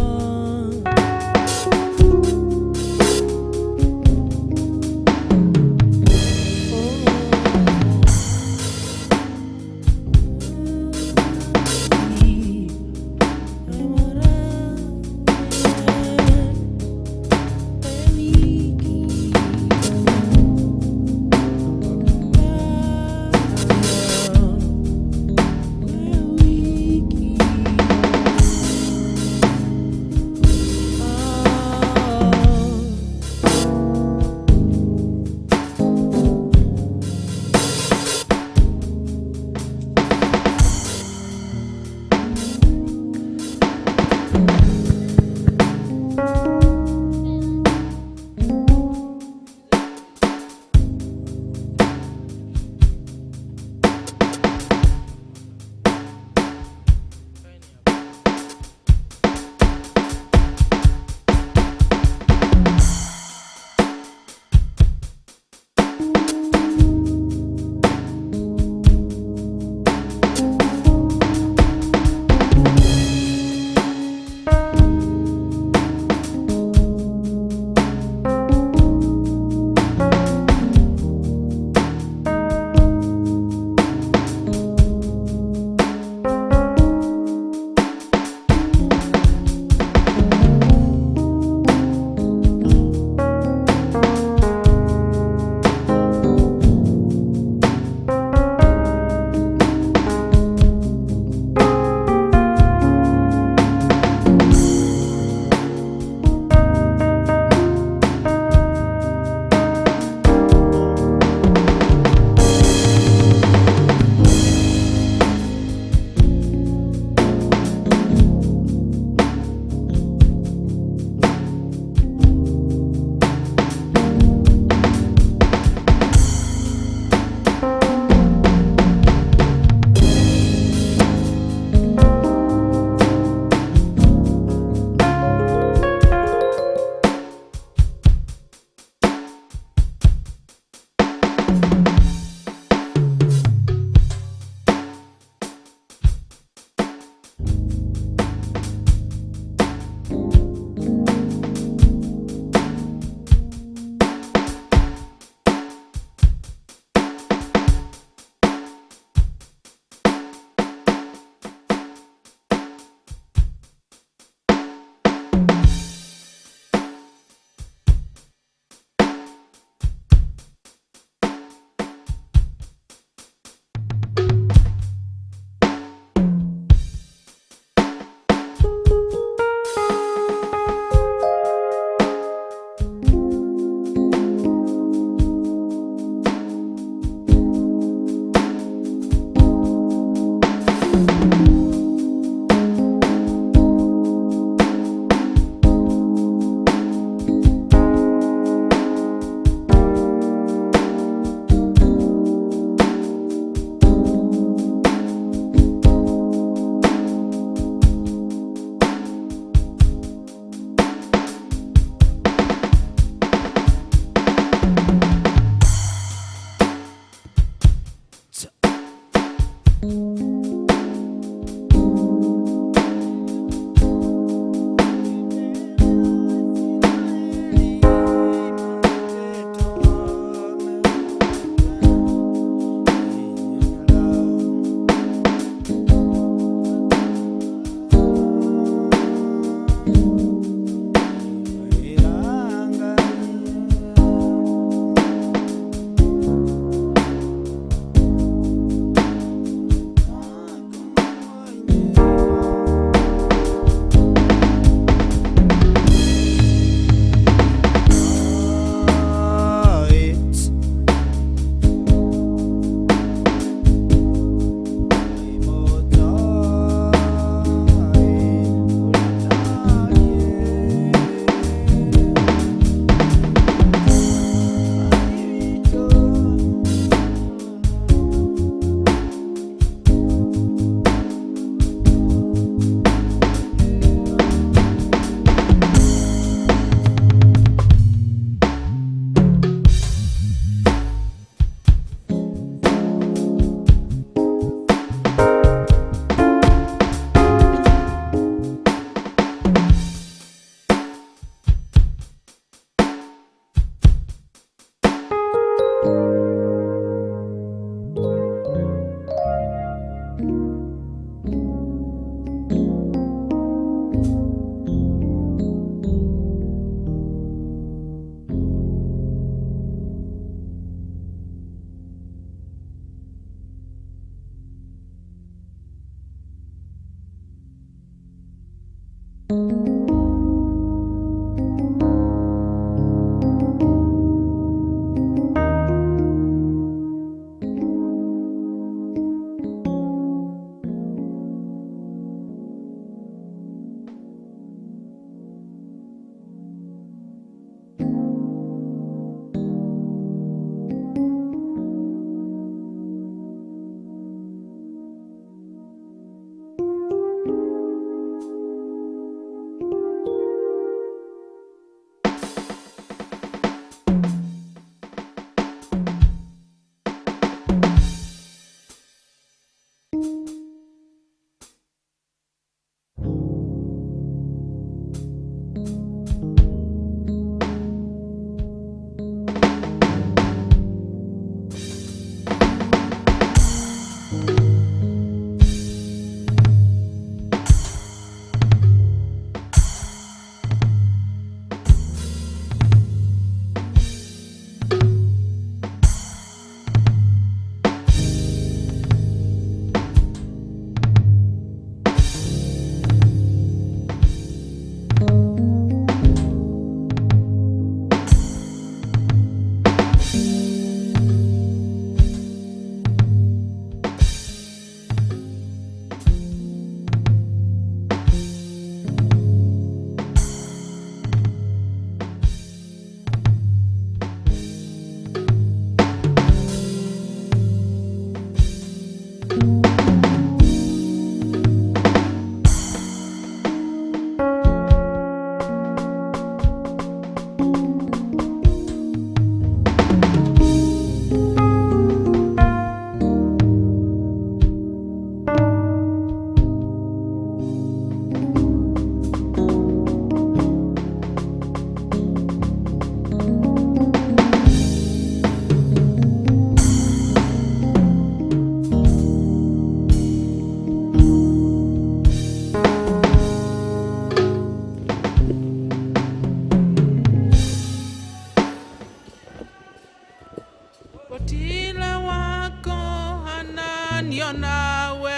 nilio nawe.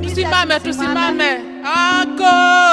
Tusimame, tusimame. Ako